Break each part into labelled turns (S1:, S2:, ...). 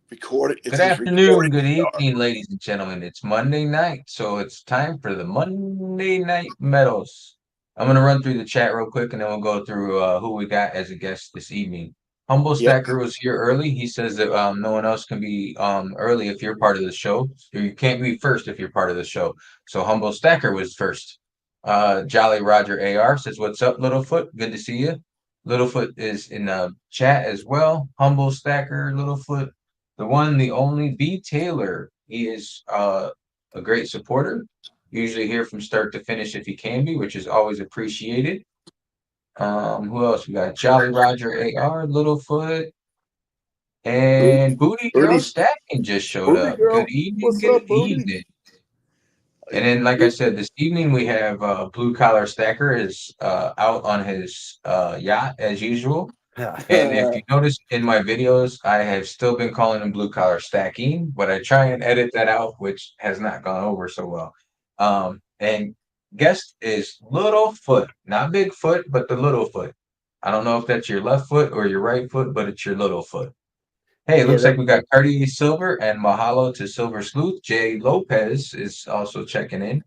S1: Record it. It's
S2: Good
S1: his
S2: afternoon,
S1: recording
S2: good
S1: star.
S2: evening, ladies and gentlemen. It's Monday night, so it's time for the Monday Night Medals. I'm going to run through the chat real quick and then we'll go through who we got as a guest this evening. Humble
S1: Yep.
S2: Stacker was here early. He says that no one else can be early if you're part of the show, or you can't be first if you're part of the show. So Humble Stacker was first. Jolly Roger AR says, "What's up, Littlefoot? Good to see you." Littlefoot is in the chat as well. Humble Stacker, Littlefoot, the one, the only B. Taylor. He is a great supporter. Usually here from start to finish if he can be, which is always appreciated. Who else we got? Jolly Roger AR, Littlefoot, and Booty Girl
S1: Booty,
S2: Stacking just showed
S1: Booty
S2: up. Good
S1: girl.
S2: evening,
S1: What's
S2: good
S1: up, Booty?
S2: evening. And then, like I said, this evening we have Blue Collar Stacker is out on his yacht as usual. And if you notice in my videos, I have still been calling him blue collar stacking, but I try and edit that out, which has not gone over so well. And guest is Littlefoot, not Bigfoot, but the Littlefoot. I don't know if that's your left foot or your right foot, but it's your little foot. Hey, it
S3: Yeah,
S2: looks like we got Cardi Silver and Mahalo to Silver Sleuth. Jay Lopez is also checking in.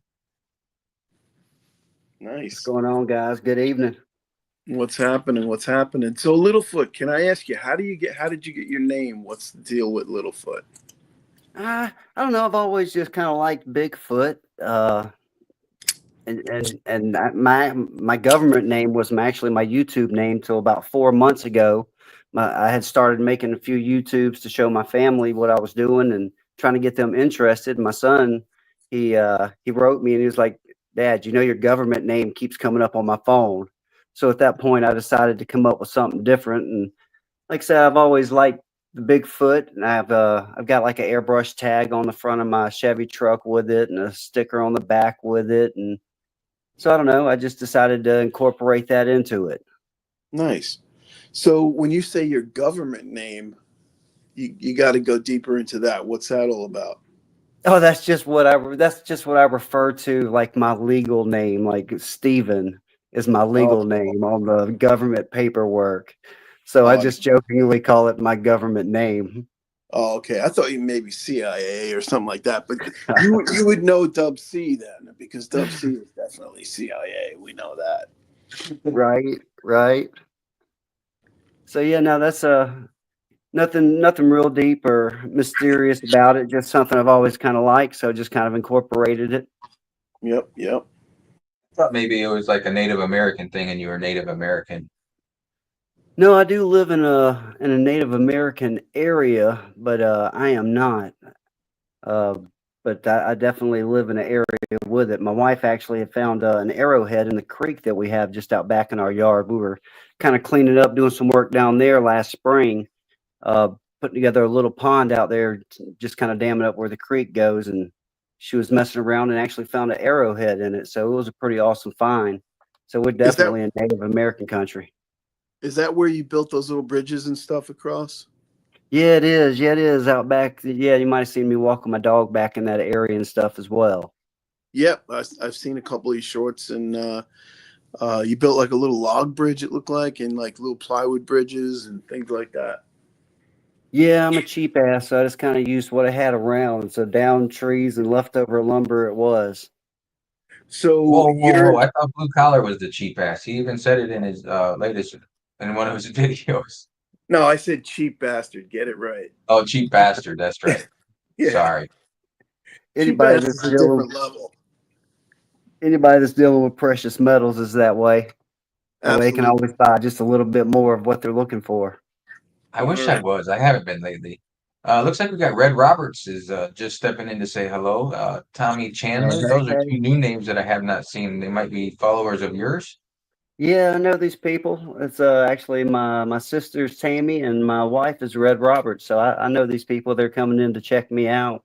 S3: what's
S1: Nice.
S3: going on, guys? Good evening.
S1: What's happening? What's happening? So, Littlefoot, can I ask you, how did you get your name? What's the deal with Littlefoot?
S3: I don't know. I've always just kind of liked Bigfoot. My government name was actually my YouTube name till about 4 months ago. I had started making a few YouTubes to show my family what I was doing and trying to get them interested. My son, he wrote me and he was like, "Dad, you know your government name keeps coming up on my phone." So at that point, I decided to come up with something different. And like I said, I've always liked the Bigfoot, and I've got like an airbrush tag on the front of my Chevy truck with it, and a sticker on the back with it, and so I don't know. I just decided to incorporate that into it.
S1: Nice. So, when you say your government name, you got to go deeper into that. What's that all about?
S3: Oh, that's just what I refer to like my legal name. Like Stephen is my
S1: Oh,
S3: legal name on the government paperwork. So I
S1: oh,
S3: just jokingly call it my government name.
S1: oh, okay. I thought you maybe CIA or something like that, but you would know Dub C then because Dub C is definitely CIA. We know that.
S3: Right, right. So yeah, no, that's nothing real deep or mysterious about it. Just something I've always kind of liked. So just kind of incorporated it.
S1: Yep, yep.
S2: Thought maybe it was like a Native American thing and you were Native American.
S3: No, I do live in a Native American area, but I am not. Uh, but I definitely live in an area with it. My wife actually had found an arrowhead in the creek that we have just out back in our yard. We were kind of cleaning up, doing some work down there last spring, uh, putting together a little pond out there, just kind of damming up where the creek goes. And she was messing around and actually found an arrowhead in it. So it was a pretty awesome find. So we're
S1: Is that
S3: definitely in Native American country.
S1: is that where you built those little bridges and stuff across?
S3: Yeah, it is. Yeah, it is out back. Yeah, you might have seen me walking my dog back in that area and stuff as well.
S1: Yep, I've seen a couple of your shorts, and you built like a little log bridge. It looked like, and like little plywood bridges and things like that.
S3: Yeah, I'm a cheap ass, so I just kind of used what I had around. So down trees and leftover lumber it was.
S1: So
S2: Whoa, whoa, whoa.
S1: you're
S2: I thought Blue Collar was the cheap ass. He even said it in his latest in one of his videos.
S1: no, I said cheap bastard. Get it right.
S2: Oh, cheap bastard. That's right.
S1: Yeah,
S2: Sorry.
S1: cheap
S3: Anybody that's
S1: bastard's a
S3: dealing
S1: different level.
S3: anybody that's dealing with precious metals is that way. That way they can
S1: Absolutely.
S3: always buy just a little bit more of what they're looking for.
S2: I
S1: All
S2: wish I
S1: right.
S2: was. I haven't been lately. Looks like we got Red Roberts is just stepping in to say hello. Tommy
S3: Hey,
S2: Chandler.
S3: hey,
S2: Those are
S3: hey.
S2: two new names that I have not seen. They might be followers of yours.
S3: Yeah, I know these people. It's actually my sister's Tammy and my wife is Red Roberts. So I know these people. They're coming in to check me out.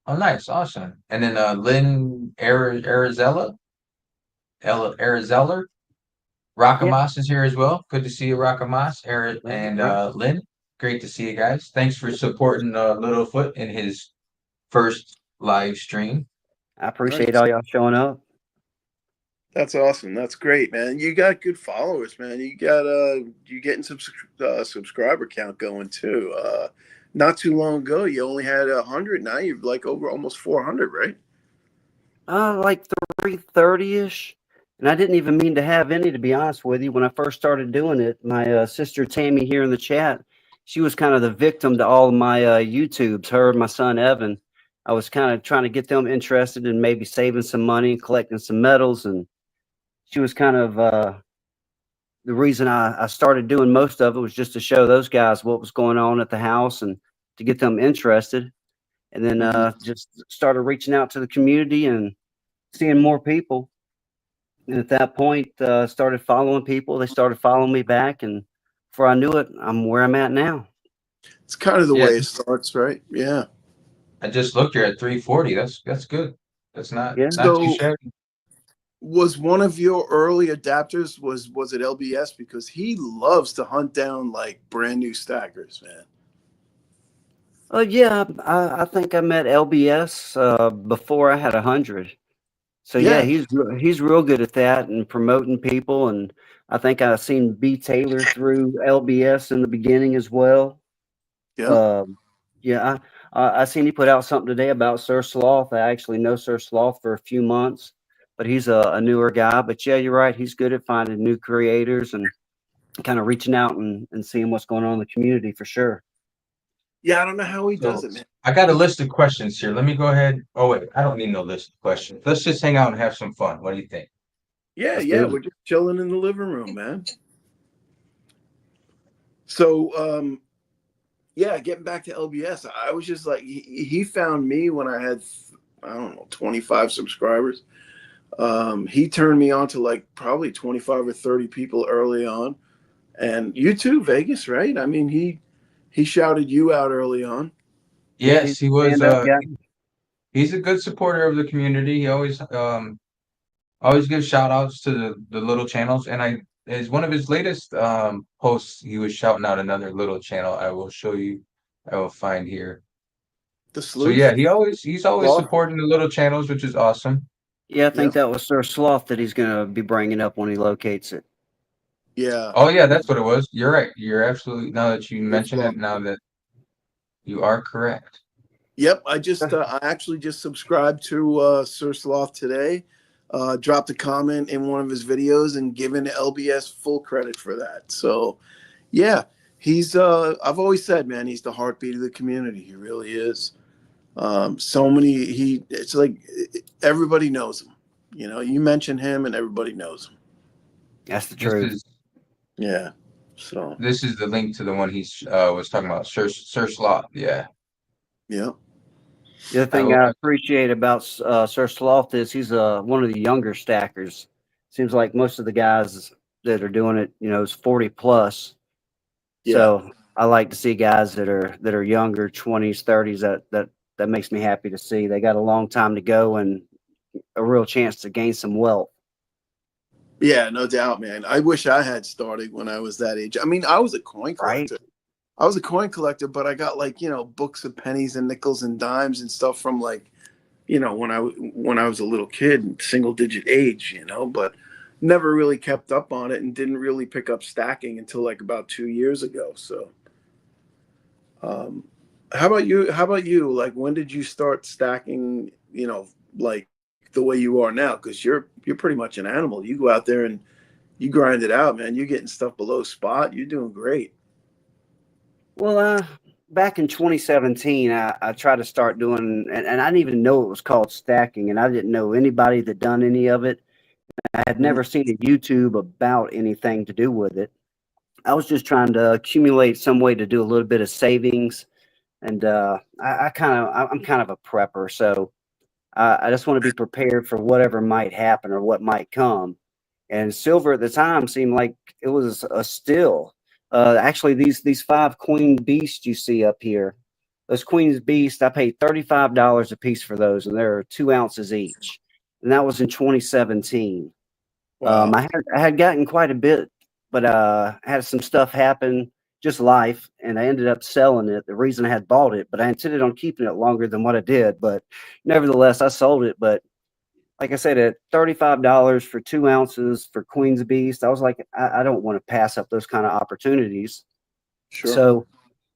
S2: Oh, nice, awesome. And then Lynn Arizella, Arizeller.
S3: Yeah,
S2: Rakamas is here as well. Good to see you, Rakamas, Eric,
S3: right,
S2: and
S3: right.
S2: Lynn. Great to see you guys. Thanks for supporting Littlefoot in his first live stream.
S3: I appreciate
S1: Nice.
S3: all y'all showing up.
S1: That's awesome. That's great, man. You got good followers, man. You got you getting some subscriber count going too. not too long ago, you only had 100. Now you're like over almost 400, right?
S3: Like 330-ish. And I didn't even mean to have any, to be honest with you. When I first started doing it, my sister Tammy here in the chat, she was kind of the victim to all of my YouTubes. Her and my son Evan. I was kind of trying to get them interested in maybe saving some money and collecting some medals. And she was kind of the reason I started doing most of it was just to show those guys what was going on at the house and to get them interested. And then
S1: Mhm.
S3: just started reaching out to the community and seeing more people. And at that point, started following people. They started following me back, and before I knew it, I'm where I'm at now.
S1: It's kind of the
S2: Yeah,
S1: way it starts, right? Yeah.
S2: I just looked. You're at 340. That's good. That's
S3: Yeah.
S2: not too
S1: So,
S2: shabby.
S1: was one of your early adapters was it LBS? Because he loves to hunt down like brand new stackers, man.
S3: Yeah, I think I met LBS before I had 100. So yeah,
S1: Yeah.
S3: he's real good at that and promoting people. And I think I've seen B Taylor through LBS in the beginning as well.
S1: Yeah.
S3: Um, yeah, I seen he put out something today about Sir Sloth. I actually know Sir Sloth for a few months, but he's a newer guy. But yeah, you're right. He's good at finding new creators and kind of reaching out and seeing what's going on in the community for sure.
S1: Yeah. I don't know how he does
S2: So
S1: it, man.
S2: I got a
S1: He,
S2: list of questions here. Let me go ahead. Oh wait, I don't need no list of questions. Let's just hang out and have some fun. What do you think?
S1: yeah.
S3: Let's
S1: Yeah.
S3: do it.
S1: We're just chilling in the living room, man. So, yeah, getting back to LBS, I was just like, he found me when I had, I don't know, 25 subscribers. He turned me on to like probably 25 or 30 people early on. And you too, Vegas, right? I mean, he shouted you out early on.
S3: Yeah, he's
S2: Yes, he
S3: a
S2: was.
S3: stand-up guy.
S2: He's a good supporter of the community. He always gives shout outs to the little channels. And I as one of his latest posts, he was shouting out another little channel. I will show you. I will find here.
S1: The
S2: So yeah,
S1: sleuth?
S2: he's always
S1: Sloth?
S2: supporting the little channels, which is awesome.
S3: Yeah, I
S1: Yeah.
S3: think that was Sir Sloth that he's going to be bringing up when he locates it.
S1: Yeah.
S2: Oh yeah, that's what it was. You're right. You're absolutely now that you
S1: Sir
S2: mention
S1: Sloth.
S2: it, now that you are correct.
S1: Yep. I actually just subscribed to Sir Sloth today. Dropped a comment in one of his videos and given LBS full credit for that. So, yeah, he's, I've always said, man, he's the heartbeat of the community. He really is. It's like everybody knows him. You know, you mention him and everybody knows him.
S3: That's the
S2: This
S3: truth.
S2: is
S1: Yeah. So,
S2: this is the link to the one he's was talking about, Sir Slot. Yeah.
S1: yeah.
S3: The other
S2: I
S3: thing
S2: will,
S3: I appreciate about Sir Sloth is he's one of the younger stackers. Seems like most of the guys that are doing it, is 40 plus.
S1: Yeah.
S3: So I like to see guys that are younger, 20s, 30s. That makes me happy to see. They got a long time to go and a real chance to gain some wealth.
S1: Yeah, no doubt, man. I wish I had started when I was that age. I mean, I was a coin
S3: Right?
S1: collector. I was a coin collector, but I got like, books of pennies and nickels and dimes and stuff from like, when I was a little kid, single digit age, but never really kept up on it and didn't really pick up stacking until like about 2 years ago. So, um, how about you? How about you? Like, when did you start stacking, like the way you are now? Because you're pretty much an animal. You go out there and you grind it out, man. You're getting stuff below spot. You're doing great.
S3: Well, back in 2017, I tried to start doing, and I didn't even know it was called stacking, and I didn't know anybody that done any of it. I had
S1: Mhm.
S3: never seen a YouTube about anything to do with it. I was just trying to accumulate some way to do a little bit of savings, and I'm kind of a prepper, so I just want to be prepared for whatever might happen or what might come. And silver at the time seemed like it was a steal. Actually, these five queen beasts you see up here, those queen's beasts, I paid $35 a piece for those, and they're 2 ounces each, and that was in 2017.
S1: Wow.
S3: I had gotten quite a bit, but had some stuff happen, just life, and I ended up selling it. The reason I had bought it, but I intended on keeping it longer than what I did. But nevertheless, I sold it. But like I said, at $35 for 2 ounces for Queen's Beast, I was like, I don't want to pass up those kind of opportunities.
S1: Sure.
S3: So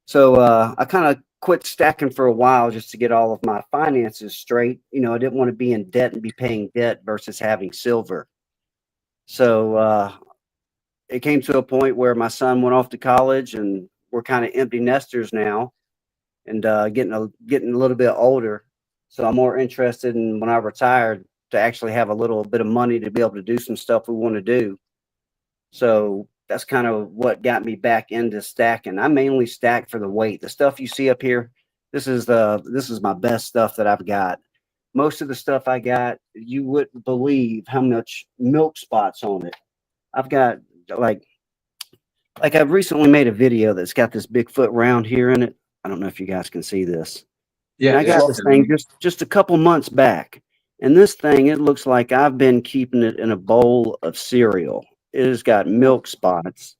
S3: So I kind of quit stacking for a while just to get all of my finances straight. You know, I didn't want to be in debt and be paying debt versus having silver. So it came to a point where my son went off to college, and we're kind of empty nesters now, and getting a little bit older. So I'm more interested in when I retired to actually have a little bit of money to be able to do some stuff we want to do. So that's kind of what got me back into stacking. I mainly stack for the weight. The stuff you see up here, this is my best stuff that I've got. Most of the stuff I got, you wouldn't believe how much milk spots on it. I've got like I've recently made a video that's got this Bigfoot round here in it. I don't know if you guys can see this. And
S2: Yeah,
S3: I got this thing just a couple months back. And this thing, it looks like I've been keeping it in a bowl of cereal. It has got milk spots.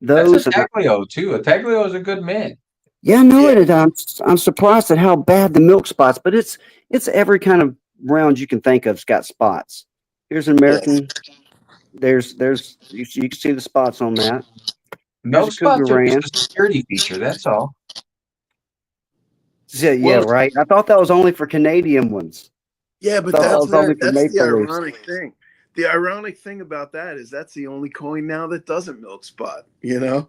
S2: that's a
S3: Those, and
S2: Taglio too. A Taglio is a good mint.
S3: yeah, no,
S1: Yeah,
S3: I'm surprised at how bad the milk spots, but it's every kind of round you can think of's got spots. Here's an
S1: yeah,
S3: American. There's you can see the spots on that. Here's a
S2: Milk
S3: Cougar
S2: spots are just
S3: Ranch.
S2: a security feature. That's all.
S3: Yeah, yeah,
S1: well,
S3: right. I thought that was only for Canadian ones.
S1: yeah,
S3: I
S1: but
S3: thought that was only for
S1: that's the
S3: Maple Leafs.
S1: ironic thing. The ironic thing about that is that's the only coin now that doesn't milk spot. You know,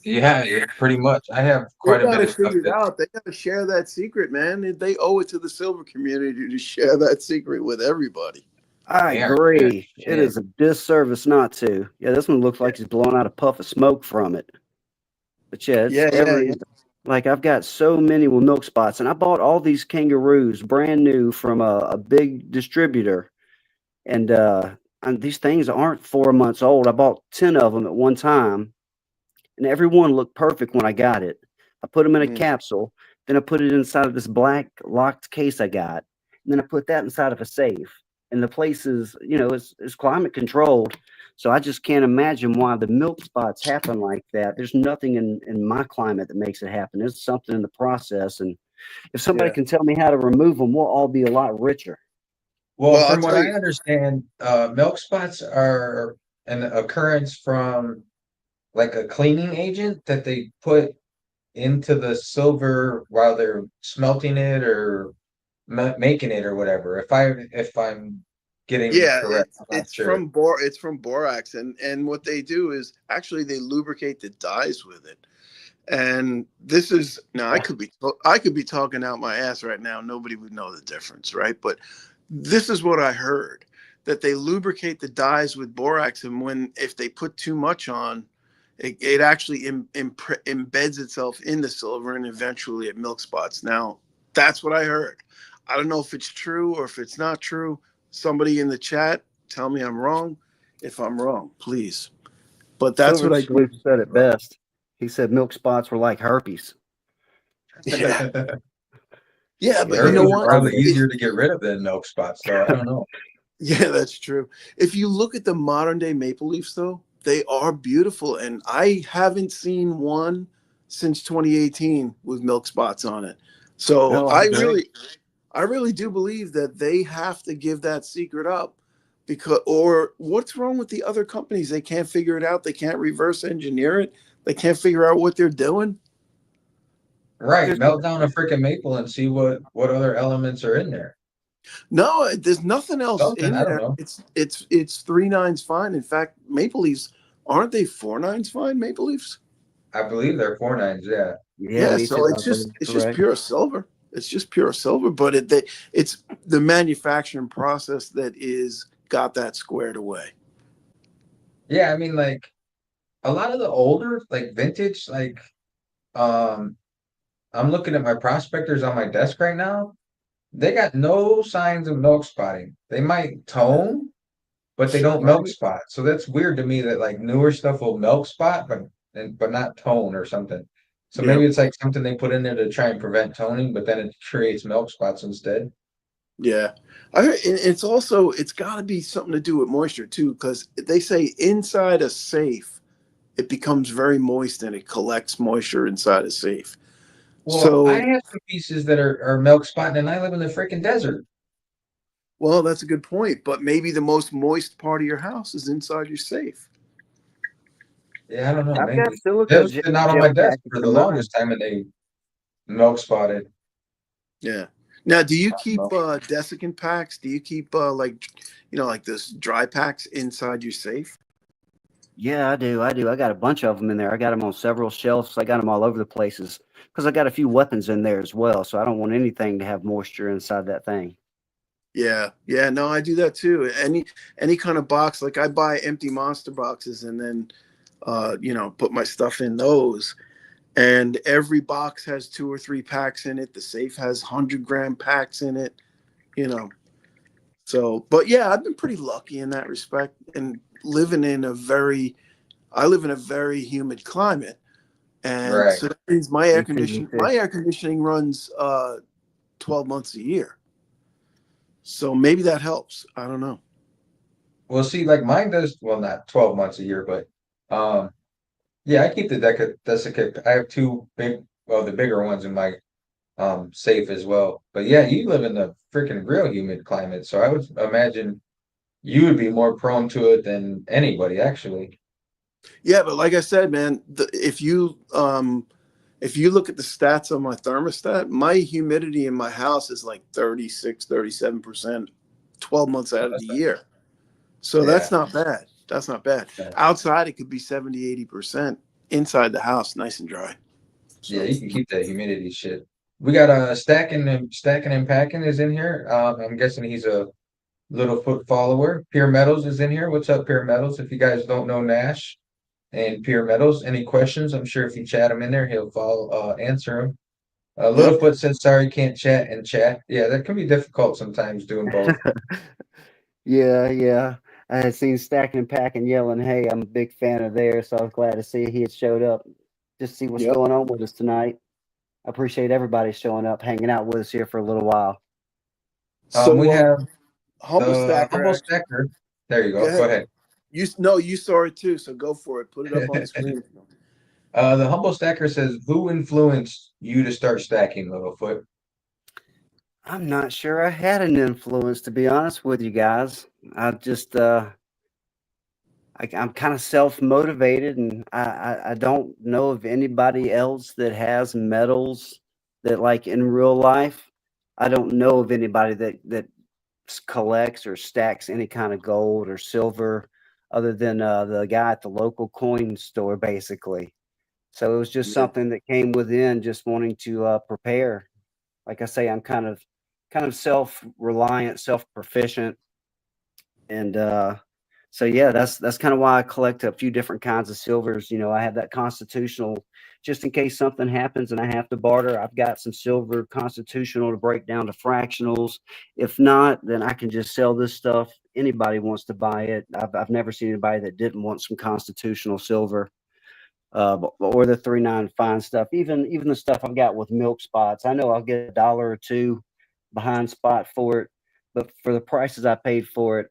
S2: Yeah, yeah, pretty much. I have
S1: they
S2: quite a
S1: got
S2: bit
S1: to
S2: of stuff
S1: figure it
S2: that.
S1: out. They got to share that secret, man. They owe it to the silver community to share that secret with everybody.
S3: I
S2: They are good.
S3: agree. It
S2: Shit.
S3: is a disservice not to. Yeah, this one looks like he's blowing out a puff of smoke from it. But yeah, it's
S1: Yeah, yeah, yeah.
S3: every like I've got so many with milk spots, and I bought all these kangaroos brand new from a big distributor, and these things aren't 4 months old. I bought 10 of them at one time, and every one looked perfect when I got it. I put them in a
S1: Mm,
S3: capsule, then I put it inside of this black locked case I got, and then I put that inside of a safe. And the place is, it's climate controlled, so I just can't imagine why the milk spots happen like that. There's nothing in my climate that makes it happen. There's something in the process, and if somebody
S1: yeah.
S3: can tell me how to remove them, we'll all be a lot richer.
S2: Well,
S1: Well, I'll
S2: from what
S1: tell
S2: I
S1: you.
S2: understand, milk spots are an occurrence from like a cleaning agent that they put into the silver while they're smelting it or making it or whatever. If I'm getting it
S1: Yeah,
S2: correct, I'm not sure.
S1: it's from borax, and what they do is actually they lubricate the dyes with it. And this is now I could be talking out my ass right now. Nobody would know the difference, right? But this is what I heard that they lubricate the dyes with borax, and when if they put too much on, it actually embeds itself in the silver, and eventually it milk spots. Now that's what I heard. I don't know if it's true or if it's not true. Somebody in the chat tell me I'm wrong. If I'm wrong, please. But that's
S3: Silver
S1: what I
S3: Sleuth
S1: do.
S3: said it best. He said milk spots were like herpes.
S1: Yeah. Yeah, but you know
S2: Herpes
S3: Everyone's
S2: are
S1: what?
S3: got
S2: probably
S3: it.
S2: easier to get rid of than milk spots, though. I don't know.
S1: Yeah, that's true. If you look at the modern day maple leafs, though, they are beautiful, and I haven't seen one since 2018 with milk spots on it. So
S3: No, I
S1: I
S3: agree.
S1: really do believe that they have to give that secret up because, or what's wrong with the other companies? They can't figure it out. They can't reverse engineer it. They can't figure out what they're doing.
S2: Right,
S3: There's
S2: melt down a freaking maple and see what other elements are in there.
S1: No, there's nothing else
S2: Something,
S1: in
S2: I don't
S1: there.
S2: know.
S1: It's 3 nines fine. In fact, maple leafs aren't they 4 nines fine? Maple leafs.
S2: I believe they're 4 nines, yeah.
S3: Yeah,
S1: Yeah,
S3: me
S1: so
S3: too. I believe
S1: it's just
S3: correct.
S1: pure silver. It's just pure silver, but it's the manufacturing process that is got that squared away.
S2: Yeah, I mean like a lot of the older, like vintage, like um I'm looking at my prospectors on my desk right now. They got no signs of milk spotting. They might tone, but they don't milk
S1: Right.
S2: spot. So that's weird to me that like newer stuff will milk spot, but not tone or something. So maybe
S1: Yep.
S2: it's like something they put in there to try and prevent toning, but then it creates milk spots instead.
S1: Yeah. And it's got to be something to do with moisture too, because they say inside a safe it becomes very moist and it collects moisture inside a safe.
S2: Well, I
S1: So,
S2: have some pieces that are milk spotting, and I live in the freaking desert.
S1: well, that's a good point. But maybe the most moist part of your house is inside your safe.
S2: Yeah, I don't know.
S3: I've got
S2: Maybe
S3: silicone
S2: they've been out on my
S3: gel
S2: desk
S3: packets
S2: for the
S3: in mine.
S2: longest time, and they milk spotted.
S1: Yeah. Now, do you
S2: I don't
S1: keep
S2: know.
S1: desiccant packs? Do you keep like like this dry packs inside your safe?
S3: Yeah, I do. I got a bunch of them in there. I got them on several shelves. I got them all over the places because I got a few weapons in there as well. So I don't want anything to have moisture inside that thing.
S1: Yeah, yeah, no, I do that too. Any kind of box, like I buy empty monster boxes and then put my stuff in those. And every box has 2 or 3 packs in it. The safe has 100-gram packs in it, you know. So, but yeah, I've been pretty lucky in that respect. And I live in a very humid climate, and
S2: Right.
S1: so that means
S3: Me too. Me too.
S1: my air conditioning runs 12 months a year. So maybe that helps. I don't know.
S2: Well, see, like mine does. Well, not 12 months a year, but um, yeah, I keep the desiccant. I have two big, well, the bigger ones in my safe as well. But yeah, you live in the freaking real humid climate, so I would imagine you would be more prone to it than anybody, actually.
S1: Yeah, but like I said, man, if you look at the stats on my thermostat, my humidity in my house is like 36, 37%, 12 months
S2: Oh,
S1: out of
S2: that's
S1: the
S2: not,
S1: year. So
S2: yeah,
S1: that's not bad. That's not bad.
S2: yeah,
S1: Outside, it could be 70, 80%. Inside the house, nice and dry.
S2: yeah.
S1: So,
S2: You can keep that humidity shit. We got stacking and packing is in here. I'm guessing he's a Littlefoot follower. Pure Metals is in here. What's up, Pure Metals? If you guys don't know Nash and Pure Metals, any questions? I'm sure if you chat him in there, he'll answer them.
S1: yep.
S2: Littlefoot said, "Sorry, can't chat and chat." Yeah, that can be difficult sometimes doing both.
S3: Yeah, yeah. I had seen Stacking and Packing yelling, "Hey, I'm a big fan of theirs," so I was glad to see he had showed up. Just see what's
S1: Yep.
S3: going on with us tonight. I appreciate everybody showing up, hanging out with us here for a little while.
S2: We
S1: So,
S2: have
S1: Humble
S2: the
S1: Stacker,
S2: humble
S1: actually,
S2: stacker. There you
S1: go
S2: go. Go
S1: ahead.
S2: ahead.
S1: You saw it too, so go for it. Put it up on the screen.
S2: The humble stacker says, "Who influenced you to start stacking, Littlefoot?"
S3: I'm not sure I had an influence, to be honest with you guys. I just I'm kind of self motivated, and I don't know of anybody else that has medals that, like, in real life. I don't know of anybody that collects or stacks any kind of gold or silver, other than the guy at the local coin store, basically. So it was just
S1: Yeah.
S3: something that came within, just wanting to prepare. Like I say, I'm kind of self reliant, self proficient, and so yeah, that's kind of why I collect a few different kinds of silvers. I have that constitutional, just in case something happens and I have to barter. I've got some silver constitutional to break down to fractionals. If not, then I can just sell this stuff. Anybody wants to buy it. I've never seen anybody that didn't want some constitutional silver, or the 3.9 fine stuff. Even the stuff I've got with milk spots. I know I'll get $1 or two behind spot for it, but for the prices I paid for it,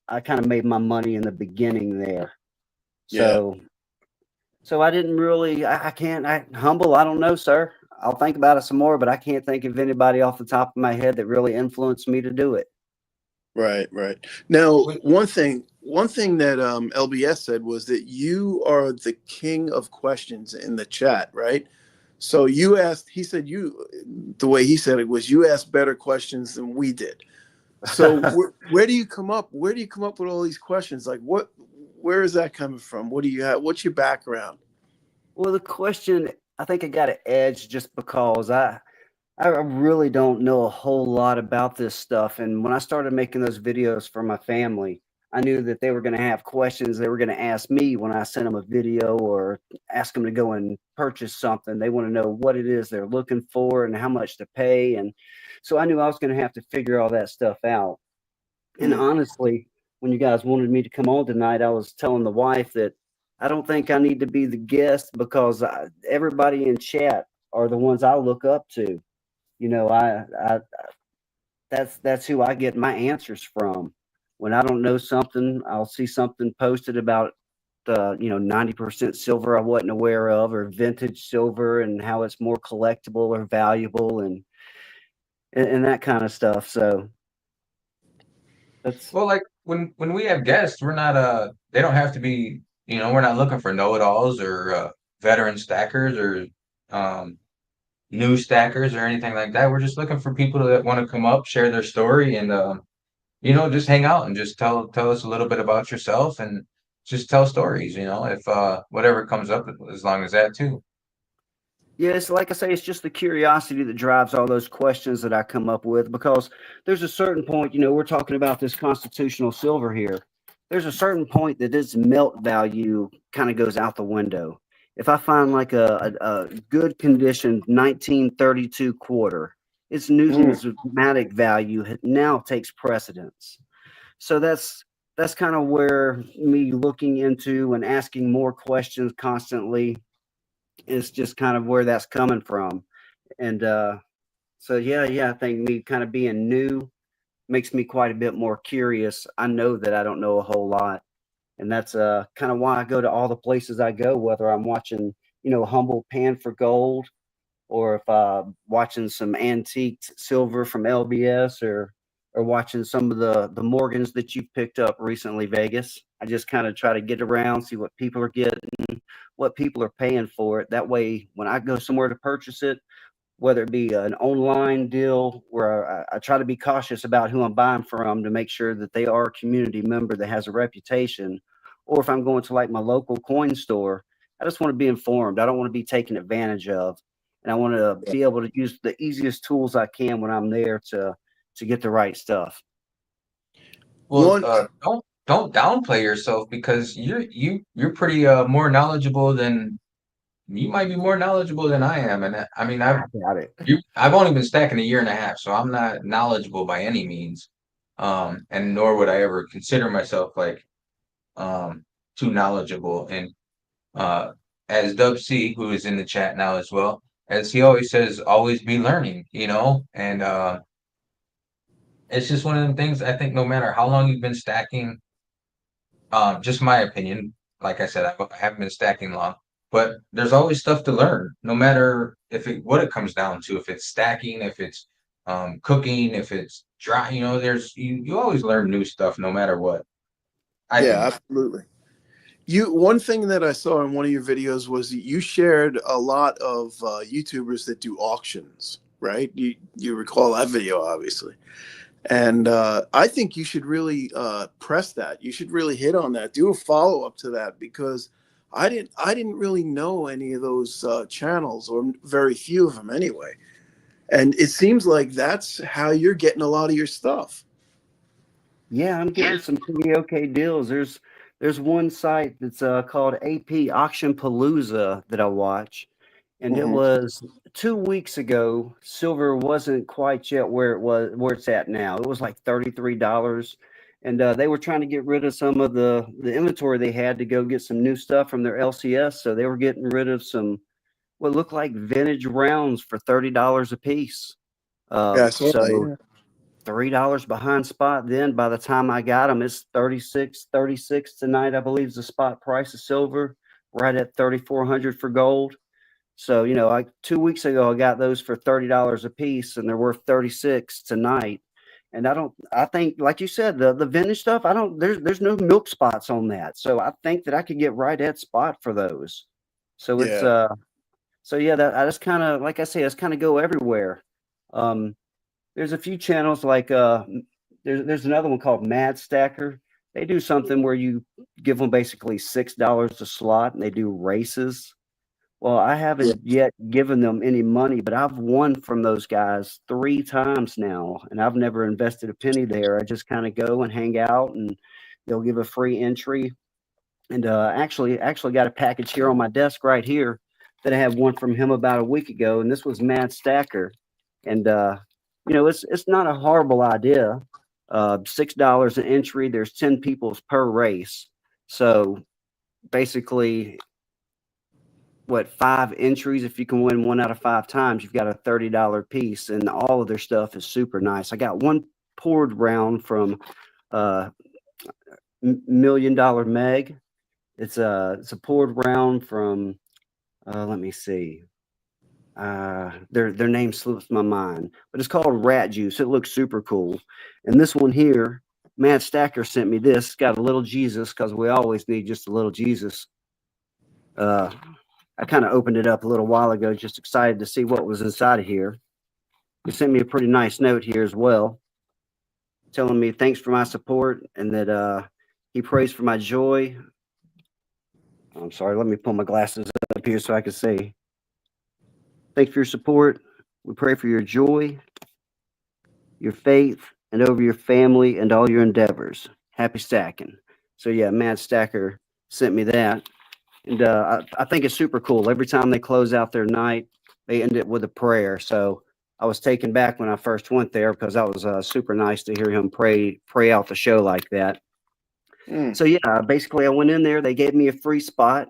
S3: I kind of made my money in the beginning there.
S1: Yeah.
S3: So I didn't really. I can't. Humble. I don't know, sir. I'll think about it some more, but I can't think of anybody off the top of my head that really influenced me to do it.
S1: Right, right. Now,
S2: Wait,
S1: one thing that LBS said was that you are the king of questions in the chat, right? So you asked, he said the way he said it was you asked better questions than we did. So where do you come up? Where do you come up with all these questions? Like where is that coming from? What do you have? What's your background?
S3: Well, the question, I think I got an edge just because I really don't know a whole lot about this stuff. And when I started making those videos for my family, I knew that they were going to have questions they were going to ask me when I sent them a video or ask them to go and purchase something. They want to know what it is they're looking for and how much to pay. And so I knew I was going to have to figure all that stuff out. And
S1: Mm,
S3: honestly, when you guys wanted me to come on tonight, I was telling the wife that I don't think I need to be the guest because everybody in chat are the ones I look up to. I that's who I get my answers from. When I don't know something, I'll see something posted about 90% silver I wasn't aware of, or vintage silver and how it's more collectible or valuable, and that kind of stuff. So that's
S2: well, like when we have guests, we're not they don't have to be You know, we're not looking for know-it-alls or veteran stackers or um, new stackers or anything like that. We're just looking for people that want to come up, share their story, and you know, just hang out and just tell us a little bit about yourself and just tell stories. You know, if whatever comes up, as long as that too.
S3: Yes, like I say, it's just the curiosity that drives all those questions that I come up with because there's a certain point, we're talking about this constitutional silver here. There's a certain point that its melt value kind of goes out the window. If I find like a good condition 1932 quarter, its
S1: Mm.
S3: numismatic value now takes precedence. So that's kind of where me looking into and asking more questions constantly is just kind of where that's coming from. And so yeah, I think me kind of being new makes me quite a bit more curious. I know that I don't know a whole lot, and that's kind of why I go to all the places I go, whether I'm watching, Humble Pan for Gold, or if watching some antique silver from LBS, or watching some of the Morgans that you've picked up recently, Vegas. I just kind of try to get around, see what people are getting, what people are paying for it. That way, when I go somewhere to purchase it, whether it be an online deal where I try to be cautious about who I'm buying from to make sure that they are a community member that has a reputation, or if I'm going to like my local coin store, I just want to be informed. I don't want to be taken advantage of, and I want to be able to use the easiest tools I can when I'm there to get the right stuff.
S2: Well,
S1: One,
S2: don't downplay yourself because you're pretty more knowledgeable than you might be more knowledgeable than I am, and I mean
S3: I got it.
S2: I've only been stacking a year and a half, so I'm not knowledgeable by any means. And nor would I ever consider myself like too knowledgeable. And uh, as Dub C, who is in the chat now as well, as he always says, always be learning, you know. And it's just one of them things. I think no matter how long you've been stacking, just my opinion. Like I said, I haven't been stacking long, but there's always stuff to learn, no matter if it what it comes down to. If it's stacking, if it's cooking, if it's dry, you know, you always learn new stuff, no matter what. I
S1: yeah,
S2: think.
S1: absolutely. One thing that I saw in one of your videos was that you shared a lot of YouTubers that do auctions, right? You recall that video, obviously. And I think you should really press that. You should really hit on that. Do a follow up to that because I didn't really know any of those channels, or very few of them anyway. And it seems like that's how you're getting a lot of your stuff.
S3: Yeah, I'm getting some pretty okay deals. There's one site that's called AP Auction Palooza that I watch, and it
S1: Hmm.
S3: was 2 weeks ago. Silver wasn't quite yet where it's at now. It was like $33, and they were trying to get rid of some of the inventory they had to go get some new stuff from their LCS. So they were getting rid of some what looked like vintage rounds for $30 a piece.
S1: Yeah, I saw that.
S3: So
S1: Yeah.
S3: $3 behind spot. Then by the time I got them, it's 36 tonight. I believe is the spot price of silver, right at 3,400 for gold. So like 2 weeks ago, I got those for $30 a piece, and they're worth 36 tonight. And I think, like you said, the vintage stuff. I don't. There's no milk spots on that, so I think that I could get right at spot for those. So it's
S1: Yeah.
S3: so yeah, that I just kind of like I say, I just kind of go everywhere. Um, there's a few channels like there's another one called Mad Stacker. They do something where you give them basically $6 a slot and they do races. Well, I
S1: Yeah.
S3: haven't yet given them any money, but I've won from those guys 3 times now, and I've never invested a penny there. I just kind of go and hang out, and they'll give a free entry. And actually got a package here on my desk right here that I had one from him about a week ago, and this was Mad Stacker. And it's not a horrible idea. $6 an entry. There's 10 peoples per race. So basically, what, 5 entries? If you can win 1 out of 5 times, you've got a $30 piece, and all of their stuff is super nice. I got one poured round from uh, $1 Million Meg. It's a poured round from let me see. Their name slips my mind, but it's called Rat Juice. It looks super cool. And this one here Matt Stacker sent me this. It's got a little Jesus, because we always need just a little Jesus. I kind of opened it up a little while ago, just excited to see what was inside of here. He sent me a pretty nice note here as well, telling me thanks for my support and that he prays for my joy. I'm sorry, let me pull my glasses up here so I can see. Thanks for your support. We pray for your joy, your faith, and over your family and all your endeavors. Happy stacking. So yeah, Matt Stacker sent me that. And I think it's super cool. Every time they close out their night, they end it with a prayer. So I was taken back when I first went there, because that was super nice to hear him pray out the show like that. So yeah, basically I went in there. They gave me a free spot,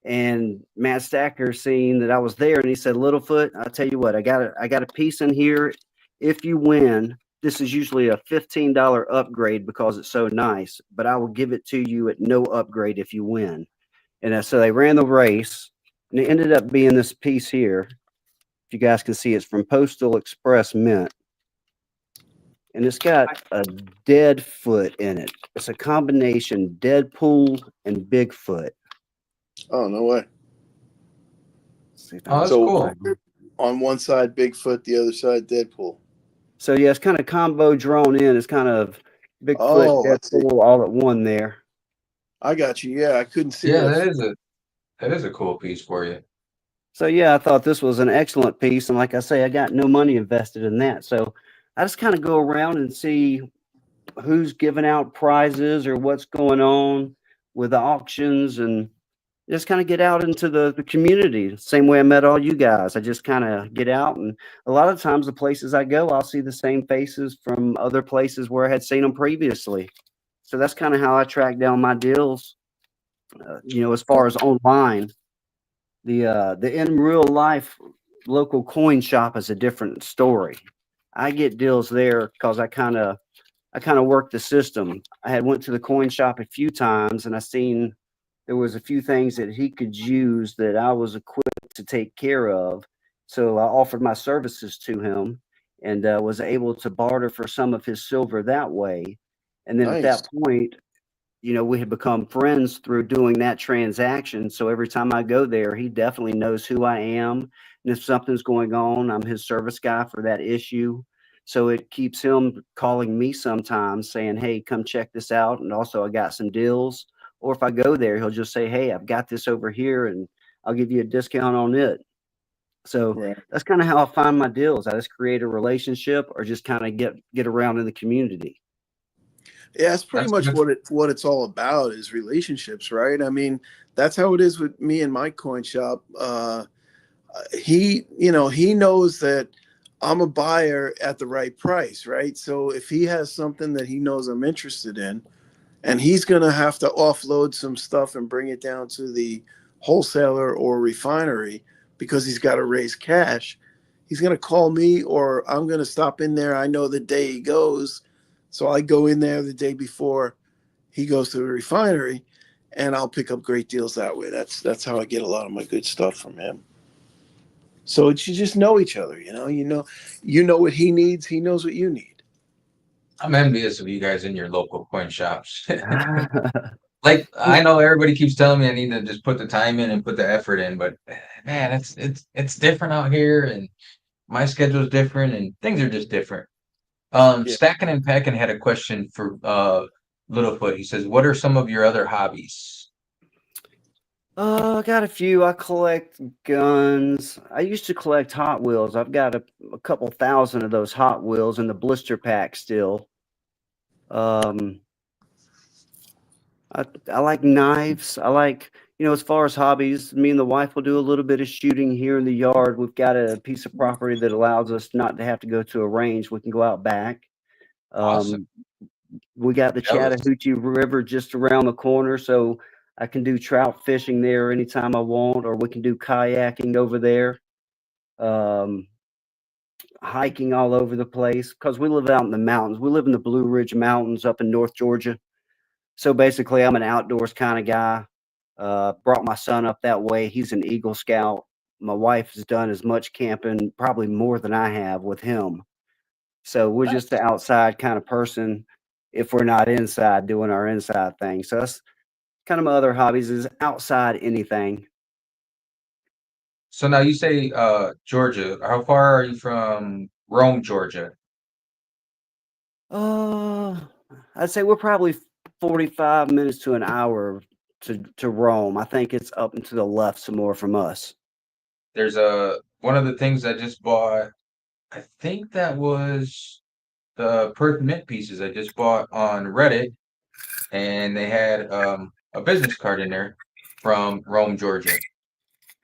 S3: and Matt Stacker seen that I was there, and he said, "Littlefoot, I'll tell you what, I got a piece in here. If you win, this is usually a $15 upgrade because it's so nice, but I will give it to you at no upgrade if you win." And so they ran the race, and it ended up being this piece here. If you guys can see, it's from Postal Express Mint. And it's got a dead foot in it. It's a combination Deadpool and Bigfoot.
S1: Oh, no way.
S3: See if I
S2: Oh,
S3: can-
S2: that's
S1: So
S2: cool.
S1: on one side, Bigfoot, the other side, Deadpool.
S3: So yeah, it's kind of combo drawn in. It's kind of Bigfoot,
S1: Oh, I see.
S3: Deadpool, all at one there.
S1: I got you. Yeah, I couldn't see
S2: Yeah,
S1: that.
S2: that is a cool piece for you.
S3: So yeah, I thought this was an excellent piece. And like I say, I got no money invested in that. So I just kind of go around and see who's giving out prizes or what's going on with the auctions, and just kind of get out into the community. Same way I met all you guys. I just kind of get out, and a lot of times the places I go, I'll see the same faces from other places where I had seen them previously. So that's kind of how I track down my deals. As far as online, the in real life local coin shop is a different story. I get deals there because I kind of work the system. I had went to the coin shop a few times, and I seen there was a few things that he could use that I was equipped to take care of. So I offered my services to him, and was able to barter for some of his silver that way. And then at
S1: Nice.
S3: that point, we had become friends through doing that transaction. So every time I go there, he definitely knows who I am. And if something's going on, I'm his service guy for that issue. So it keeps him calling me sometimes saying, "Hey, come check this out. And also, I got some deals." Or if I go there, he'll just say, "Hey, I've got this over here and I'll give you a discount on it." So
S1: Right.
S3: that's kind of how I find my deals. I just create a relationship or just kind of get around in the community.
S1: Yeah, it's pretty
S2: That's
S1: much
S2: good.
S1: what it's all about is relationships, right? I mean, that's how it is with me and my coin shop. He knows that I'm a buyer at the right price, right? So if he has something that he knows I'm interested in, and he's going to have to offload some stuff and bring it down to the wholesaler or refinery because he's got to raise cash, he's going to call me, or I'm going to stop in there. I know the day he goes, so I go in there the day before he goes to the refinery, and I'll pick up great deals that way. That's how I get a lot of my good stuff from him. So you just know each other, you know what he needs, he knows what you need.
S2: I'm envious of you guys in your local coin shops. Like, I know everybody keeps telling me I need to just put the time in and put the effort in, but man, it's different out here, and my schedule is different, and things are just different.
S1: Yeah.
S2: Stacking and Packing had a question for Littlefoot. He says, "What are some of your other hobbies?"
S3: I got a few. I collect guns. I used to collect Hot Wheels. I've got a couple thousand of those Hot Wheels in the blister pack still. Um, I like knives. I like, as far as hobbies, me and the wife will do a little bit of shooting here in the yard. We've got a piece of property that allows us not to have to go to a range. We can go out back.
S2: Awesome.
S3: We got the
S2: Jealous.
S3: Chattahoochee River just around the corner, so I can do trout fishing there anytime I want, or we can do kayaking over there, um, hiking all over the place because we live out in the mountains. We live in the Blue Ridge Mountains up in North Georgia. So basically, I'm an outdoors kind of guy. Brought my son up that way. He's an Eagle Scout. My wife has done as much camping, probably more than I have with him. So we're just the outside kind of person. if we're not inside doing our inside thing. So that's kind of my other hobbies is outside anything.
S2: So now you say Georgia. How far are you from Rome, Georgia?
S3: Uh, I'd say we're probably 45 minutes to an hour to Rome. I think it's up and to the left some more from us.
S2: There's one of the things I just bought. I think that was the Perth Mint pieces I just bought on Reddit, and they had a business card in there from Rome, Georgia.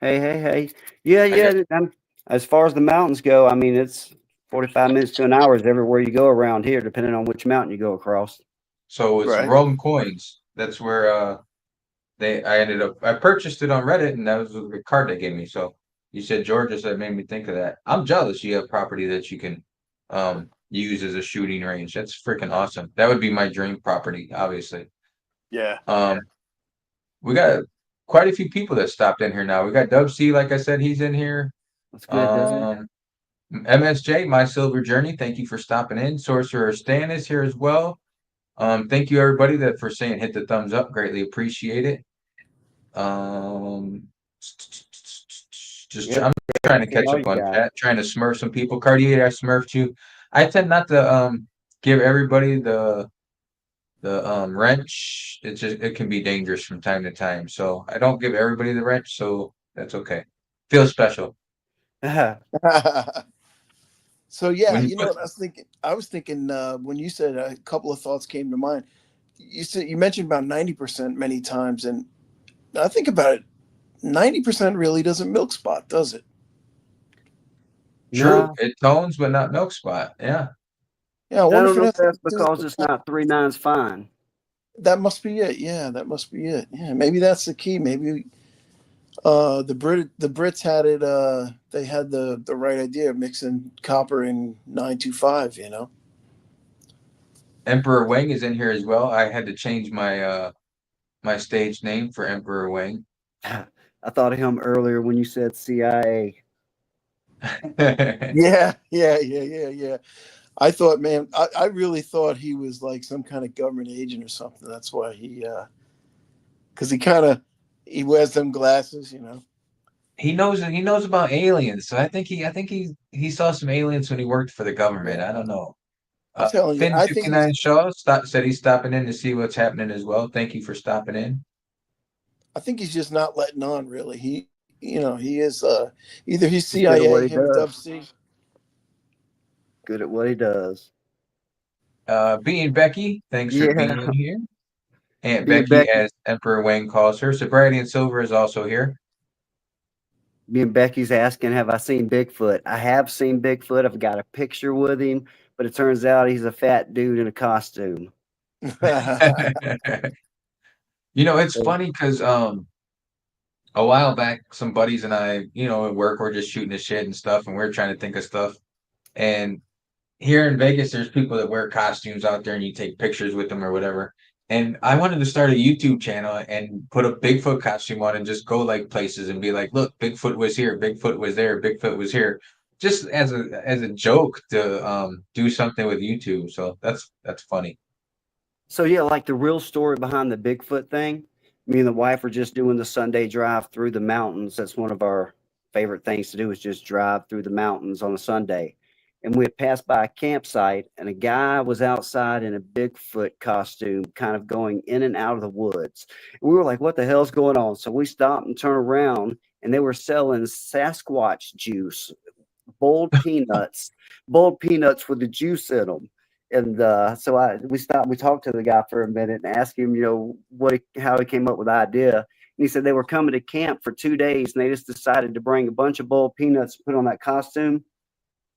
S3: Hey. Yeah,
S2: I just
S3: as far as the mountains go, I mean, it's 45 minutes to an hour is everywhere you go around here, depending on which mountain you go across.
S2: so it's
S1: Right.
S2: Rome coins. That's where I purchased it on Reddit, and that was the card they gave me. So you said Georgia, so it made me think of that. I'm jealous you have property that you can use as a shooting range. That's freaking awesome. That would be my dream property, obviously.
S1: Yeah.
S2: We got quite a few people that stopped in here now. We got Dub C, like I said, he's in here.
S3: That's good, Dusty.
S2: Um, MSJ, My Silver Journey, thank you for stopping in. Sorcerer Stan is here as well. Thank you everybody that for saying hit the thumbs up. Greatly appreciate it.
S3: Yep.
S2: I'm trying to catch
S3: All
S2: up
S3: you
S2: on
S3: got.
S2: chat, trying to smurf some people. Cartier, I smurfed you. I tend not to give everybody the wrench. It can be dangerous from time to time. So I don't give everybody the wrench, so that's okay. Feels special.
S1: So yeah,
S2: When you
S1: you know
S2: put
S1: what I was thinking? I was thinking when you said a couple of thoughts came to mind. You mentioned about 90% many times, and I think about it. 90% really doesn't milk spot, does it?
S2: true,
S3: No,
S2: it tones but not milk spot. Yeah.
S1: Yeah, I
S3: I
S1: wonder if
S3: don't
S1: it
S3: know if
S1: has
S3: that's
S1: something to do with
S3: because
S1: the
S3: it's
S1: plant.
S3: not 3 nines fine.
S1: That must be it. Yeah, that must be it. Yeah, maybe that's the key. Maybe the Brits had it. They had the right idea of mixing copper and 925. You know.
S2: Emperor Wang is in here as well. I had to change my stage name for Emperor Wang.
S3: I thought of him earlier when you said CIA.
S1: Yeah. I thought, man, I really thought he was like some kind of government agent or something. That's why because he wears them glasses, you know.
S2: He knows about aliens. So I think he saw some aliens when he worked for the government.
S1: Yeah,
S2: I don't know.
S1: I'm telling you,
S2: Finn
S1: I think
S2: 59 Shaw said he's stopping in to see what's happening as well. Thank you for stopping in.
S1: he's just not letting on. Really, he is either he's
S3: He's good at what
S1: CIA,
S3: he
S1: him
S3: does.
S1: Dub C.
S3: Good at what he does.
S2: Being Becky, thanks for
S3: Yeah,
S2: being in here. Aunt
S3: me and
S2: Becky,
S3: Becky,
S2: as Emperor Wang calls her. Sobriety and Silver is also here.
S3: me and Becky's asking, have I seen Bigfoot? I have seen Bigfoot. I've got a picture with him, but it turns out he's a fat dude in a costume.
S2: It's funny because a while back, some buddies and I, at work, we're just shooting the shit and stuff, and we're trying to think of stuff. And here in Vegas, there's people that wear costumes out there, and you take pictures with them or whatever. And I wanted to start a YouTube channel and put a Bigfoot costume on and just go like places and be like, "Look, Bigfoot was here, Bigfoot was there, Bigfoot was here," just as a joke to do something with YouTube. So that's funny.
S3: So yeah, like the real story behind the Bigfoot thing. Me and the wife were just doing the Sunday drive through the mountains. That's one of our favorite things to do is just drive through the mountains on a Sunday. And we had passed by a campsite and a guy was outside in a Bigfoot costume, kind of going in and out of the woods. And we were like, what the hell's going on? So we stopped and turned around and they were selling Sasquatch juice, boiled peanuts, boiled peanuts with the juice in them. And so we stopped. We talked to the guy for a minute and asked him, how he came up with the idea. And he said they were coming to camp for 2 days, and they just decided to bring a bunch of boiled peanuts and put on that costume,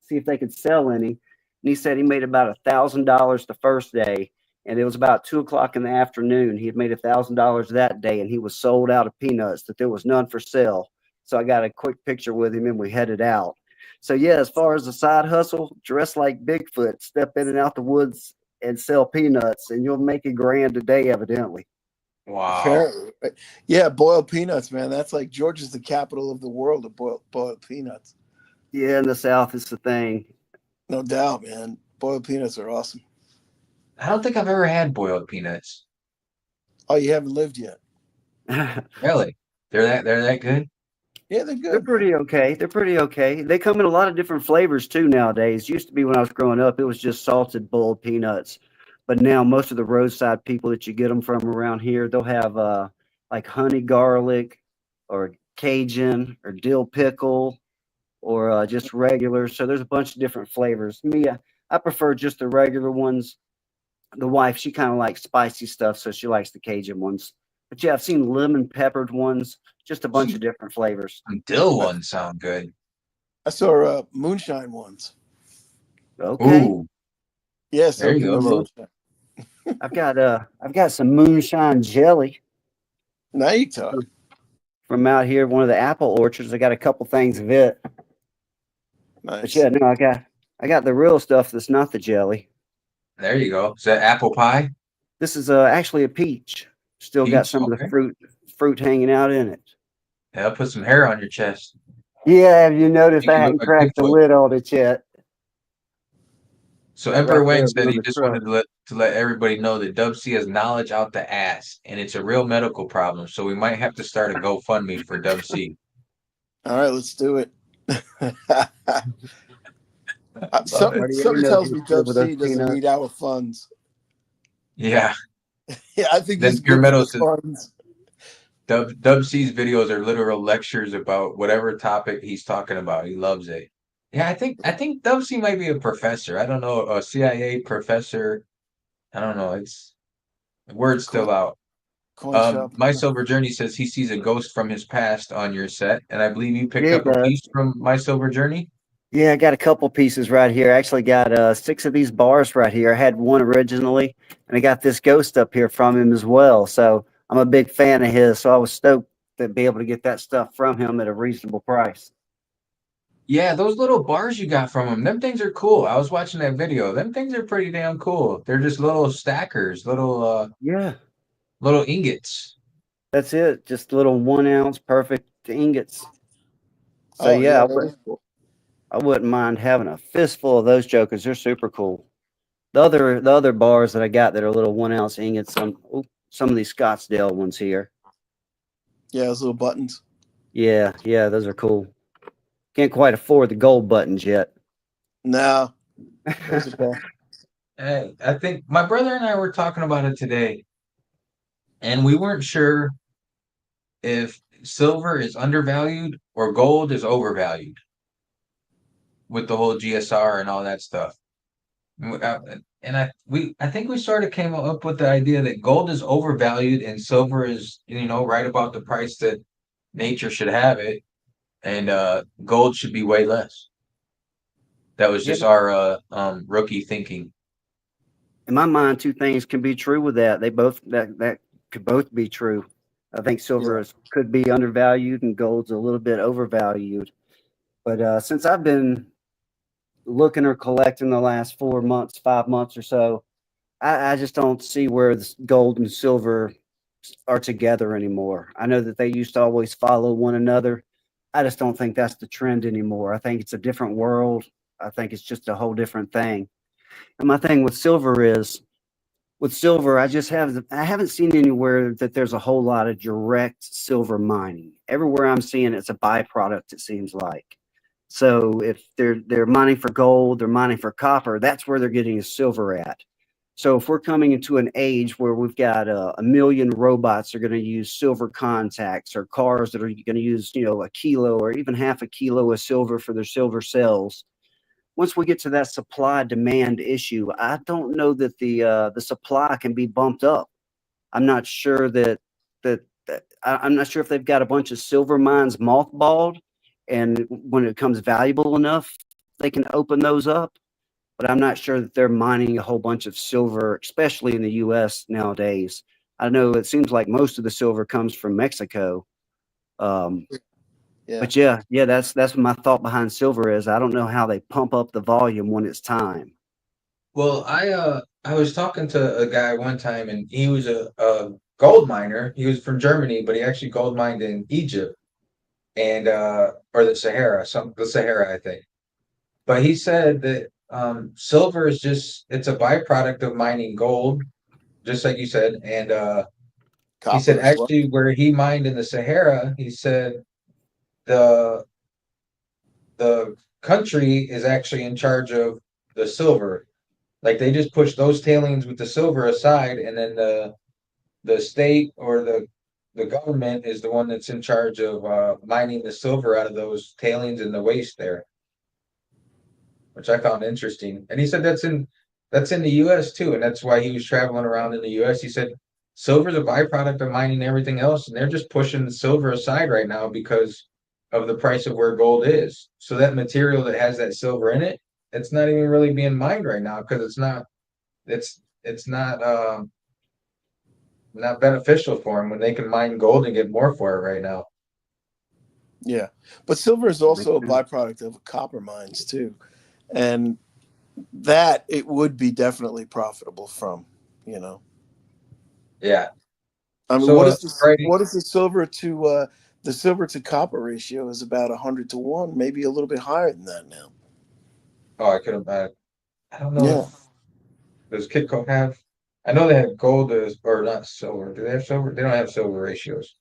S3: see if they could sell any. And he said he made about $1,000 the first day, and it was about 2 o'clock in the afternoon. He had made $1,000 that day, and he was sold out of peanuts. That there was none for sale. So I got a quick picture with him, and we headed out. So yeah, as far as the side hustle, dress like Bigfoot, step in and out the woods and sell peanuts, and you'll make $1,000 a day, evidently.
S2: Wow.
S1: Apparently, yeah, boiled peanuts, man. That's like Georgia's the capital of the world of boiled peanuts.
S3: Yeah, in the South, it's the thing.
S1: No doubt, man. Boiled peanuts are awesome.
S2: I don't think I've ever had boiled peanuts.
S1: Oh, you haven't lived yet.
S2: Really? They're that good?
S1: Yeah, they're
S3: They're
S1: good, man.
S3: pretty okay. They're pretty okay. They come in a lot of different flavors too nowadays. Used to be when I was growing up, it was just salted boiled peanuts. But now most of the roadside people that you get them from around here, they'll have like honey garlic or Cajun or dill pickle or just regular. So there's a bunch of different flavors. I prefer just the regular ones. The wife, she kind of likes spicy stuff, so she likes the Cajun ones. But yeah, I've seen lemon peppered ones, just a bunch
S2: Some,
S3: of different flavors.
S2: some dill
S1: I,
S2: ones sound good.
S1: I saw moonshine ones.
S3: Okay.
S2: Ooh,
S1: Yeah,
S2: there you
S1: soaked in
S2: go.
S1: the moonshine.
S3: I've got some moonshine jelly
S1: Now you talk.
S3: from out here, one of the apple orchards. I got a couple things of it. But
S1: Nice.
S3: yeah, no, I got the real stuff that's not the jelly.
S2: There you go. Is that apple pie?
S3: This is actually a peach. Still got
S2: Peach?
S3: some of the
S2: Okay.
S3: fruit hanging out in it.
S2: Yeah, put some hair on your chest.
S3: Yeah, have you noticed
S2: Make
S3: I
S2: you look
S3: hadn't
S2: like
S3: cracked the
S2: Bigfoot.
S3: lid on it yet?
S2: So
S3: That right
S2: Emperor
S3: there
S2: Wayne
S3: will be
S2: said
S3: on
S2: he
S3: the
S2: just
S3: truck.
S2: wanted to let everybody know that Dub C has knowledge out the ass, and it's a real medical problem. So we might have to start a GoFundMe for Dub C.
S1: All right, let's do it.
S2: Love it.
S1: something
S3: Already
S1: something
S3: knows
S1: tells
S3: what's
S1: me
S3: good
S1: Dub
S3: with those
S1: C doesn't
S3: peanuts.
S1: need our funds.
S2: Yeah.
S1: Yeah, I think
S2: Then
S1: he's
S2: Pure
S1: good for
S2: Metal
S1: the
S2: says
S1: funds.
S2: Dub C's videos are literal lectures about whatever topic he's talking about. He loves it. Yeah, I think Dub C might be a professor. I don't know, a CIA professor. I don't know. It's the word's
S1: Coin,
S2: still out.
S1: coin shop.
S2: My Silver Journey says he sees a ghost from his past on your set, and I believe you picked
S3: Yeah, it
S2: up a
S3: does.
S2: piece from My Silver Journey.
S3: Yeah, I got a couple pieces right here. I actually got six of these bars right here. I had one originally, and I got this ghost up here from him as well. So I'm a big fan of his. So I was stoked to be able to get that stuff from him at a reasonable price.
S2: Yeah, those little bars you got from him, them things are cool. I was watching that video. Them things are pretty damn cool. They're just little stackers,
S3: Yeah,
S2: little ingots.
S3: that's it. Just little 1 ounce perfect ingots. So
S1: Oh
S3: yeah,
S1: yeah, that is cool.
S3: I wouldn't mind having a fistful of those jokers. They're super cool. The other bars that I got that are little 1 ounce ingots. Some of these Scottsdale ones here.
S1: Yeah, those little buttons.
S3: Yeah, yeah, those are cool. Can't quite afford the gold buttons yet.
S1: No, those are cool.
S2: I think my brother and I were talking about it today, and we weren't sure if silver is undervalued or gold is overvalued with the whole GSR and all that stuff. And I think we sort of came up with the idea that gold is overvalued and silver is, right about the price that nature should have it, and gold should be way less. That was
S3: Yeah,
S2: just our rookie thinking.
S3: in my mind, two things can be true with that. That could both be true. I think
S1: Yeah,
S3: could be undervalued and gold's a little bit overvalued. But since I've been looking or collecting the last 4 months, 5 months or so, I just don't see where gold and silver are together anymore. I know that they used to always follow one another. I just don't think that's the trend anymore. I think it's a different world. I think it's just a whole different thing. And my thing with silver is, with silver, I haven't seen anywhere that there's a whole lot of direct silver mining. Everywhere I'm seeing it's a byproduct, it seems like. So if they're mining for gold, they're mining for copper, that's where they're getting the silver at. So if we're coming into an age where we've got a million robots are going to use silver contacts, or cars that are going to use, a kilo or even half a kilo of silver for their silver cells, once we get to that supply demand issue, I don't know that the supply can be bumped up. I'm not sure I'm not sure if they've got a bunch of silver mines mothballed, and when it becomes valuable enough, they can open those up. But I'm not sure that they're mining a whole bunch of silver, especially in the U.S. nowadays. I know it seems like most of the silver comes from Mexico. Um,
S1: yeah.
S3: but yeah, that's what my thought behind silver is. I don't know how they pump up the volume when it's time.
S2: Well, I was talking to a guy one time, and he was a gold miner. He was from Germany, but he actually gold mined in Egypt and or the Sahara, the Sahara, I think. But he said that silver is it's a byproduct of mining gold, just like you said. And he said
S1: Copper as well.
S2: actually where he mined in the Sahara, he said the the country is actually in charge of the silver. Like they just push those tailings with the silver aside, and then the state or the government is the one that's in charge of mining the silver out of those tailings and the waste there, which I found interesting. And he said that's in the U.S. too, and that's why he was traveling around in the U.S. He said silver's a byproduct of mining everything else, and they're just pushing the silver aside right now because of the price of where gold is. So that material that has that silver in it, it's not even really being mined right now because it's not beneficial for them when they can mine gold and get more for it right now.
S1: Yeah, but silver is also a
S3: Makes sense.
S1: byproduct of copper mines too, and that it would be definitely profitable from. You know,
S2: Yeah.
S1: I mean,
S2: So Friday.
S1: what is the silver to copper ratio is about 100 to 1, maybe a little bit higher than that now.
S2: Oh, I could have. I don't know
S1: Yeah.
S2: if does Kitco have. I know they have gold or not silver. Do they have silver? They don't have silver ratios.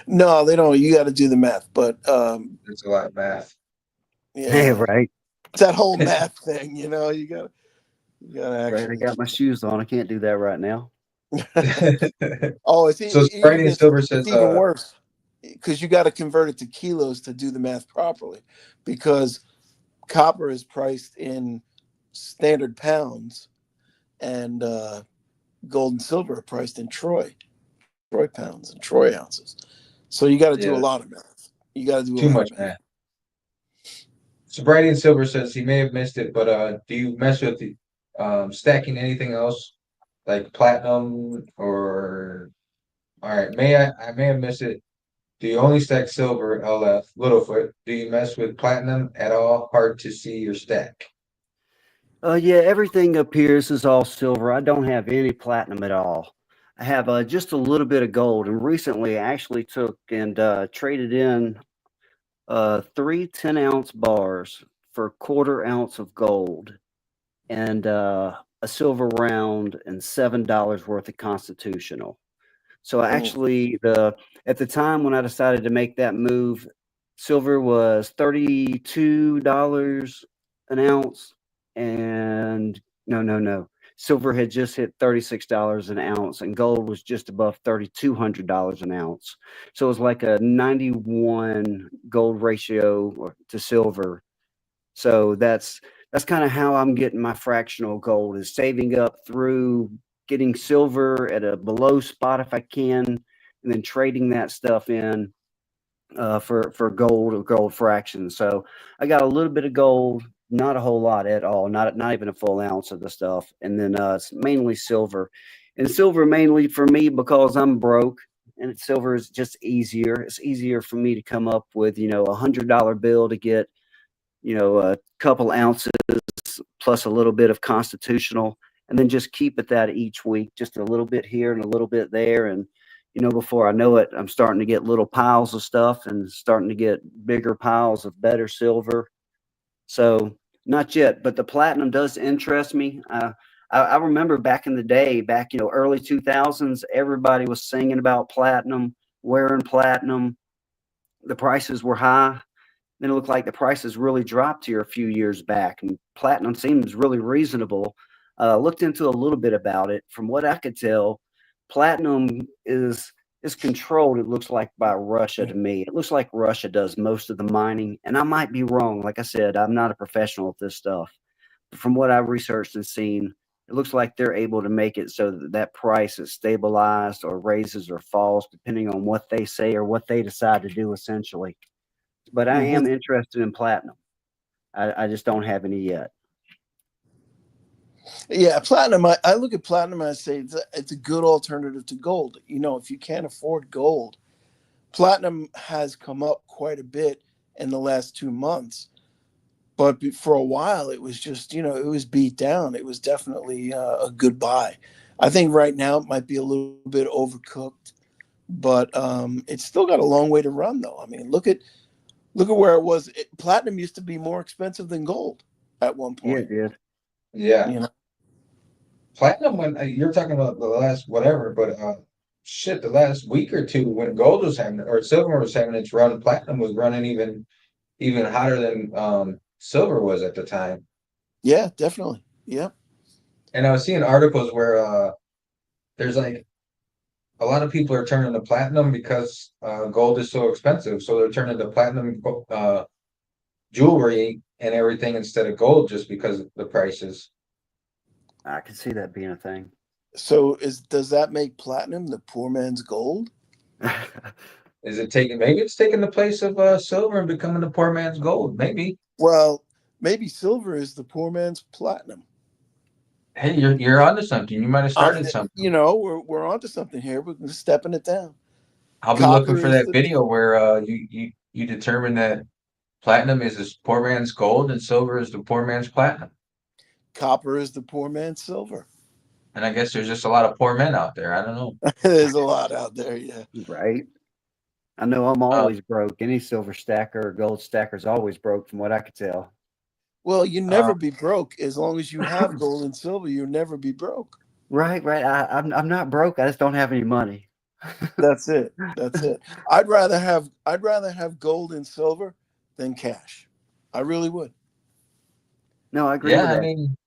S1: No, they don't. You got to do the math, but
S2: It's a lot of math.
S3: Hey,
S1: yeah,
S3: right,
S1: it's that whole math thing. You got to
S3: right. I
S1: actually.
S3: got my shoes on. I can't do that right now.
S1: Oh,
S2: So Friday and Silver
S1: it's
S2: says,
S1: even worse because you got to convert it to kilos to do the math properly, because copper is priced in standard pounds, and gold and silver are priced in Troy pounds and Troy ounces. So you got to do a
S2: yeah,
S1: lot of math. You got to do a
S2: too
S1: lot of
S2: much
S1: math.
S2: math. So Brady and Silver says he may have missed it, but do you mess with the stacking anything else like platinum or all right? I may have missed it. Do you only stack silver, LF, Littlefoot? Do you mess with platinum at all? Hard to see your stack.
S3: Yeah, everything up here is all silver. I don't have any platinum at all. I have just a little bit of gold, and recently I actually took and traded in three 10-ounce bars for a quarter ounce of gold and a silver round and $7 worth of constitutional. So
S1: Mm.
S3: actually, the at the time when I decided to make that move, silver was $32 an ounce, and no, silver had just hit $36 an ounce, and gold was just above $3,200 an ounce. So it was like a 91 gold ratio to silver. So that's kind of how I'm getting my fractional gold, is saving up through getting silver at a below spot if I can, and then trading that stuff in for gold or gold fractions. So I got a little bit of gold, not a whole lot at all, not even a full ounce of the stuff, and then it's mainly silver, and silver mainly for me because I'm broke. And silver is just easier. It's easier for me to come up with, $100 bill to get, a couple ounces plus a little bit of constitutional, and then just keep it that each week, just a little bit here and a little bit there. And, before I know it, I'm starting to get little piles of stuff and starting to get bigger piles of better silver. So not yet, but the platinum does interest me. I remember back in the day, back, early 2000s, everybody was singing about platinum, wearing platinum. The prices were high. Then it looked like the prices really dropped here a few years back, and platinum seems really reasonable. Looked into a little bit about it. From what I could tell, platinum is controlled. It looks like by Russia to me. It looks like Russia does most of the mining, and I might be wrong. Like I said, I'm not a professional at this stuff. But from what I've researched and seen, it looks like they're able to make it so that that price is stabilized or raises or falls depending on what they say or what they decide to do. Essentially, but I
S1: Hmm.
S3: am interested in platinum. I just don't have any yet.
S1: Yeah, platinum. I look at platinum and I say it's a good alternative to gold. If you can't afford gold, platinum has come up quite a bit in the last 2 months. But for a while, it was just, it was beat down. It was definitely a good buy. I think right now it might be a little bit overcooked, but it's still got a long way to run, though. I mean, look at where it was. Platinum used to be more expensive than gold. at one
S3: Yeah,
S1: point.
S3: it did.
S2: Yeah.
S1: You know,
S2: Platinum when you're talking about the last whatever, but shit, the last week or two when gold was having or silver was having its run, platinum was running even hotter than silver was at the time.
S1: yeah, definitely. Yeah.
S2: And I was seeing articles where there's like a lot of people are turning to platinum because gold is so expensive, so they're turning to platinum jewelry and everything instead of gold just because of the prices.
S3: I can see that being a thing.
S1: So does that make platinum the poor man's gold?
S2: Is it taking maybe it's taking the place of silver and becoming the poor man's gold? Maybe.
S1: Well, maybe silver is the poor man's platinum.
S2: Hey, you're onto something. You might have
S1: Uh,
S2: started something.
S1: you know, we're onto something here. We're stepping it down.
S2: I'll be looking
S1: Copper
S2: for
S1: is
S2: that
S1: the
S2: video where you determine that platinum is the poor man's gold and silver is the poor man's platinum.
S1: copper is the poor man's silver.
S2: And I guess there's just a lot of poor men out there. I don't know.
S1: There's a lot out there. Yeah.
S3: Right? I know I'm
S2: Uh,
S3: always broke. Any silver stacker or gold stacker is always broke, from what I could tell.
S1: Well, you
S2: uh,
S1: never be broke as long as you have gold and silver. You'll never be broke.
S3: Right, right. I'm not broke. I just don't have any money.
S1: That's it. That's it. I'd rather have gold and silver than cash. I really would.
S3: No, I agree
S2: yeah,
S3: with
S2: I
S3: that.
S2: mean,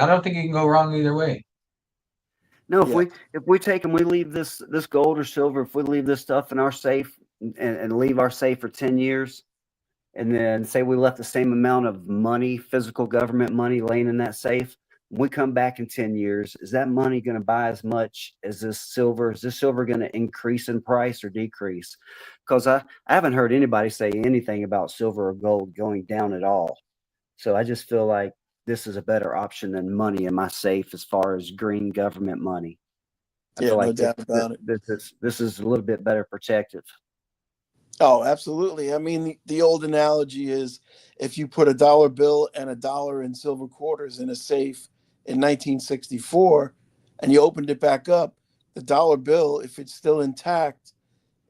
S2: I don't think you can go wrong either way.
S3: No,
S1: Yeah.
S3: if we take and we leave this gold or silver, if we leave this stuff in our safe and leave our safe for 10 years, and then say we left the same amount of money, physical government money, laying in that safe, when we come back in 10 years, is that money going to buy as much as this silver? Is this silver going to increase in price or decrease? Because I haven't heard anybody say anything about silver or gold going down at all. So I just feel like this is a better option than money in my safe as far as green government money. I
S1: Yeah,
S3: feel
S1: no
S3: like
S1: doubt about it.
S3: this is a little bit better protective.
S1: Oh, absolutely. I mean, the old analogy is if you put a dollar bill and a dollar in silver quarters in a safe in 1964 and you opened it back up, the dollar bill, if it's still intact,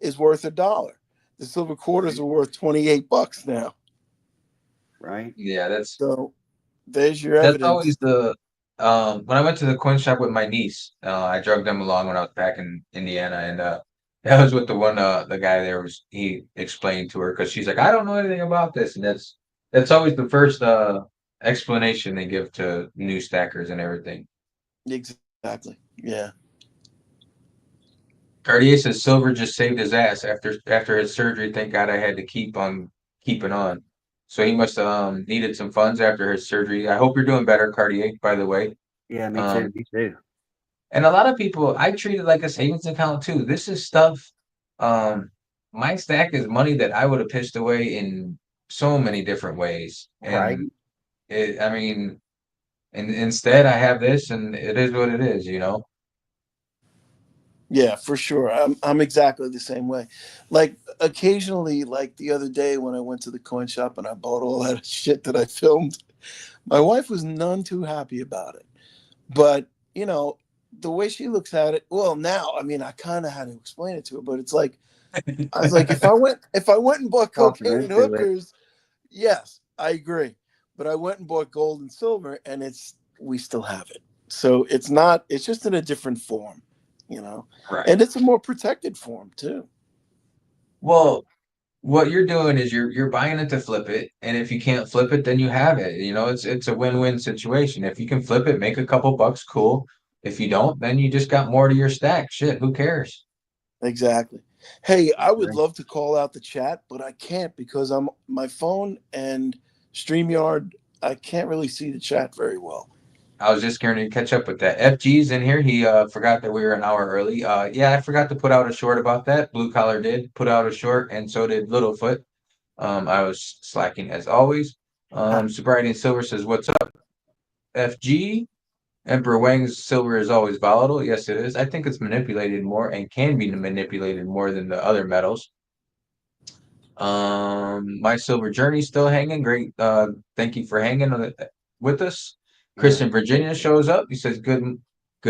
S1: is worth a dollar. The silver quarters
S3: Right.
S1: are worth $28 now.
S3: Right.
S2: Yeah,
S1: So there's your
S2: that's
S1: evidence.
S2: always the when I went to the coin shop with my niece, I drug them along when I was back in Indiana, and that was with the guy there was he explained to her because she's like, I don't know anything about this, and that's always the first explanation they give to new stackers and everything.
S1: Exactly. Yeah.
S2: Cartier says silver just saved his ass after his surgery. Thank God I had to keep on keeping on. So he must have needed some funds after his surgery. I hope you're doing better, Cartier, by the way.
S3: Yeah, me too.
S2: Um,
S3: Me too.
S2: and a lot of people, I treat it like a savings account too. This is stuff. Um, my stack is money that I would have pitched away in so many different ways.
S3: Right.
S2: And I mean, and instead I have this, and it is what it is, you know.
S1: Yeah, for sure. I'm exactly the same way. Like occasionally, like the other day when I went to the coin shop and I bought all that shit that I filmed, my wife was none too happy about it. But, you know, the way she looks at it, well, now, I mean, I kind of had to explain it to her, but it's like I was like, if I went and bought
S3: Talk her
S1: cocaine and
S3: into it.
S1: hookers, yes, I agree. But I went and bought gold and silver and we still have it. So it's just in a different form, you know.
S2: Right.
S1: And it's a more protected form too.
S2: Well, what you're doing is you're buying it to flip it, and if you can't flip it, then you have it. You know, it's a win-win situation. If you can flip it, make a couple bucks, cool. If you don't, then you just got more to your stack. Shit, who cares?
S1: Exactly. Hey, I would
S3: Right.
S1: love to call out the chat, but I can't because I'm my phone and StreamYard, I can't really see the chat very well.
S2: I was just going to catch up with that. FG's in here. He forgot that we were an hour early. Yeah, I forgot to put out a short about that. Blue Collar did put out a short, and so did Littlefoot. I was slacking as always. Sobriety and Silver says, "What's up, FG?" Emperor Wang's silver is always volatile. Yes, it is. I think it's manipulated more and can be manipulated more than the other metals. My silver journey still hanging. Great. Thank you for hanging with us. Chris in Virginia shows up. He says, Good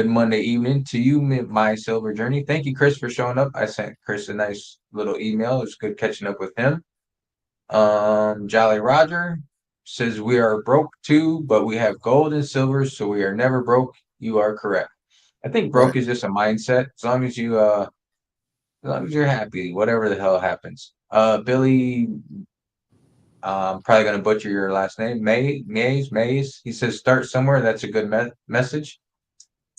S2: Monday evening to you, my silver journey." Thank you, Chris, for showing up. I sent Chris a nice little email. It was good catching up with him. Jolly Roger says we are broke too, but we have gold and silver, so we are never broke. You are correct. I think broke
S1: Right.
S2: is just a mindset. As long as you're happy, whatever the hell happens. Billy, probably gonna butcher your last name. Mays. He says start somewhere. That's a good message.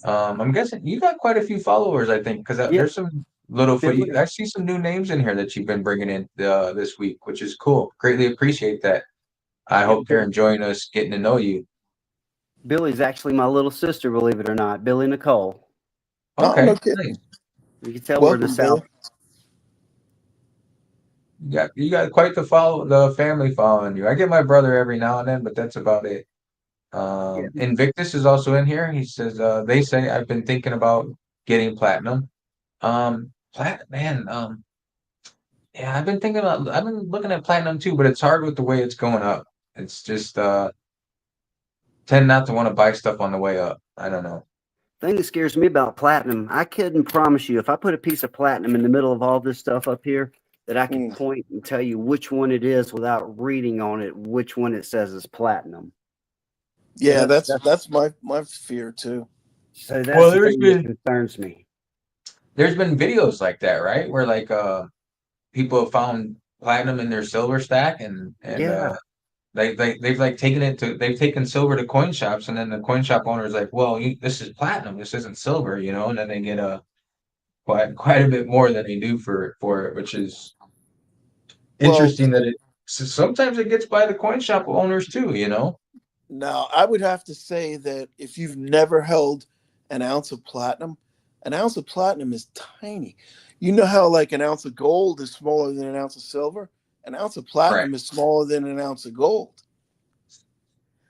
S2: I'm guessing you got quite a few followers, I think, because
S3: Yeah,
S2: there's some Littlefoot.
S3: Billy.
S2: I see some new names in here that you've been bringing in this week, which is cool. Greatly appreciate that. I
S3: Yeah,
S2: hope they're enjoying us getting to know you.
S3: Billy's actually my little sister, believe it or not. Billy Nicole.
S1: Oh, no
S2: Okay,
S1: kidding.
S2: nice.
S3: You can tell we're in the
S1: Welcome,
S3: South.
S1: Billy.
S2: You got quite the family following you. I get my brother every now and then, but that's about it.
S3: Yeah.
S2: Invictus is also in here. He says, they say I've been thinking about getting platinum. Man, yeah, I've been looking at platinum too, but it's hard with the way it's going up. It's just, tend not to want to buy stuff on the way up. I don't know.
S3: Thing that scares me about platinum, I couldn't promise you if I put a piece of platinum in the middle of all this stuff up here that I could
S1: Mm.
S3: point and tell you which one it is without reading on it, which one it says is platinum.
S1: Yeah,
S3: That's
S1: that's my fear too.
S3: so
S2: Well,
S3: that's the thing that concerns me.
S2: there's been videos like that, right? Where like people have found platinum in their silver stack and
S3: Yeah.
S2: they've like they've taken silver to coin shops and then the coin shop owner is like, well, this is platinum, this isn't silver, and then they get quite a bit more than they do for it, which is
S1: Well,
S2: interesting that sometimes it gets by the coin shop owners too.
S1: now I would have to say that if you've never held an ounce of platinum is tiny. You know how like an ounce of gold is smaller than an ounce of silver? An ounce of
S2: Right.
S1: platinum is smaller than an ounce of gold. So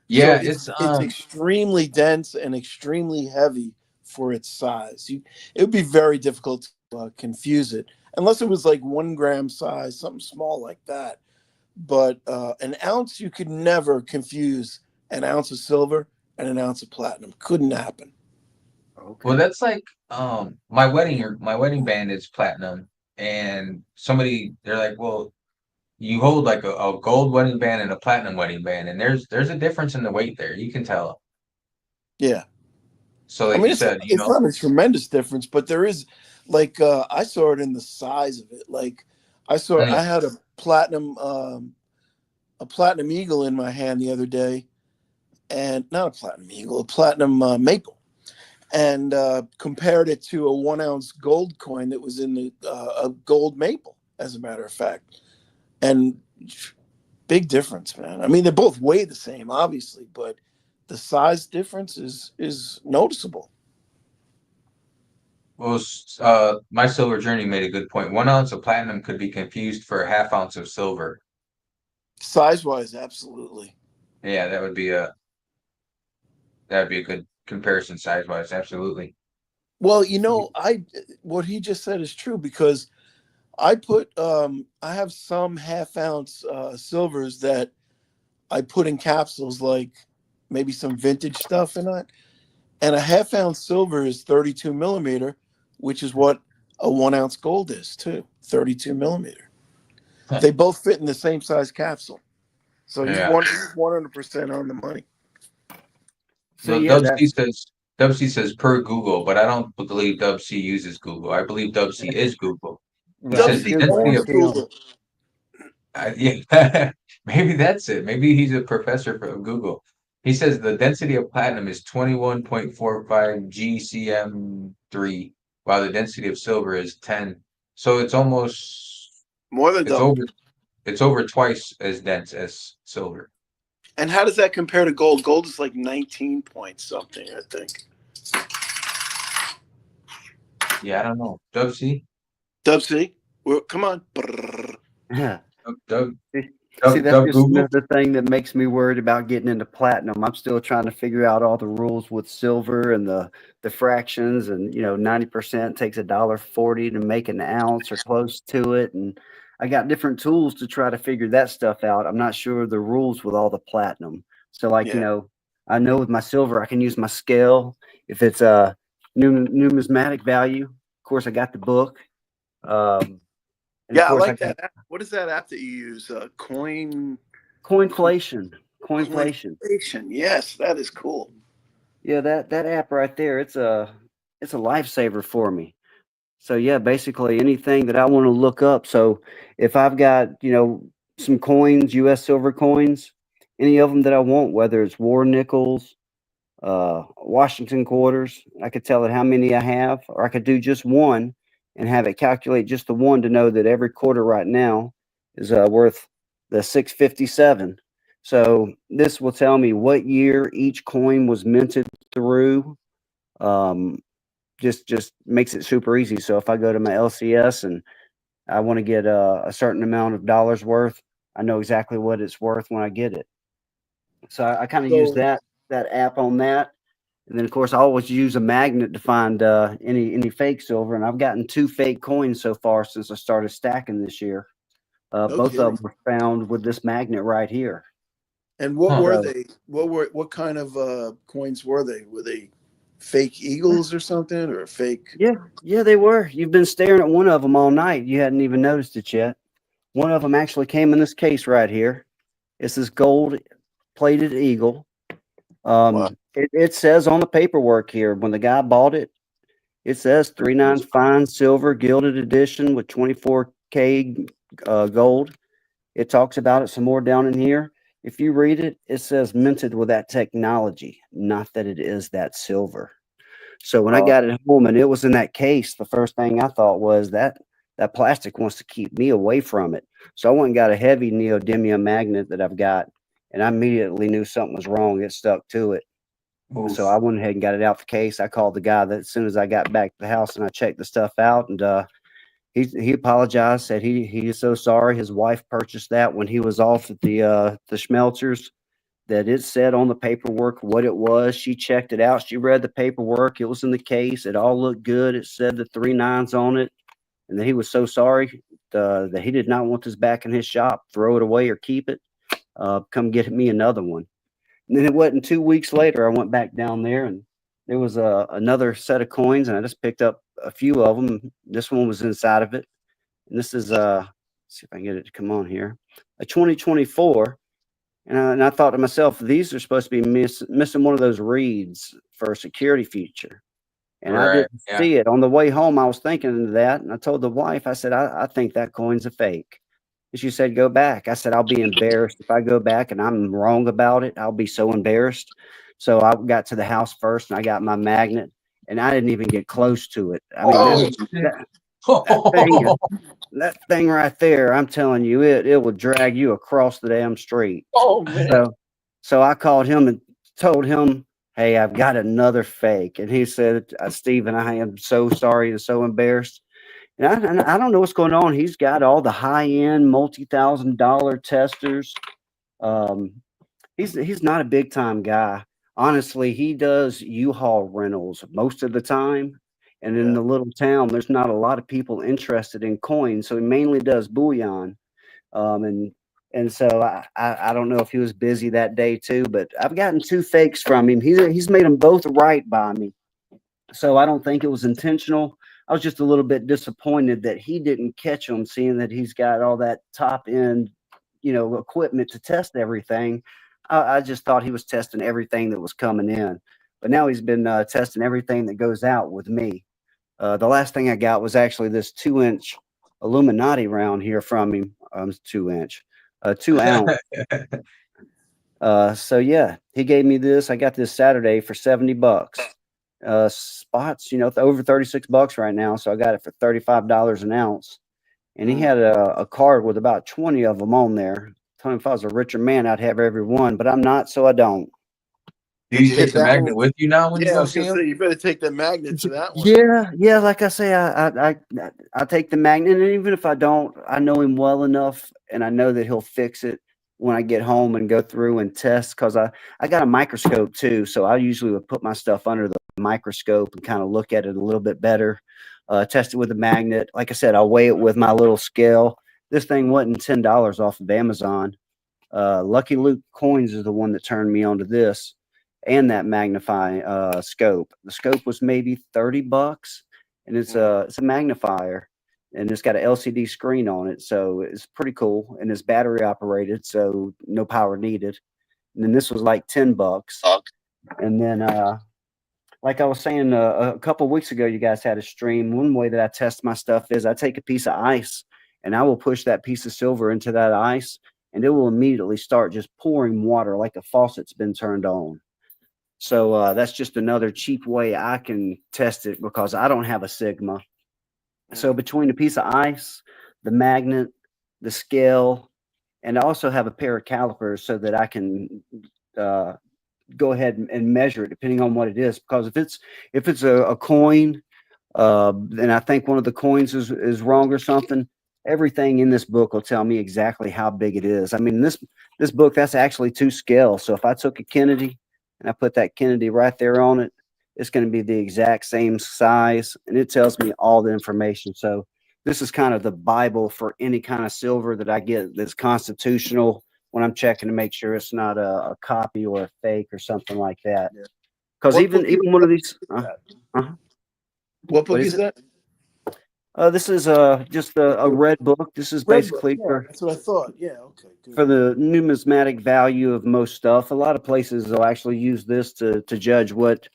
S2: Yeah,
S1: it's extremely dense and extremely heavy for its size. It would be very difficult to confuse it unless it was like 1 gram size, something small like that. But an ounce, you could never confuse an ounce of silver and an ounce of platinum. Couldn't happen.
S2: well, that's like my wedding band is platinum, and they're like, well, you hold like a gold wedding band and a platinum wedding band, and there's a difference in the weight there. You can tell.
S1: Yeah.
S2: So
S1: I
S2: like
S1: mean,
S2: you said,
S1: it's not a tremendous difference, but there is, like, I saw it in the size of it. Like, I had a platinum eagle in my hand the other day, and not a platinum eagle, a platinum maple, and compared it to a 1 ounce gold coin that was in a gold maple, as a matter of fact, and big difference, man. I mean, they both weigh the same, obviously, but the size difference is noticeable.
S2: well, my silver journey made a good point. 1 ounce of platinum could be confused for a half ounce of silver.
S1: Size wise, absolutely.
S2: Yeah, that'd be a good comparison size wise. Absolutely.
S1: Well, I what he just said is true because I have some half-ounce silvers that I put in capsules, like maybe some vintage stuff in it, and a half-ounce silver is 32 millimeter, which is what a 1 ounce gold is too, 32 millimeter. They both fit in the same size capsule, so he's
S2: Yeah.
S1: 100% on the money.
S3: So
S2: Well,
S3: yeah,
S2: Dub C says per Google, but I don't believe Dub C uses Google. I believe Dub C is Google. He
S3: right.
S2: says
S3: It's
S2: the
S1: Dubsy
S3: Google
S2: density
S1: owns
S2: of
S3: STL.
S1: Google.
S2: yeah, maybe that's it. Maybe he's a professor from Google. He says the density of platinum is 21.45 GCM3, while the density of silver is 10. So
S1: More than
S2: it's
S1: double.
S2: over it's over twice as dense as silver.
S1: And how does that compare to gold? Gold is like 19 point something, I think.
S2: Yeah, I don't know. Dub C?
S1: Dubsy, well, come on. Brrr.
S3: Yeah.
S2: Dub,
S3: See, that's just
S2: Google?
S3: another thing that makes me worried about getting into platinum. I'm still trying to figure out all the rules with silver and the fractions, and 90% takes $1.40 to make an ounce or close to it, and I got different tools to try to figure that stuff out. I'm not sure of the rules with all the platinum. So, like,
S1: Yeah.
S3: I know with my silver I can use my scale if it's a numismatic value. Of course, I got the book. And of
S1: Yeah, I
S3: course, I
S1: like
S3: got
S1: that app. What is that app that you use? Coin.
S3: coinflation. Coinflation.
S1: Yes, that is cool.
S3: Yeah, that app right there, it's a lifesaver for me. So yeah, basically anything that I want to look up. So if I've got, some coins, US silver coins, any of them that I want, whether it's war nickels, Washington quarters, I could tell it how many I have, or I could do just one and have it calculate just the one to know that every quarter right now is worth the 657. So this will tell me what year each coin was minted through. Um, just makes it super easy. So if I go to my LCS and I want to get a certain amount of dollars worth, I know exactly what it's worth when I get it. So I kind of use
S1: So,
S3: that app on that. And then, of course, I always use a magnet to find any fake silver. And I've gotten 2 fake coins so far since I started stacking this year.
S1: no
S3: Both of
S1: kidding.
S3: them were found with this magnet right here.
S1: And what
S2: Huh.
S1: were
S3: So,
S1: they? What kind of coins were they? Were they fake eagles or something, or fake?
S3: yeah, they were. You've been staring at one of them all night. You hadn't even noticed it yet. One of them actually came in this case right here. It's this gold plated eagle.
S1: Wow.
S3: It says on the paperwork here when the guy bought it, it says 3/9 fine silver gilded edition with 24K gold. It talks about it some more down in here. If you read it, it says minted with that technology, not that it is that silver. So when I
S1: Uh,
S3: got it home and it was in that case, the first thing I thought was that plastic wants to keep me away from it. So I went and got a heavy neodymium magnet that I've got, and I immediately knew something was wrong. It stuck to it. So I
S2: Oof.
S3: went ahead and got it out the case. I called the guy that as soon as I got back to the house and I checked the stuff out, and he apologized, said he is so sorry. His wife purchased that when he was off at the Schmelzers. That it said on the paperwork what it was. She checked it out. She read the paperwork. It was in the case. It all looked good. It said the 3/9s on it, and that he was so sorry that he did not want this back in his shop. Throw it away or keep it. Come get me another one. And then it wasn't 2 weeks later, I went back down there and there was another set of coins, and I just picked up a few of them. This one was inside of it, and this is let's see if I can get it to come on here, a 2024. And I thought to myself, these are supposed to be missing one of those reeds for a security feature. And I
S2: Right.
S3: didn't
S2: Yeah.
S3: see it. On the way home, I was thinking of that. And I told the wife, I said, I think that coin's a fake. And she said, go back. I said, I'll be embarrassed if I go back and I'm wrong about it. I'll be so embarrassed. So I got to the house first and I got my magnet and I didn't even get close to it. I mean,
S2: Oh, shit.
S3: that thing is that thing right there, I'm telling you, it will drag you across the damn street.
S1: oh man.
S3: So I called him and told him, "Hey, I've got another fake." And he said, "Stephen, I am so sorry and so embarrassed." And I don't know what's going on. He's got all the high end, multi-$1,000 testers. Um, he's not a big time guy. Honestly, he does U-Haul rentals most of the time. And in
S1: Yeah.
S3: the little town, there's not a lot of people interested in coins, so he mainly does bullion. Um, and and so I don't know if he was busy that day too, but I've gotten 2 fakes from him. He's made them both right by me, so I don't think it was intentional. I was just a little bit disappointed that he didn't catch them, seeing that he's got all that top end, equipment to test everything. I just thought he was testing everything that was coming in, but now he's been testing everything that goes out with me. The last thing I got was actually this 2-inch Illuminati round here from him. 2-inch, 2 ounce. So yeah, he gave me this. I got this Saturday for $70. Spots, over $36 right now. So I got it for $35 an ounce. And he had a card with about 20 of them on there. Told him if I was a richer man, I'd have every one, but I'm not, so I don't.
S2: Do
S1: Did
S2: you
S1: you
S2: take
S1: hit
S2: the
S1: that
S2: magnet
S1: one?
S2: with you now when you
S1: Yeah, I
S2: go
S1: was
S2: see
S1: gonna
S2: him?
S1: say you better take the magnet to that one.
S3: Yeah. Like I say, I take the magnet, and even if I don't, I know him well enough, and I know that he'll fix it when I get home and go through and test. Because I got a microscope too, so I usually would put my stuff under the microscope and kind of look at it a little bit better. Test it with a magnet. Like I said, I'll weigh it with my little scale. This thing wasn't $10 off of Amazon. Lucky Luke Coins is the one that turned me onto this and that magnifying scope. The scope was maybe $30, and it's a magnifier, and it's got an LCD screen on it, so it's pretty cool. And it's battery operated, so no power needed. and then this was like $10. And then, like I was saying a couple of weeks ago, you guys had a stream. One way that I test my stuff is I take a piece of ice and I will push that piece of silver into that ice, and it will immediately start just pouring water like a faucet's been turned on. So that's just another cheap way I can test it because I don't have a Sigma. So between the piece of ice, the magnet, the scale, and I also have a pair of calipers so that I can go ahead and measure it depending on what it is. Because if it's a coin, and I think one of the coins is wrong or something, everything in this book will tell me exactly how big it is. I mean, this book, that's actually to scale. So if I took a Kennedy and I put that Kennedy right there on it, it's going to be the exact same size, and it tells me all the information. So this is kind of the Bible for any kind of silver that I get that's constitutional when I'm checking to make sure it's not a copy or a fake or something like that. Because
S1: What
S3: even
S1: book is
S3: one of these,
S1: What book
S3: what
S1: is that?
S3: this is just a red book. This is
S1: Red book.
S3: basically
S1: Yeah, that's what I thought. Yeah, okay, good.
S3: for the numismatic value of most stuff. A lot of places will actually use this to judge what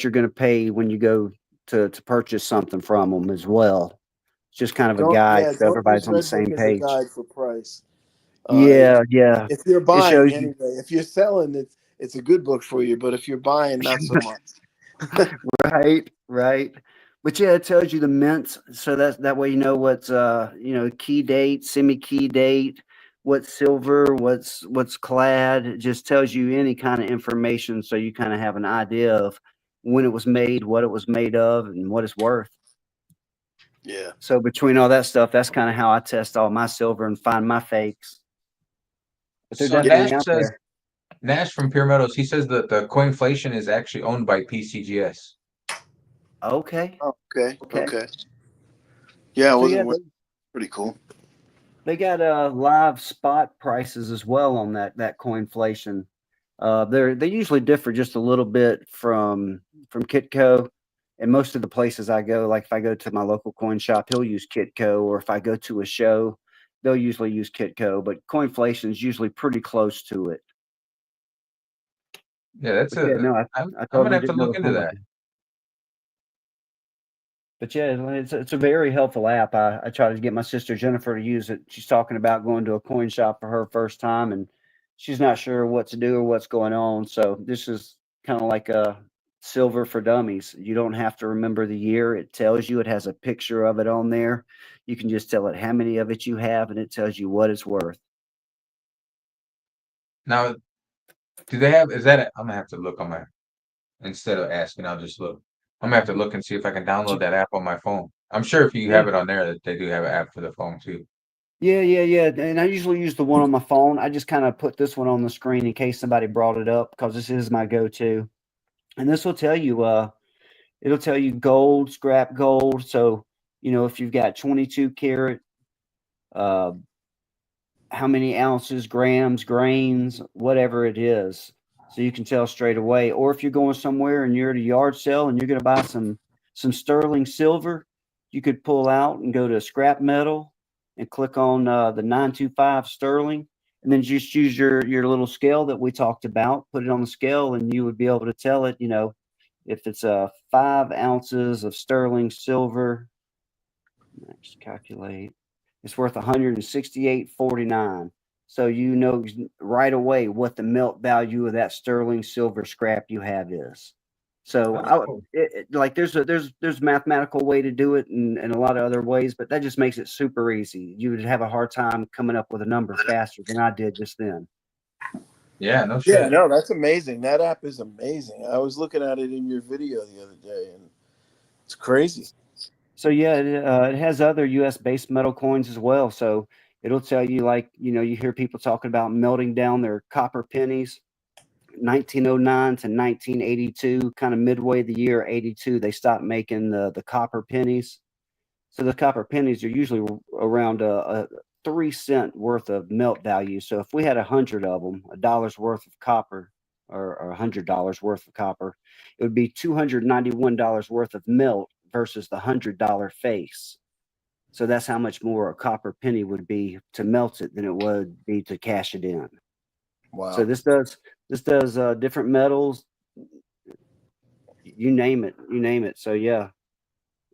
S3: you're going to pay when you go to purchase something from them as well. It's just kind of a guide so
S1: Don't use
S3: everybody's on the
S1: Red Book
S3: same
S1: as a
S3: page.
S1: guide for price.
S3: Yeah, yeah.
S1: If you're
S3: It
S1: buying
S3: shows you.
S1: anyway, if you're selling, it's a good book for you. But if you're buying, not so much.
S3: Right. But yeah, it tells you the mints, so that way you know what's key date, semi-key date, what's silver, what's clad. It just tells you any kind of information, so you kind of have an idea of when it was made, what it was made of, and what it's worth.
S1: Yeah.
S3: So between all that stuff, that's kind of how I test all my silver and find my fakes. But they're
S2: So
S3: definitely out there.
S2: Nash from Pure Metals, he says that the coinflation is actually owned by PCGS.
S3: Okay.
S1: Okay. Yeah,
S3: So
S1: well, pretty cool.
S3: they got live spot prices as well on that coinflation. They usually differ just a little bit from Kitco, and most of the places I go, like if I go to my local coin shop, he'll use Kitco, or if I go to a show, they'll usually use Kitco. But coinflation is usually pretty close to it.
S2: Yeah, that's
S3: But yeah, no, I
S2: I'm
S3: totally
S2: gonna have to
S3: didn't know
S2: look
S3: the
S2: into that.
S3: coinflation. But yeah, it's a very helpful app. I try to get my sister Jennifer to use it. She's talking about going to a coin shop for her first time, and she's not sure what to do or what's going on. So this is kind of like a silver for dummies. You don't have to remember the year. It tells you. It has a picture of it on there. You can just tell it how many of it you have, and it tells you what it's worth.
S2: Now, do they have? Is that? I'm gonna have to look on my. Instead of asking, I'll just look. I'm gonna have to look and see if I can download that app on my phone. I'm sure if you have it on there, that they do have an app for the phone too.
S3: Yeah. And I usually use the one on my phone. I just kind of put this one on the screen in case somebody brought it up because this is my go-to. And this will tell you, it'll tell you gold, scrap gold. So, if you've got 22 karat, uh, how many ounces, grams, grains, whatever it is. So you can tell straight away. Or if you're going somewhere and you're at a yard sale and you're going to buy some sterling silver, you could pull out and go to scrap metal and click on the 925 sterling, and then just use your little scale that we talked about, put it on the scale, and you would be able to tell it, if it's 5 ounces of sterling silver. Let's calculate. It's worth 168.49. So you know right away what the melt value of that sterling silver scrap you have is. So there's a mathematical way to do it and a lot of other ways, but that just makes it super easy. You would have a hard time coming up with a number faster than I did just then.
S2: Yeah, no
S1: Yeah,
S2: shit.
S1: no, that's amazing. That app is amazing. I was looking at it in your video the other day, and it's crazy.
S3: So yeah, it has other U.S. based metal coins as well. So it'll tell you, like, you hear people talking about melting down their copper pennies. 1909 to 1982, kind of midway the year 82, they stopped making the copper pennies. So the copper pennies are usually around a 3 cent worth of melt value. So if we had 100 of them, $1 worth of copper, or $100 worth of copper, it would be $291 worth of melt versus the $100 face. So that's how much more a copper penny would be to melt it than it would be to cash it in. So
S1: Wow.
S3: this does different metals, you name it. So yeah,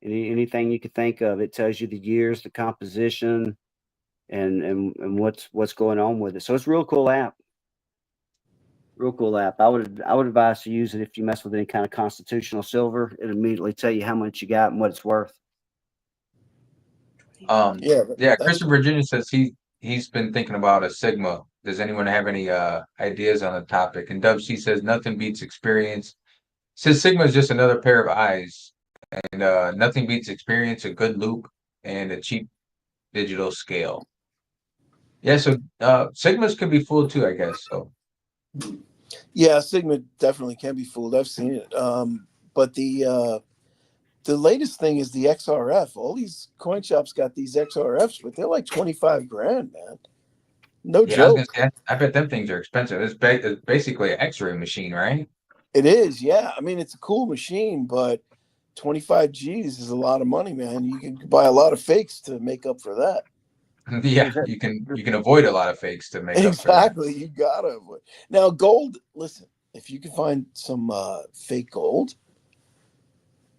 S3: anything you could think of, it tells you the years, the composition, and what's going on with it. So it's a real cool app. Real cool app. I would advise to use it if you mess with any kind of constitutional silver. It immediately tell you how much you got and what it's worth.
S1: Yeah,
S2: Yeah,
S1: that's
S2: Christopher Virginia says he's been thinking about a Sigma. Does anyone have any ideas on the topic? And Dub C says nothing beats experience. Says Sigma is just another pair of eyes, and nothing beats experience, a good loop, and a cheap digital scale. Yeah, so Sigmas can be fooled too, I guess. So
S1: yeah. Sigma definitely can be fooled. I've seen it. But the latest thing is the XRF. All these coin shops got these XRFs, but they're like 25 grand, man. No
S2: yeah, I was gonna
S1: joke.
S2: say I bet them things are expensive. It's basically an X-ray machine, right?
S1: It is, yeah. I mean, it's a cool machine, but 25 G's is a lot of money, man. You can buy a lot of fakes to make up for that.
S2: Yeah,
S3: Is that
S2: you can avoid a lot of fakes to make up for that.
S1: Exactly. You gotta avoid. Now, gold, listen, if you can find some fake gold,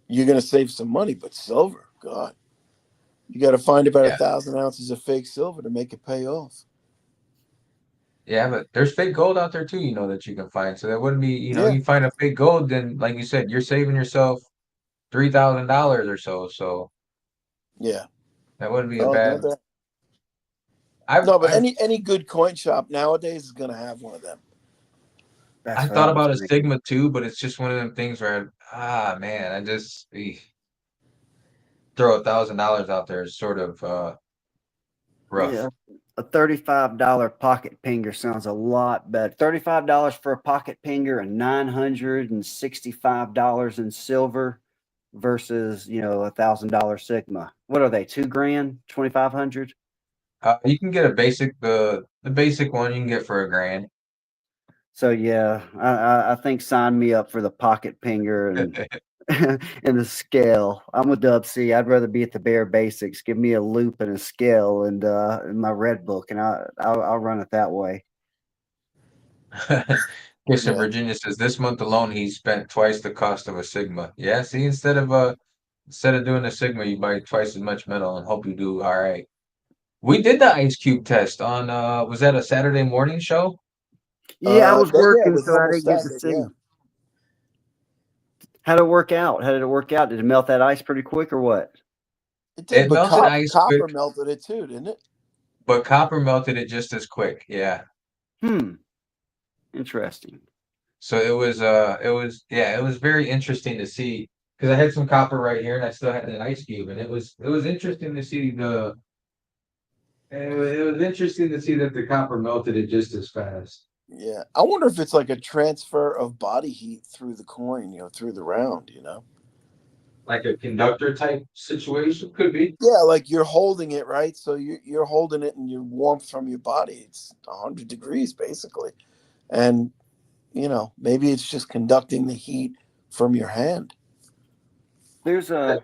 S1: you're gonna save some money, but silver, God, you gotta find about a
S2: Yeah,
S1: 1,000 ounces of fake silver to make it pay off.
S2: yeah, but there's fake gold out there too, that you can find. So that wouldn't be,
S1: Yeah,
S2: you find a fake gold, then like you said, you're saving yourself $3,000 or so. So
S1: yeah.
S2: that wouldn't be a
S1: Oh, no
S2: bad.
S1: doubt.
S2: I've
S1: No, but
S2: I've
S1: any good coin shop nowadays is gonna have one of them.
S3: that's
S2: I
S3: what I
S2: thought
S3: was
S2: about a
S3: thinking.
S2: Sigma too, but it's just one of them things where man, I just throw $1,000 out there is sort of rough.
S3: Yeah, a $35 pocket pinger sounds a lot better. $35 for a pocket pinger and $965 in silver versus $1,000 Sigma. What are they? 2 grand, 2,500.
S2: You can get a basic the basic one you can get for $1,000.
S3: So yeah, I think sign me up for the pocket pinger and and the scale. I'm a Dub C. I'd rather be at the bare basics. Give me a loop and a scale and my red book, and I'll run it that way.
S2: Christian
S1: Yeah.
S2: Virginia says this month alone he spent twice the cost of a Sigma. Yeah, see, instead of doing a Sigma, you buy twice as much metal and hope you do all right. We did the ice cube test on was that a Saturday morning show?
S3: Yeah, I was
S1: Yeah,
S3: working,
S1: with
S3: so I
S1: Humble
S3: didn't get to
S1: Stacker, yeah.
S3: see. How did it work out? How did it work out? Did it melt that ice pretty quick or what?
S1: It did,
S2: It
S1: but
S2: melted ice
S1: copper
S2: quick,
S1: melted it too, didn't it?
S2: but copper melted it just as quick. Yeah.
S3: Hmm. Interesting.
S2: So it was very interesting to see because I had some copper right here and I still had an ice cube and it was interesting to see it was interesting to see that the copper melted it just as fast.
S1: Yeah. I wonder if it's like a transfer of body heat through the coin, through the round.
S2: Like a conductor type situation could be.
S1: Yeah, like you're holding it, right? So you're holding it and your warmth from your body. It's 100 degrees basically. And, maybe it's just conducting the heat from your hand.
S3: There's a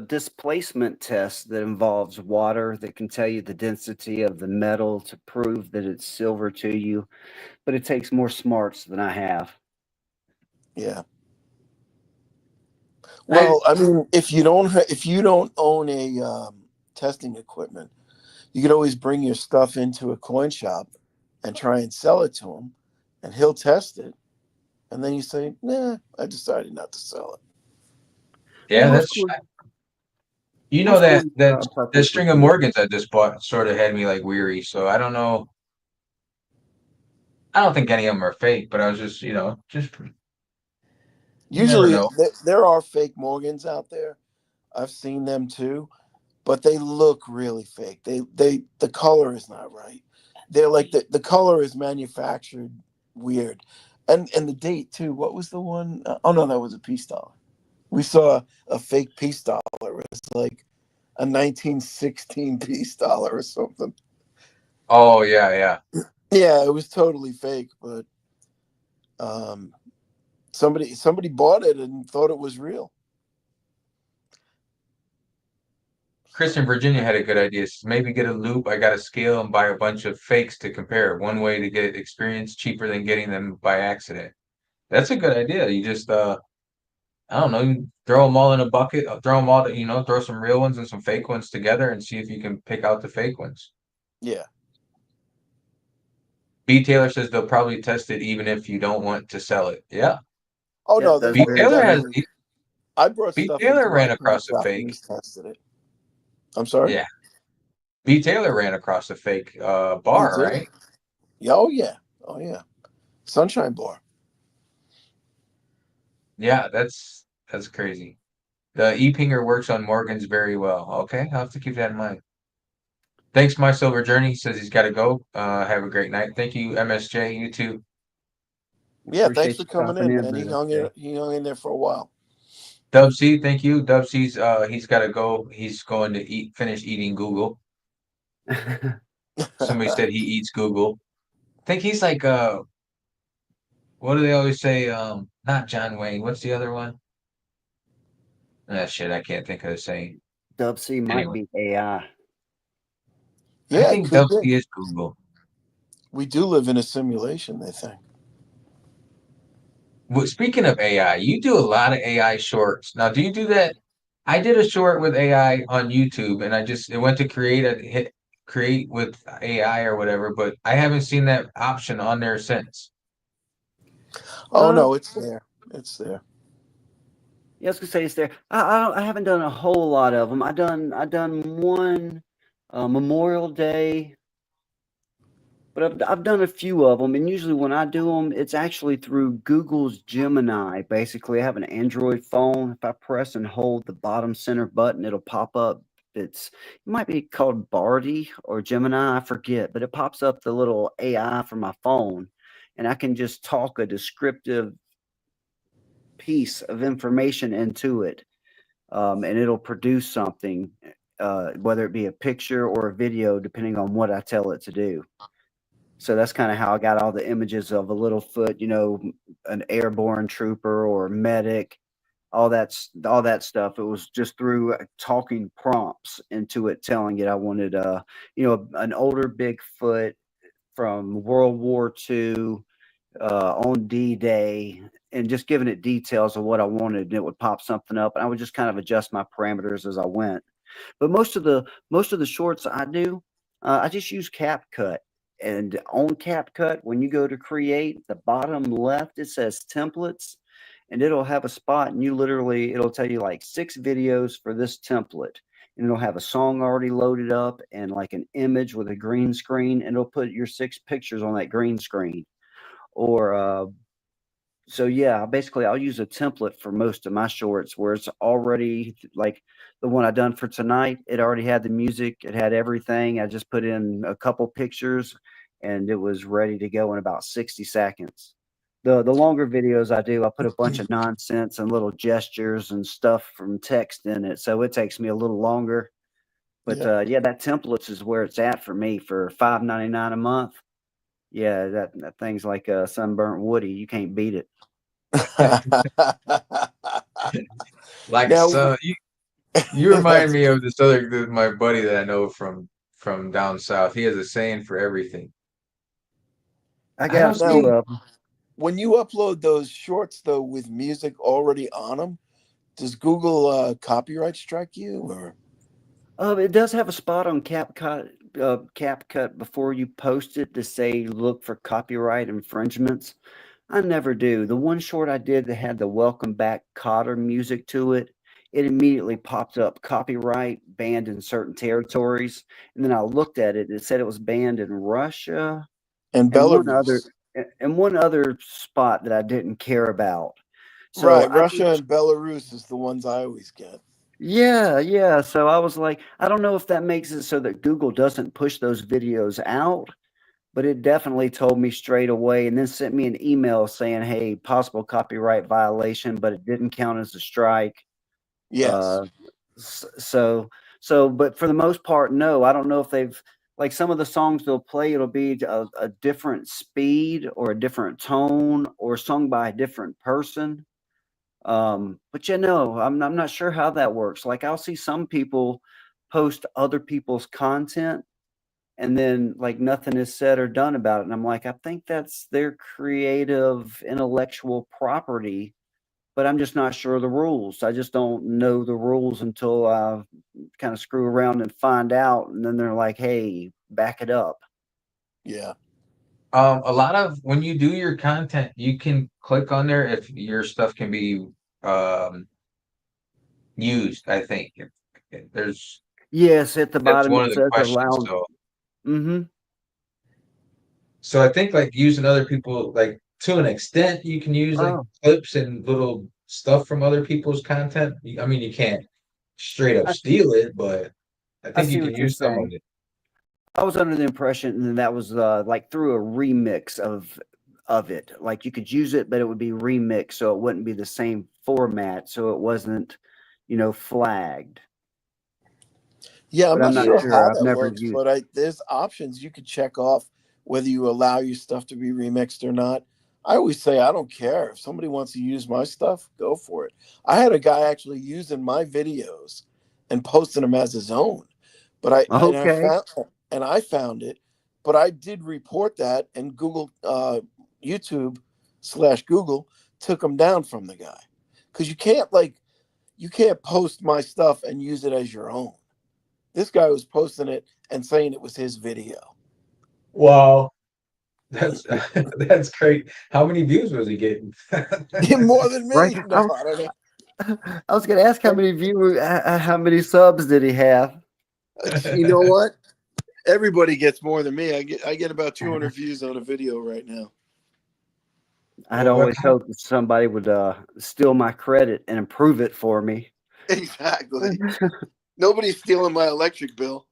S3: displacement test that involves water that can tell you the density of the metal to prove that it's silver to you, but it takes more smarts than I have.
S1: Yeah.
S2: I
S1: Well, I mean, if you don't own a testing equipment, you could always bring your stuff into a coin shop and try and sell it to him, and he'll test it, and then you say, "Nah, I decided not to sell it."
S3: Well,
S2: yeah, that's
S3: most
S2: that
S3: coins
S2: that
S3: are
S2: that
S3: perfectly
S2: string of
S3: good.
S2: Morgans I just bought sort of had me like weary. So I don't know. I don't think any of them are fake, but I was just you never
S1: Usually,
S2: know.
S1: there are fake Morgans out there. I've seen them too, but they look really fake. The color is not right. They're like the color is manufactured weird, and the date too. What was the one? Oh no, that was a peace dollar. We saw a fake peace dollar. It was like a 1916 peace dollar or something.
S2: Oh yeah, yeah.
S1: Yeah, it was totally fake, but um, somebody bought it and thought it was real.
S2: Chris in Virginia had a good idea. Says, maybe get a loop. I got a scale and buy a bunch of fakes to compare. One way to get experience cheaper than getting them by accident. That's a good idea. You just I don't know, you throw them all in a bucket, throw them all, throw some real ones and some fake ones together and see if you can pick out the fake ones.
S1: Yeah.
S2: B Taylor says they'll probably test it even if you don't want to sell it. Yeah.
S1: Oh
S3: Yeah,
S1: no,
S3: that's
S1: they
S2: B
S3: very
S1: would
S2: Taylor has
S1: definitely. I brought
S2: B
S1: stuff into
S2: Taylor
S1: my
S2: ran
S1: pawn
S2: across a
S1: shop and
S2: fake.
S1: he's tested it. I'm sorry.
S2: Yeah. B Taylor ran across a fake
S1: He
S2: bar,
S1: did.
S2: right?
S1: Yeah. Oh yeah. Oh yeah. Sunshine Bar.
S2: Yeah, that's crazy. The e-pinger works on Morgan's very well. Okay, I'll have to keep that in mind. Thanks, My Silver Journey. He says he's got to go. Have a great night. Thank you, MSJ. You too.
S1: Yeah. Thanks
S3: appreciate
S1: for
S3: you
S1: coming
S3: stopping
S1: in,
S3: in,
S1: man.
S3: brother.
S1: He hung in there for a while.
S2: Dub C, thank you. Dub C's he's got to go. He's going to finish eating Google. Somebody said he eats Google. I think he's like what do they always say? Not John Wayne. What's the other one? Ah, shit, I can't think of the saying.
S3: Dub C might
S2: Anyway,
S3: be AI.
S2: I
S1: Yeah, it
S2: think
S1: could
S2: Dub
S1: be.
S2: C is Google.
S1: We do live in a simulation, they think.
S2: Well, speaking of AI, you do a lot of AI shorts. Now, do you do that? I did a short with AI on YouTube, and it went to create with AI or whatever, but I haven't seen that option on there since.
S1: Oh
S3: Uh,
S1: no, it's there. It's there.
S3: yeah, I was gonna say it's there. I haven't done a whole lot of them. I done one Memorial Day, but I've done a few of them, and usually when I do them, it's actually through Google's Gemini. Basically, I have an Android phone. If I press and hold the bottom center button, it'll pop up. It might be called Bardy or Gemini, I forget, but it pops up the little AI for my phone, and I can just talk a descriptive piece of information into it, and it'll produce something, whether it be a picture or a video, depending on what I tell it to do. So that's kind of how I got all the images of a Littlefoot, an airborne trooper or medic, all that stuff. It was just through talking prompts into it, telling it I wanted, an older Bigfoot from World War II, on D-Day, and just giving it details of what I wanted, and it would pop something up, and I would just kind of adjust my parameters as I went. But most of the shorts I do, I just use CapCut. And on CapCut, when you go to create, the bottom left it says templates, and it'll have a spot, and it'll tell you like 6 videos for this template, and it'll have a song already loaded up and like an image with a green screen, and it'll put your 6 pictures on that green screen. Or so yeah, basically I'll use a template for most of my shorts where it's already like the one I done for tonight. It already had the music, it had everything. I just put in a couple pictures and it was ready to go in about 60 seconds. The longer videos I do, I put a bunch of nonsense and little gestures and stuff from text in it. So it takes me a little longer. But
S1: Yeah.
S3: yeah, that templates is where it's at for me for $5.99 a month. Yeah, that thing's like a sunburnt Woody. You can't beat it.
S2: Like
S1: Now,
S2: so, you remind me of my buddy that I know from down south. He has a saying for everything.
S3: I
S2: I
S3: got
S2: don't
S3: a
S1: now,
S3: few
S2: see.
S3: of them.
S1: when you upload those shorts though with music already on them, does Google copyright strike you or?
S3: It does have a spot on CapCut before you post it to say look for copyright infringements. I never do. The one short I did that had the Welcome Back Cotter music to it, it immediately popped up copyright banned in certain territories. And then I looked at it, it said it was banned in Russia
S1: And
S3: and one other
S1: Belarus.
S3: and one other spot that I didn't care about. So
S1: Right,
S3: I
S1: Russia
S3: just
S1: and Belarus is the ones I always get.
S3: yeah, yeah. So I was like, I don't know if that makes it so that Google doesn't push those videos out, but it definitely told me straight away and then sent me an email saying, hey, possible copyright violation, but it didn't count as a strike.
S1: Yes.
S3: Uh, so, but for the most part, no, I don't know if they've, like some of the songs they'll play, it'll be a different speed or a different tone or sung by a different person. But I'm not sure how that works. Like I'll see some people post other people's content and then like nothing is said or done about it. And I'm like, I think that's their creative intellectual property, but I'm just not sure of the rules. I just don't know the rules until I kind of screw around and find out. And then they're like, hey, back it up.
S1: Yeah.
S2: A lot of when you do your content, you can click on there if your stuff can be used. I think there's
S3: Yes, at the
S2: that's
S3: bottom
S2: one
S3: it
S2: of the
S3: says
S2: questions.
S3: allow.
S2: So,
S3: Mm-hmm.
S2: so I think like using other people, like to an extent, you can use like
S3: Oh,
S2: clips and little stuff from other people's content. I mean, you can't straight up
S3: I,
S2: steal it, but I
S3: I
S2: think you
S3: see
S2: can
S3: what you're
S2: use some of
S3: saying.
S2: it.
S3: I was under the impression that was like through a remix of it. Like you could use it, but it would be remixed, so it wouldn't be the same format, so it wasn't, flagged.
S1: Yeah, I'm
S3: But I'm
S1: not
S3: not
S1: sure
S3: sure.
S1: how
S3: I've
S1: that
S3: never
S1: works,
S3: used.
S1: but there's options you could check off whether you allow your stuff to be remixed or not. I always say I don't care. If somebody wants to use my stuff, go for it. I had a guy actually using my videos and posting them as his own. But
S3: Okay.
S1: I found it, but I did report that, and Google YouTube/Google took them down from the guy. Because you can't post my stuff and use it as your own. This guy was posting it and saying it was his video.
S2: Wow, that's that's great. How many views was he getting?
S1: More than
S3: Right.
S1: me. No, I don't know.
S3: I was going to ask how many viewers, how many subs did he have?
S1: You know what? Everybody gets more than me. I get about 200 views on a video right now.
S3: I'd
S2: Well, what?
S3: always hoped that somebody would steal my credit and improve it for me.
S1: Exactly. Nobody's stealing my electric bill.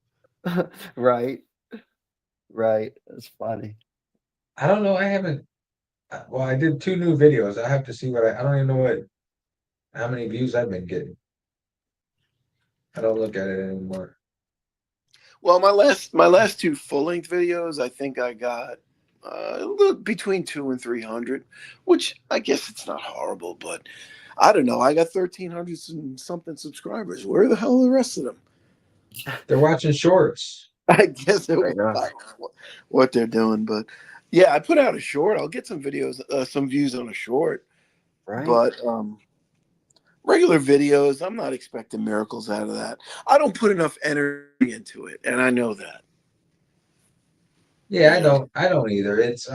S3: Right. Right. That's funny.
S2: I don't know. I haven't. Well, I did 2 new videos. I have to see what I don't even know how many views I've been getting. I don't look at it anymore.
S1: Well, my last two full length videos, I think I got between 200 and 300, which I guess it's not horrible, but I don't know. I got 1,300 and something subscribers. Where the hell are the rest of them?
S2: They're watching shorts.
S1: I guess I
S3: Right
S1: don't
S3: on.
S1: know what they're doing, but yeah, I put out a short. I'll get some videos, some views on a short,
S3: Right.
S1: but regular videos, I'm not expecting miracles out of that. I don't put enough energy into it, and I know that.
S2: Yeah,
S1: You know,
S2: I don't either. It's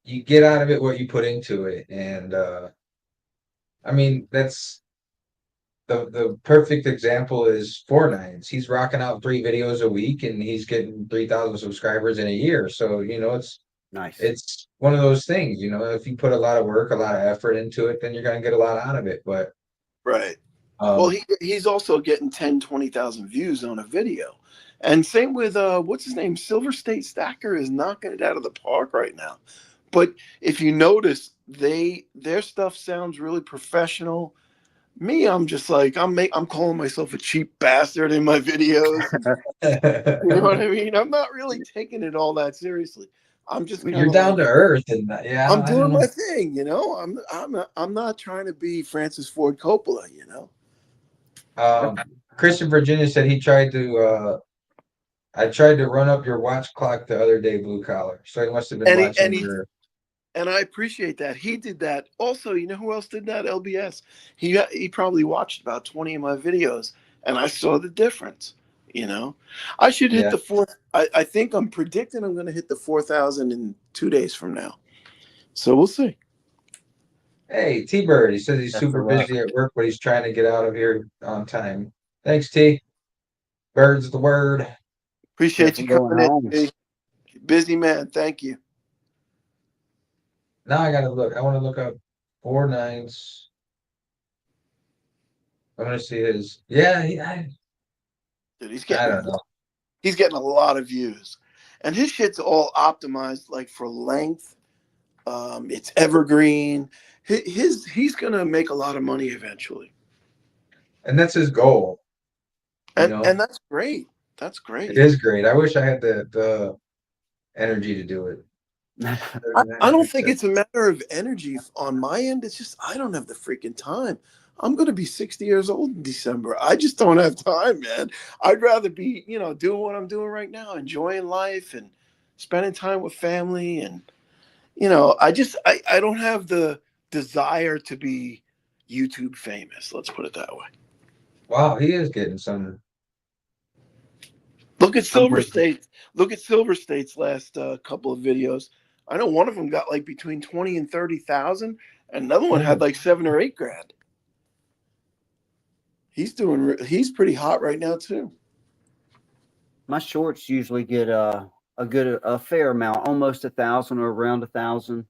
S2: you get out of it what you put into it. And I mean that's the perfect example is 4 Nines. He's rocking out 3 videos a week and he's getting 3,000 subscribers in a year. So,
S3: Nice.
S2: it's one of those things, if you put a lot of work, a lot of effort into it, then you're gonna get a lot out of it. But
S1: right? Well,
S2: um
S1: he's also getting 10, 20,000 views on a video, and same with what's his name, Silver State Stacker is knocking it out of the park right now. But if you notice, their stuff sounds really professional. Me, I'm just like I'm calling myself a cheap bastard in my videos. You know what I mean? I'm not really taking it all that seriously. I'm just kind
S2: you're
S1: of
S2: down
S1: like
S2: to earth and yeah,
S1: I'm
S2: I don't
S1: doing
S2: know.
S1: my thing. I'm not trying to be Francis Ford Coppola.
S2: Um Christian Virginia said he tried to I tried to run up your watch clock the other day, blue collar. So he must have been
S1: And he and
S2: watching
S1: he
S2: your.
S1: and I appreciate that. He did that. Also, you know who else did that? LBS. He probably watched about 20 of my videos, and I saw the difference. I should hit
S2: Yeah.
S1: the fourth. I think I'm predicting I'm going to hit the 4,000 in 2 days from now. So we'll see.
S2: Hey, T Bird. He says he's
S3: Best of
S2: super
S3: luck.
S2: busy at work, but he's trying to get out of here on time. Thanks, T. Bird's the word.
S1: Appreciate you
S3: Definitely going
S1: coming
S3: home.
S1: in. Busy man. Thank you.
S2: Now I gotta look. I want to look up 4 Nines. I want to see his. Yeah,
S1: Dude, he's
S2: I
S1: getting
S2: don't know.
S1: he's getting a lot of views, and his shit's all optimized like for length. It's evergreen. He's gonna make a lot of money eventually,
S2: And that's his goal. You
S1: and
S2: know,
S1: that's great. That's
S2: it
S1: great.
S2: is great. I wish I had the energy to do it.
S1: I don't think it's a matter of energy on my end. It's just I don't have the freaking time. I'm going to be 60 years old in December. I just don't have time, man. I'd rather be, doing what I'm doing right now, enjoying life and spending time with family. And, I don't have the desire to be YouTube famous. Let's put it that way.
S2: Wow, he is getting some.
S1: Look at
S3: I'm
S1: Silver
S3: with you.
S1: State. Look at Silver State's last couple of videos. I know one of them got like between 20 and 30,000, and another one had like 7 or 8 grand. He's pretty hot right now too.
S3: My shorts usually get a fair amount, almost 1,000 or around 1,000.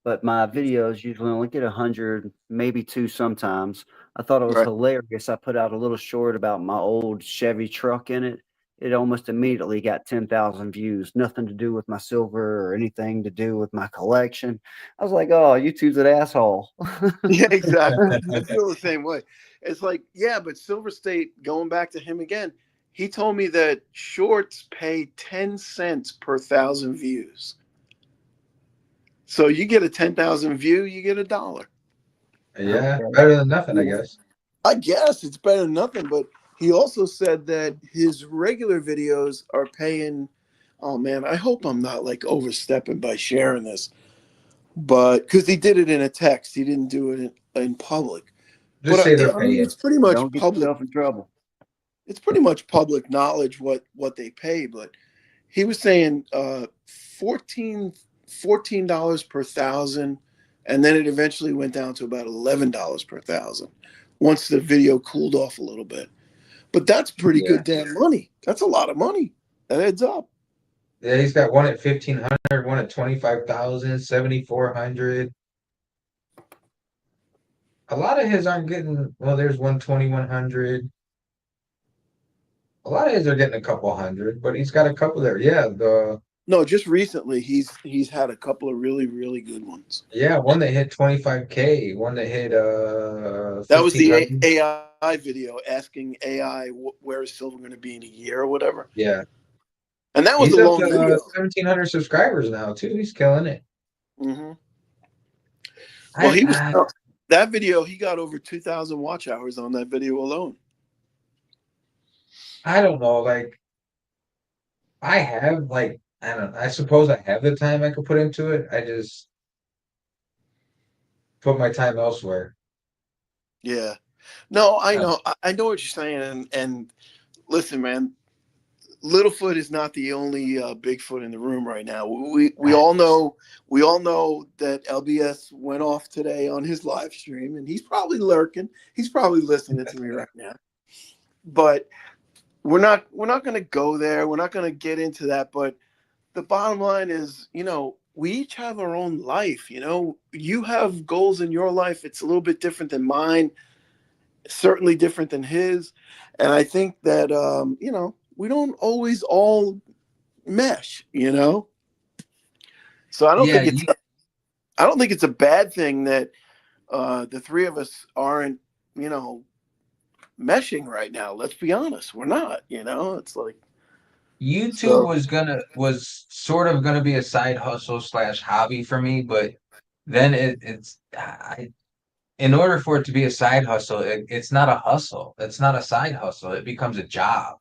S3: But my videos usually only get 100, maybe 2 sometimes. I thought it was
S1: Right.
S3: hilarious. I put out a little short about my old Chevy truck in it. It almost immediately got 10,000 views. Nothing to do with my silver or anything to do with my collection. I was like, oh, YouTube's an asshole.
S1: Yeah, exactly. I feel the same way. It's like, yeah, but Silver State, going back to him again, he told me that shorts pay 10 cents per 1,000 views. So you get a 10,000 view, you get $1.
S2: Yeah,
S3: Okay.
S2: better than nothing, I
S3: Yeah.
S2: guess.
S1: I guess it's better than nothing, but he also said that his regular videos are paying. Oh man, I hope I'm not like overstepping by sharing this, but because he did it in a text, he didn't do it in public.
S2: Just
S1: But
S2: say they're
S1: I mean,
S2: paying.
S1: it's pretty much
S3: Don't get
S1: public.
S3: yourself in trouble.
S1: It's pretty much public knowledge what they pay. But he was saying 14 $14 per thousand, and then it eventually went down to about $11 per thousand once the video cooled off a little bit. But that's pretty
S2: Yeah.
S1: good damn money. That's a lot of money. That adds up.
S2: Yeah, he's got one at 1,500, one at 25,000, 7,400. A lot of his aren't getting, well, there's one 2,100. A lot of his are getting a couple hundred, but he's got a couple there. Yeah,
S1: No, just recently he's had a couple of really, really good ones.
S2: one that hit 25K, one that hit
S1: That was the
S2: 1,500.
S1: AI video asking AI where is silver going to be in a year or whatever.
S2: Yeah.
S1: And that was
S2: He's
S1: a
S2: up
S1: long
S2: to
S1: video.
S2: 1,700 subscribers now too. He's killing it.
S1: Mm-hmm. Well,
S2: I, I
S1: that video. He got over 2,000 watch hours on that video alone.
S2: I don't know. Like I have I don't know. I suppose I have the time I could put into it. I just put my time elsewhere.
S1: Yeah. No, I
S2: Uh,
S1: know. I know what you're saying. And listen, man, Littlefoot is not the only Bigfoot in the room right now. We all know that LBS went off today on his live stream, and he's probably lurking. He's probably listening to me right now. But we're not going to go there. We're not going to get into that. But the bottom line is, we each have our own life. You have goals in your life. It's a little bit different than mine. Certainly different than his. And I think that we don't always all mesh. So
S2: yeah,
S1: I don't think it's a bad thing that the three of us aren't, meshing right now. Let's be honest. We're not, it's like
S2: YouTube
S1: so
S2: was sort of gonna be a side hustle slash hobby for me, but then in order for it to be a side hustle, it's not a hustle. It's not a side hustle. It becomes a job.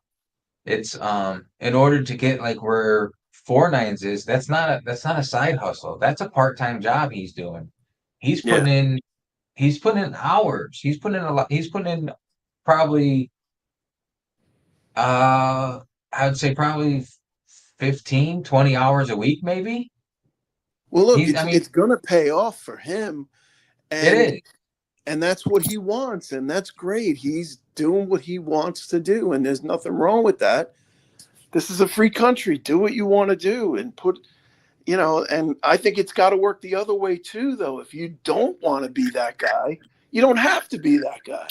S2: It's in order to get like where Four Nines is, that's not a side hustle. That's a part-time job he's doing. He's
S1: yeah.
S2: putting in he's putting in hours. He's putting in a lot. He's putting in probably uh I would say probably 15, 20 hours a week, maybe.
S1: Well, look,
S2: He's I mean,
S1: it's gonna pay off for him,
S2: it
S1: and
S2: is.
S1: that's what he wants, and that's great. He's doing what he wants to do, and there's nothing wrong with that. This is a free country. Do what you want to do, and and I think it's got to work the other way too, though. If you don't want to be that guy, you don't have to be that guy.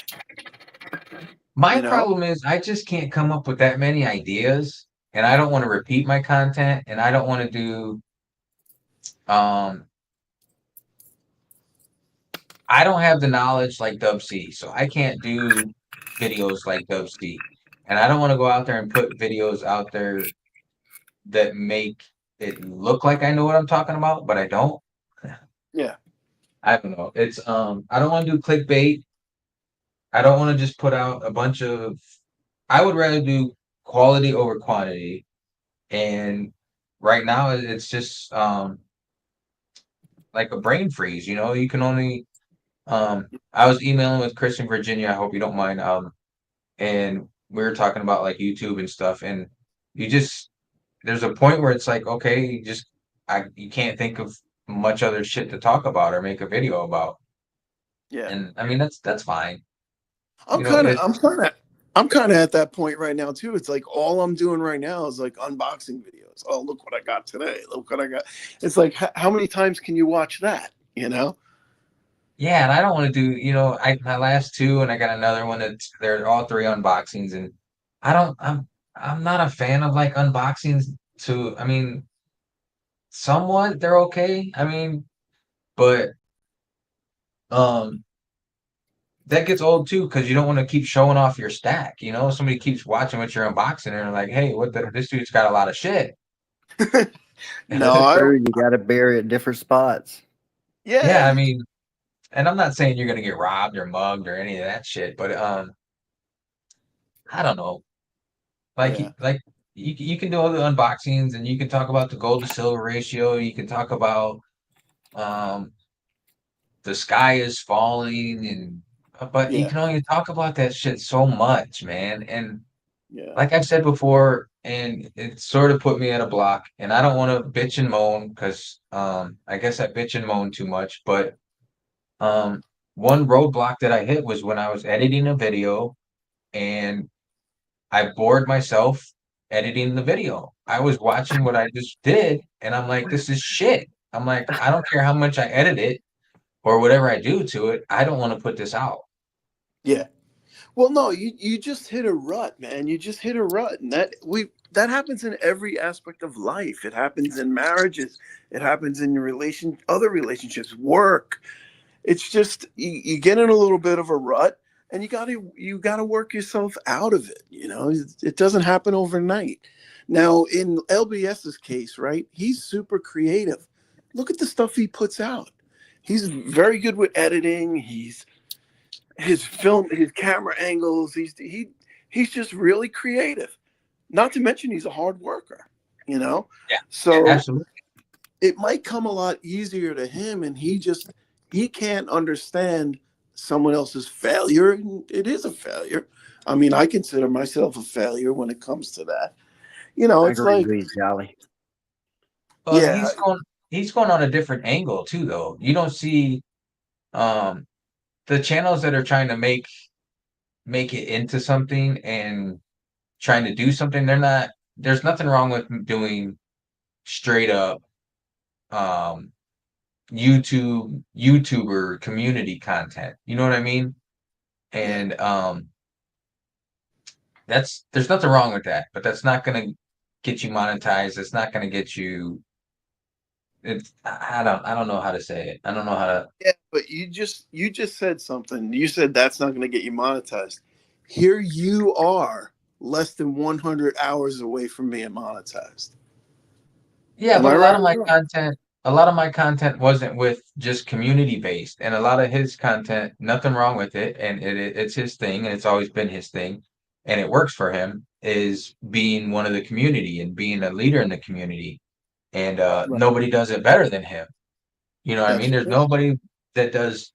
S2: My
S1: You know?
S2: problem is I just can't come up with that many ideas, and I don't want to repeat my content, and I don't want to do um I don't have the knowledge like Dub C, so I can't do videos like Dub C. And I don't want to go out there and put videos out there that make it look like I know what I'm talking about, but I don't.
S1: Yeah.
S2: I don't know. It's I don't want to do clickbait. I don't want to just put out a bunch of. I would rather do quality over quantity, and right now it's just like a brain freeze. You know, you can only. I was emailing with Chris in Virginia. I hope you don't mind. And we were talking about like YouTube and stuff, and you just there's a point where it's like, okay, you can't think of much other shit to talk about or make a video about.
S1: Yeah.
S2: And I mean that's fine.
S1: I'm
S2: You know,
S1: kind of,
S2: it
S1: I'm kind of at that point right now too. It's like all I'm doing right now is like unboxing videos. Oh, look what I got today. Look what I got. It's like, how many times can you watch that? You know?
S2: yeah, and I don't want to do, my last two and I got another one that's they're all three unboxings and I don't I'm not a fan of like unboxings to I mean somewhat they're okay. I mean, but um that gets old too because you don't want to keep showing off your stack. You know, somebody keeps watching what you're unboxing and they're like, "Hey, this dude's got a lot of shit."
S1: No, I don't.
S3: True, you got to bury at different spots.
S1: Yeah,
S2: Yeah, I mean, and I'm not saying you're gonna get robbed or mugged or any of that shit, but I don't know. Like
S1: yeah,
S2: you can do all the unboxings and you can talk about the gold to silver ratio. You can talk about um the sky is falling and but you
S1: yeah,
S2: can only talk about that shit so much, man. And
S1: yeah,
S2: like I've said before, and it sort of put me at a block. And I don't want to bitch and moan because I guess I bitch and moan too much. But um, one roadblock that I hit was when I was editing a video and I bored myself editing the video. I was watching what I just did, and I'm like, this is shit. I'm like, I don't care how much I edit it or whatever I do to it. I don't want to put this out.
S1: yeah. Well, no, you just hit a rut, man. You just hit a rut, and that happens in every aspect of life. It happens in marriages. It happens in your other relationships, work. It's just you get in a little bit of a rut, and you gotta work yourself out of it. You know, it doesn't happen overnight. Now, in LBS's case, right? He's super creative. Look at the stuff he puts out. He's very good with editing. His camera angles. He's just really creative. Not to mention he's a hard worker. You know,
S2: Yeah,
S1: so
S2: absolutely.
S1: it might come a lot easier to him, and he can't understand someone else's failure, and it is a failure. I mean, I consider myself a failure when it comes to that. You know,
S3: I
S1: it's
S3: agree
S1: like,
S3: with you, Jolly.
S2: But
S1: yeah,
S2: he's going on a different angle too, though. You don't see um the channels that are trying to make it into something and trying to do something. There's nothing wrong with doing straight up um YouTuber community content. You know what I mean?
S1: yeah,
S2: And there's nothing wrong with that, but that's not gonna get you monetized. It's not gonna get you I don't know how to say it. I don't know how to
S1: yeah. But you just said something. You said that's not going to get you monetized. Here you are, less than 100 hours away from being monetized.
S2: Yeah,
S1: Am
S2: but
S1: I right or wrong?
S2: a lot of my content wasn't with just community based, and a lot of his content, nothing wrong with it, and it's his thing, and it's always been his thing, and it works for him, is being one of the community and being a leader in the community, and
S1: Right.
S2: nobody does it better than him. You know what I
S1: That's
S2: mean? There's
S1: true.
S2: nobody that does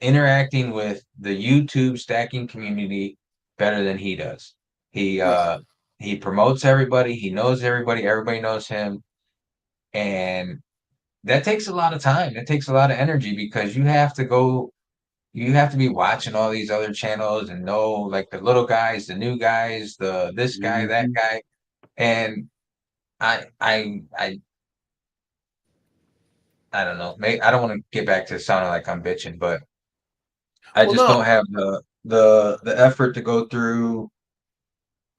S2: interacting with the YouTube stacking community better than he does. He
S1: Right.
S2: uh he promotes everybody, he knows everybody, everybody knows him, and that takes a lot of time. It takes a lot of energy because you have to be watching all these other channels and know like the little guys, the new guys, the this guy, that
S3: Mhm.
S2: guy. And I I I I don't know. I don't want to get back to sounding like I'm bitching, but I
S1: Well,
S2: just
S1: no.
S2: don't have the effort to go through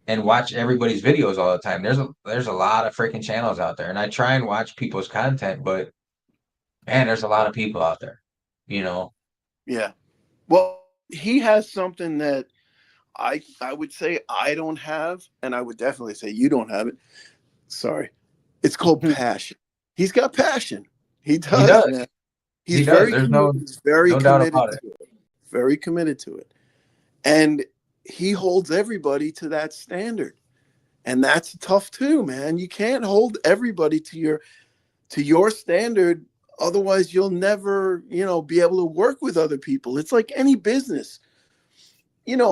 S2: and watch everybody's videos all the time. There's a lot of freaking channels out there, and I try and watch people's content, but man, there's a lot of people out there, you know.
S1: Yeah. Well, he has something that I would say I don't have, and I would definitely say you don't have it. Sorry. It's called passion. He's got passion. He
S2: He
S1: does,
S2: does.
S1: man.
S2: He
S1: He's
S2: does.
S1: very
S2: There's
S1: he's very
S2: no doubt
S1: committed
S2: about it.
S1: to it. Very committed to it. and he holds everybody to that standard. And that's tough too, man. You can't hold everybody to your standard. Otherwise you'll never, be able to work with other people. It's like any business.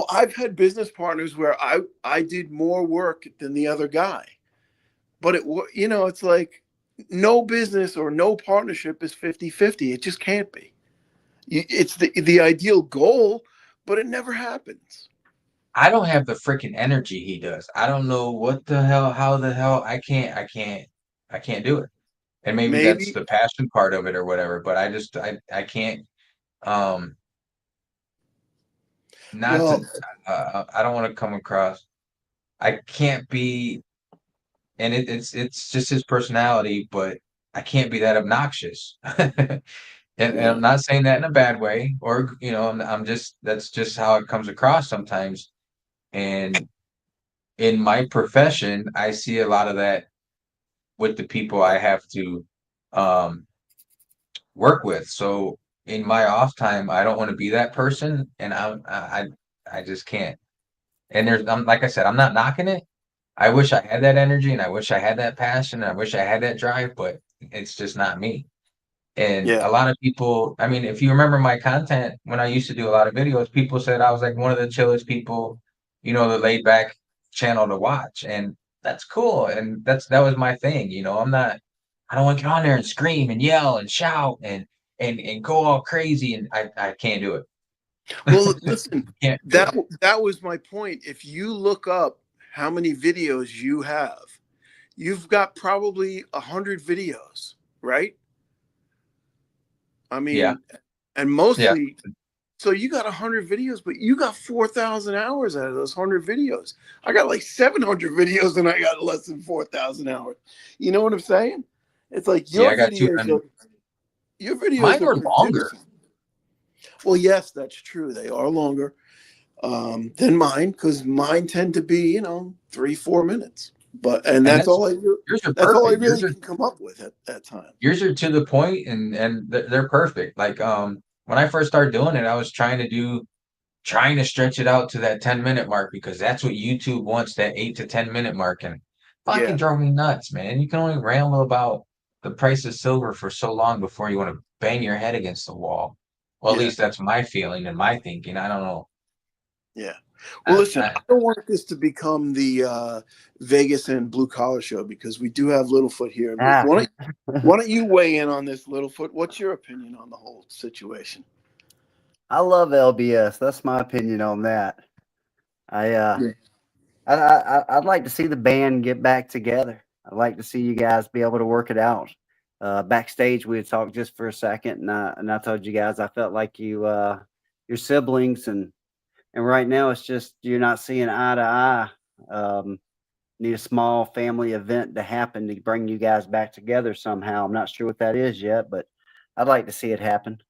S1: I've had business partners where I did more work than the other guy. But it's like no business or no partnership is 50-50. It just can't be. It's the ideal goal, but it never happens.
S2: I don't have the freaking energy he does. I don't know what the hell, how the hell I can't do it. And maybe that's
S1: Maybe.
S2: the passion part of it or whatever, but I can't, um, not to,
S1: Well,
S2: I don't want to come across, I can't be, and it's just his personality, but I can't be that obnoxious. And
S1: yeah,
S2: I'm not saying that in a bad way, or I'm just that's just how it comes across sometimes. And in my profession, I see a lot of that with the people I have to um, work with. So in my off time, I don't want to be that person, and I just can't. And I'm like I said, I'm not knocking it. I wish I had that energy, and I wish I had that passion, and I wish I had that drive, but it's just not me. And
S1: yeah,
S2: a lot of people, I mean, if you remember my content when I used to do a lot of videos, people said I was like one of the chillest people, the laid back channel to watch. And that's cool. And that was my thing. I don't want to get on there and scream and yell and shout and go all crazy. And I can't do it.
S1: well, listen,
S2: Can't do
S1: that
S2: it.
S1: that was my point. If you look up how many videos you have, you've got probably 100 videos, right? I
S2: Yeah.
S1: mean, and
S2: Yeah.
S1: mostly, so you got 100 videos, but you got 4,000 hours out of those 100 videos. I got like 700 videos and I got less than 4,000 hours. You know what I'm saying? It's like
S2: See, I got 200.
S1: your videos
S2: Mine
S1: are
S2: are longer.
S1: produced. Well, yes, that's true. They are longer than mine because mine tend to be, 3-4 minutes. And
S2: And
S1: that's all I do.
S2: yours are
S1: That's all I
S2: perfect.
S1: really can come up with at that time.
S2: Yours are to the point and they're perfect. Like when I first started doing it, I was trying to stretch it out to that 10-minute mark because that's what YouTube wants, that 8 to 10 minute mark. And fucking
S1: Yeah,
S2: drove me nuts, man. You can only ramble about the price of silver for so long before you want to bang your head against the wall. Well, at
S1: yeah.
S2: least that's my feeling and my thinking. I don't know.
S1: Yeah. Well,
S2: I,
S1: listen,
S2: I,
S1: I don't want this to become the Vegas and blue collar show because we do have Littlefoot here.
S3: Ah,
S1: Why don't you weigh in on this, Littlefoot? What's your opinion on the whole situation?
S3: I love LBS. That's my opinion on that. I uh
S1: Yeah.
S3: I'd like to see the band get back together. I'd like to see you guys be able to work it out. Backstage, we had talked just for a second, and I told you guys I felt like your siblings, and right now it's just you're not seeing eye to eye. Need a small family event to happen to bring you guys back together somehow. I'm not sure what that is yet, but I'd like to see it happen.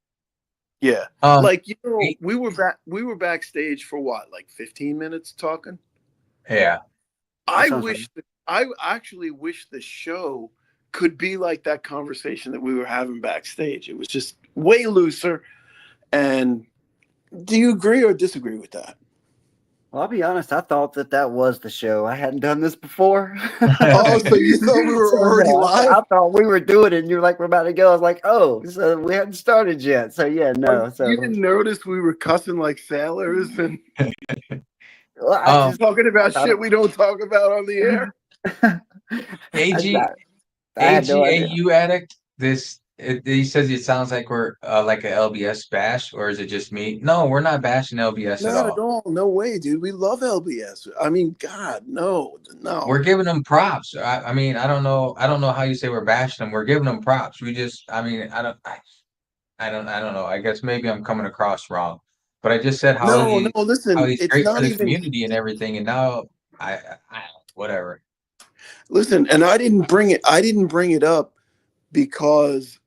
S1: Yeah.
S2: um,
S1: Like,
S2: hey,
S1: we were backstage for what, like 15 minutes talking?
S2: yeah,
S3: That
S1: I
S3: sounds right.
S1: wish I actually wish the show could be like that conversation that we were having backstage. It was just way looser. And do you agree or disagree with that?
S3: Well, I'll be honest. I thought that was the show. I hadn't done this before,
S1: Oh, so you thought we were
S3: so
S1: already
S3: no,
S1: live?
S3: I thought we were doing it. And you're like, we're about to go. I was like, oh, so we hadn't started yet. So yeah,
S1: Oh,
S3: no.
S1: you
S3: So
S1: didn't notice we were cussing like sailors and
S3: well,
S2: um,
S1: talking
S3: I
S1: about
S3: thought
S1: shit we don't talk about on the air?
S3: I,
S2: AG
S3: I had no idea.
S2: AGAU addict. He says it sounds like we're like a LBS bash, or is it just me? No, we're not bashing LBS at
S1: Not at
S2: all.
S1: all. No way, dude. We love LBS. I mean, God, no,
S2: We're
S1: no.
S2: giving them props. I mean, I don't know how you say we're bashing them. We're giving them props. We just, I mean, I don't know. I guess maybe I'm coming across wrong, but I just said
S1: No, no,
S2: how
S1: listen,
S2: he's
S1: it's
S2: great for
S1: not
S2: the
S1: even.
S2: community and everything, and now I whatever.
S1: Listen, and I didn't bring it up because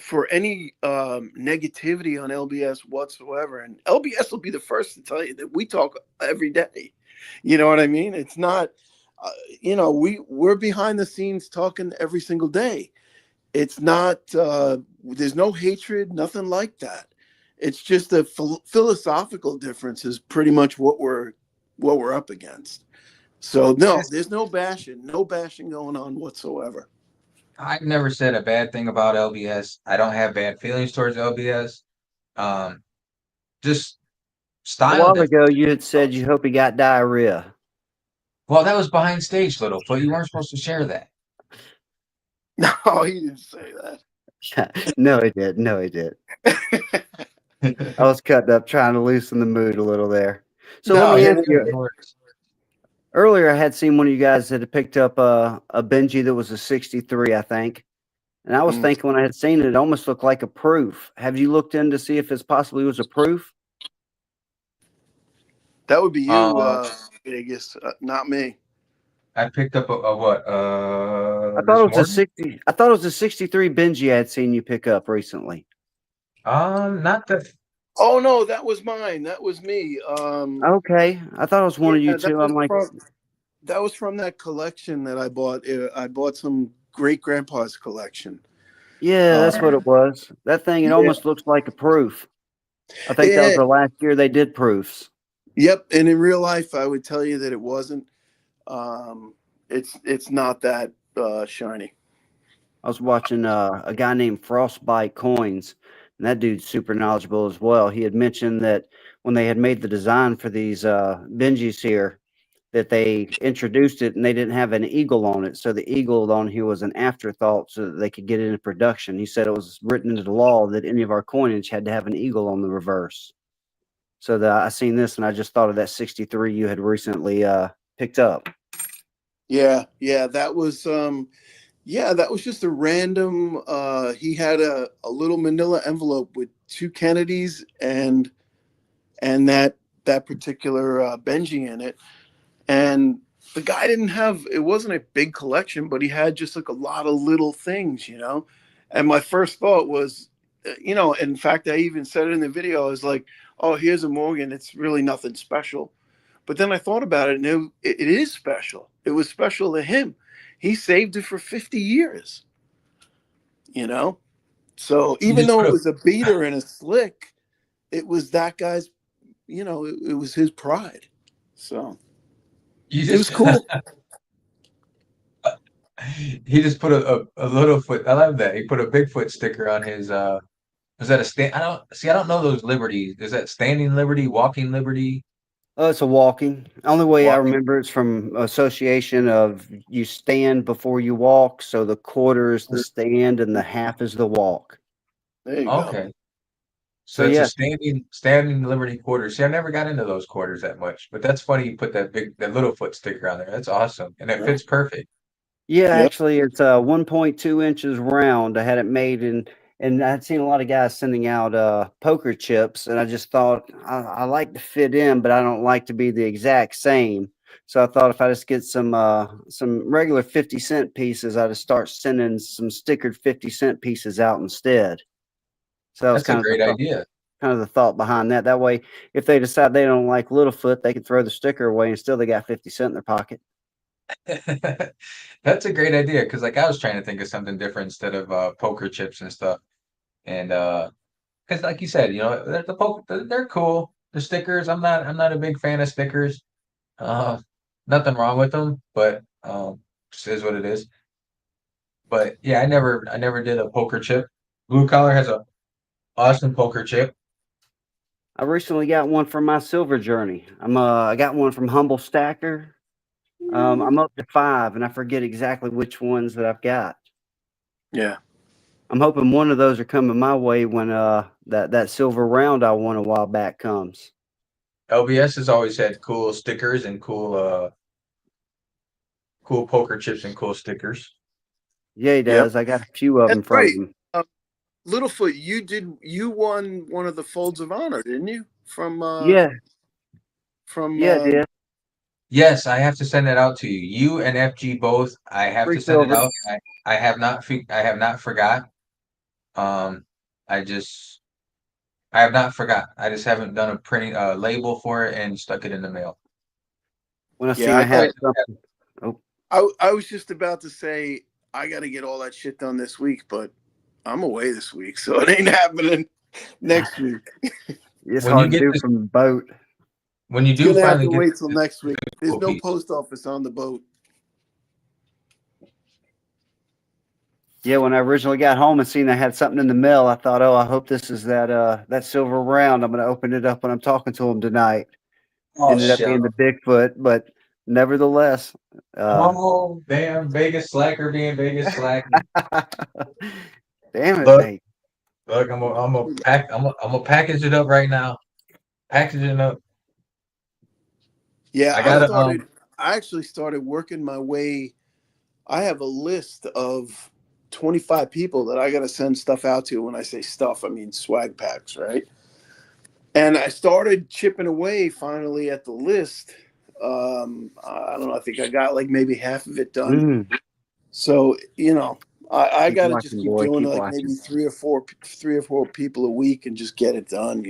S1: for any negativity on LBS whatsoever, and LBS will be the first to tell you that we talk every day. You know what I mean? It's not, we're behind the scenes talking every single day. It's not. There's no hatred, nothing like that. It's just the philosophical difference is pretty much what we're up against. So no, there's no bashing going on whatsoever.
S2: I've never said a bad thing about LBS. I don't have bad feelings towards LBS. Um, just
S3: A
S2: style
S3: while
S2: difference.
S3: ago, you had said you hope he got diarrhea.
S2: Well, that was behind stage, Littlefoot. You weren't supposed to share that.
S1: No, he didn't say
S3: No, he did. No, he did.
S1: that.
S3: I was cutting up trying to loosen the mood a little there. So let
S2: No,
S3: me
S2: you're
S3: ask
S2: good.
S3: you.
S2: No worries.
S3: Earlier, I had seen one of you guys that had picked up a Benji that was a 63, I think. And I was
S1: Mm.
S3: thinking when I had seen it, it almost looked like a proof. Have you looked in to see if it's possibly was a proof?
S1: That would be you,
S2: Um,
S1: Vegas, not me.
S2: I picked up a what?
S3: I thought
S2: This
S3: it was a
S2: morning.
S3: 60. I thought it was a 63 Benji I had seen you pick up recently.
S2: Not that.
S1: Oh no, that was mine. That was me.
S3: Okay, I thought it was one of you
S1: Yeah,
S3: two. I'm like,
S1: that was from that collection that I bought. I bought some great grandpa's collection.
S3: yeah, that's what
S1: Uh,
S3: it was. That thing, it
S1: yeah,
S3: almost looks like a proof. I think that was
S1: yeah,
S3: the last year they did proofs.
S1: yep. And in real life, I would tell you that it wasn't. Um, it's not that shiny.
S3: I was watching a guy named Frostbite Coins, and that dude's super knowledgeable as well. He had mentioned that when they had made the design for these Benjis here, that they introduced it and they didn't have an eagle on it. So the eagle on here was an afterthought so that they could get it into production. He said it was written into the law that any of our coinage had to have an eagle on the reverse. So I seen this and I just thought of that 63 you had recently picked up.
S1: Yeah, yeah. That was just a random. He had a little Manila envelope with two Kennedys and that particular Benji in it. And the guy didn't have, it wasn't a big collection, but he had just like a lot of little things, you know. And my first thought was, in fact, I even said it in the video. I was like, "Oh, here's a Morgan. It's really nothing special." But then I thought about it, and it is special. It was special to him. He saved it for 50 years, you know. So
S2: You
S1: even
S2: just
S1: though
S2: put
S1: it
S2: a.
S1: was a beater and a slick, it was that guy's, it was his pride. So
S2: You
S1: it was
S2: just.
S1: cool.
S2: He just put a little foot. I love that. He put a Bigfoot sticker on his. Is that a stand? I don't see. I don't know those liberties. Is that standing liberty, walking liberty,
S3: Oh, it's a walking. Only way I
S2: walking?
S3: remember it's from association of you stand before you walk. So the quarter is the stand and the half is the walk.
S1: There you go.
S2: Okay.
S3: So
S2: So it's a
S3: yeah,
S2: standing Liberty quarter. See, I never got into those quarters that much, but that's funny. You put that little foot sticker on there. That's awesome, and it fits perfect.
S3: yeah.
S1: Yep.
S3: Actually, it's 1.2 inches round. I had it made and I'd seen a lot of guys sending out poker chips, and I just thought I like to fit in, but I don't like to be the exact same. So I thought if I just get some regular 50-cent pieces, I'd just start sending some stickered 50-cent pieces out instead. So that was
S2: That's a great idea.
S3: kind of the thought behind that. That way, if they decide they don't like Littlefoot, they can throw the sticker away and still they got 50 cents in their pocket.
S2: That's a great idea because, like, I was trying to think of something different instead of poker chips and stuff. And because, like you said, they're cool. The stickers, I'm not a big fan of stickers. Uh, Nothing wrong with them, but just is what it is. But yeah, I never did a poker chip. Blue Collar has a awesome poker chip.
S3: I recently got one from my silver journey. I got one from Humble Stacker. I'm up to 5, and I forget exactly which ones that I've got.
S1: Yeah.
S3: I'm hoping one of those are coming my way when that silver round I won a while back comes.
S2: LBS has always had cool stickers and cool poker chips and cool stickers.
S3: Yeah, he
S1: Yep.
S3: does. I got a few of
S1: That's
S3: them from
S1: right.
S3: him.
S1: Littlefoot, you won one of the folds of honor, didn't you?
S3: Yeah,
S1: From
S3: yeah, I did.
S2: Yes, I have to send that out to you. You and FG both. I have
S3: Free
S2: to send it
S3: silver.
S2: out. I have not forgot. Um, I just I have not forgot. I just haven't done a printing label for it and stuck it in the mail.
S3: When I
S1: Yeah,
S3: seen I
S2: Oh,
S3: had
S2: yeah.
S3: something. Oh,
S1: I was just about to say I got to get all that shit done this week, but I'm away this week, so it ain't happening. Next week.
S3: It's
S2: When you
S3: hard to
S2: get
S3: do
S2: this,
S3: from the boat.
S2: when you
S1: It's
S2: do
S1: gonna have
S2: finally
S1: to
S2: get
S1: wait till next week. There's
S2: this
S1: no
S2: piece,
S1: post office on the boat.
S3: Yeah, when I originally got home and seen I had something in the mail, I thought, oh, I hope this is that silver round. I'm going to open it up when I'm talking to him tonight.
S2: oh
S3: Ended up
S2: shit.
S3: being the Bigfoot, but nevertheless,
S2: Oh damn, Vegas slacker being Vegas slacker.
S3: damn it,
S2: Look,
S3: mate.
S2: look, I'm gonna package it up right now. Package it up.
S1: Yeah,
S2: I gotta
S1: I actually started working my way. I have a list of 25 people that I got to send stuff out to. When I say stuff, I mean swag packs, right? And I started chipping away finally at the list. I don't know. I think I got like maybe half of it done.
S3: Mm,
S1: So, I
S3: keep
S1: got to just
S3: watching,
S1: keep
S3: boy.
S1: doing
S3: Keep
S1: like
S3: watching.
S1: maybe three or four people a week and just get it done.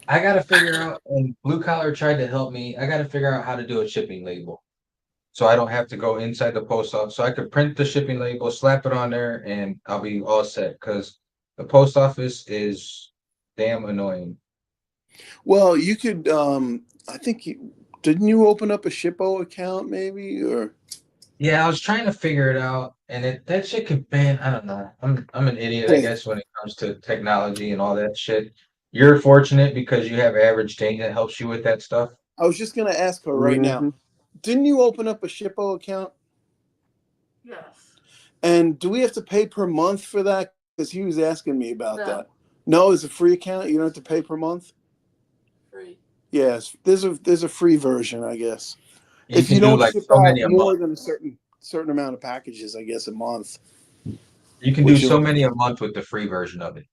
S2: I gotta figure out, and Blue Collar tried to help me. I gotta figure out how to do a shipping label. So I don't have to go inside the post office. So I could print the shipping label, slap it on there, and I'll be all set. Because the post office is damn annoying.
S1: Well, you could, I think didn't you open up a Shippo account maybe or?
S2: Yeah, I was trying to figure it out, and that shit could ban. I don't know. I'm an idiot, I
S1: Hey,
S2: guess, when it comes to technology and all that shit. You're fortunate because you have average date that helps you with that stuff.
S1: I was just going to ask her right now.
S3: Hmm.
S1: Didn't you open up a Shippo account?
S4: Yes.
S1: And do we have to pay per month for that? Because he was asking me about
S4: No.
S1: that. No, it's a free account. You don't have to pay per month.
S4: Free.
S1: Yes, there's a free version, I guess.
S2: You
S1: If you
S2: can do
S1: don't
S2: like
S1: ship
S2: so
S1: out
S2: many a month.
S1: more than a certain amount of packages, I guess a month.
S2: You can do
S1: Which
S2: so many a month with the free version of it.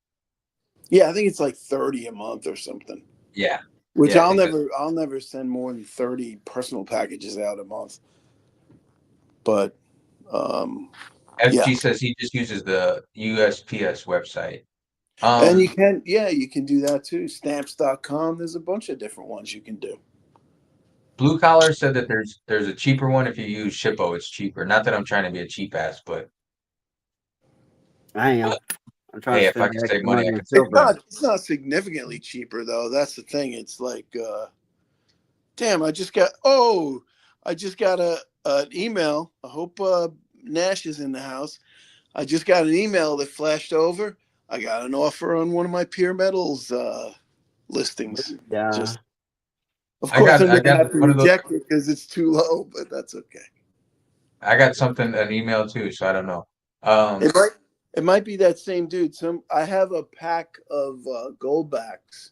S1: yeah, I think it's like 30 a month or something.
S2: Yeah.
S1: Which
S2: Yeah, I think that
S1: I'll never send more than 30 personal packages out a month. But yeah.
S2: FG says he just uses the USPS website.
S1: And
S2: Um,
S1: you can do that too. Stamps.com. There's a bunch of different ones you can do.
S2: Blue Collar said that there's a cheaper one if you use Shippo, it's cheaper. Not that I'm trying to be a cheap ass, but
S3: I am. I'm trying
S2: hey,
S3: to
S2: if I
S3: spend
S2: can
S3: the
S2: save
S3: extra
S2: money,
S3: money
S2: I
S3: in
S2: can save money.
S3: silver.
S1: It's not significantly cheaper though. That's the thing. It's like damn, I just got an email. I hope Nash is in the house. I just got an email that flashed over. I got an offer on one of my Pure Metals listings.
S3: Yeah.
S1: Just of course I'm
S2: I
S1: gonna
S2: got
S1: have to
S2: one of those.
S1: reject it because it's too low, but that's okay.
S2: I got something an email too, so I don't know.
S1: It might it might be that same dude. I have a pack of Goldbacks,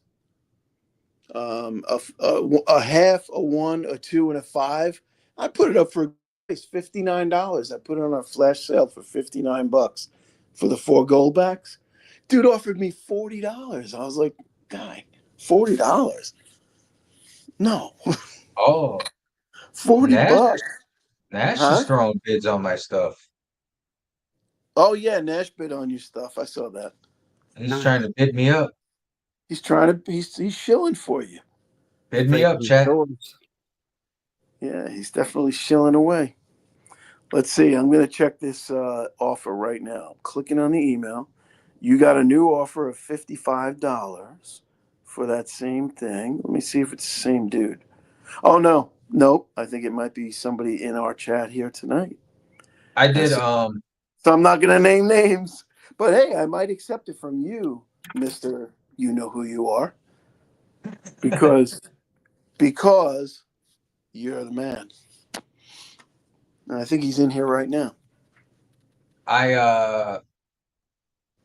S1: a half, a one, a two, and a five. I put it up for $59. I put it on a flash sale for $59 for the four Goldbacks. Dude offered me $40. I was like, guy, $40? No,
S2: Oh,
S1: 40
S2: Nash
S1: bucks,
S2: Nash
S1: huh?
S2: is throwing bids on my stuff.
S1: Oh yeah, Nash bid on your stuff. I saw that.
S2: He's trying
S3: Nice.
S2: to bid me up.
S1: He's shilling for you.
S2: Bid me
S3: Take
S2: up,
S3: some
S2: chat.
S3: shorts.
S1: Yeah, he's definitely shilling away. Let's see. I'm going to check this offer right now. I'm clicking on the email. You got a new offer of $55 for that same thing. Let me see if it's the same dude. Oh no, nope. I think it might be somebody in our chat here tonight.
S2: I did
S1: That's so I'm not going to name names, but hey, I might accept it from you, Mister. You know who you are, because because you're the man. And I think he's in here right now.
S2: I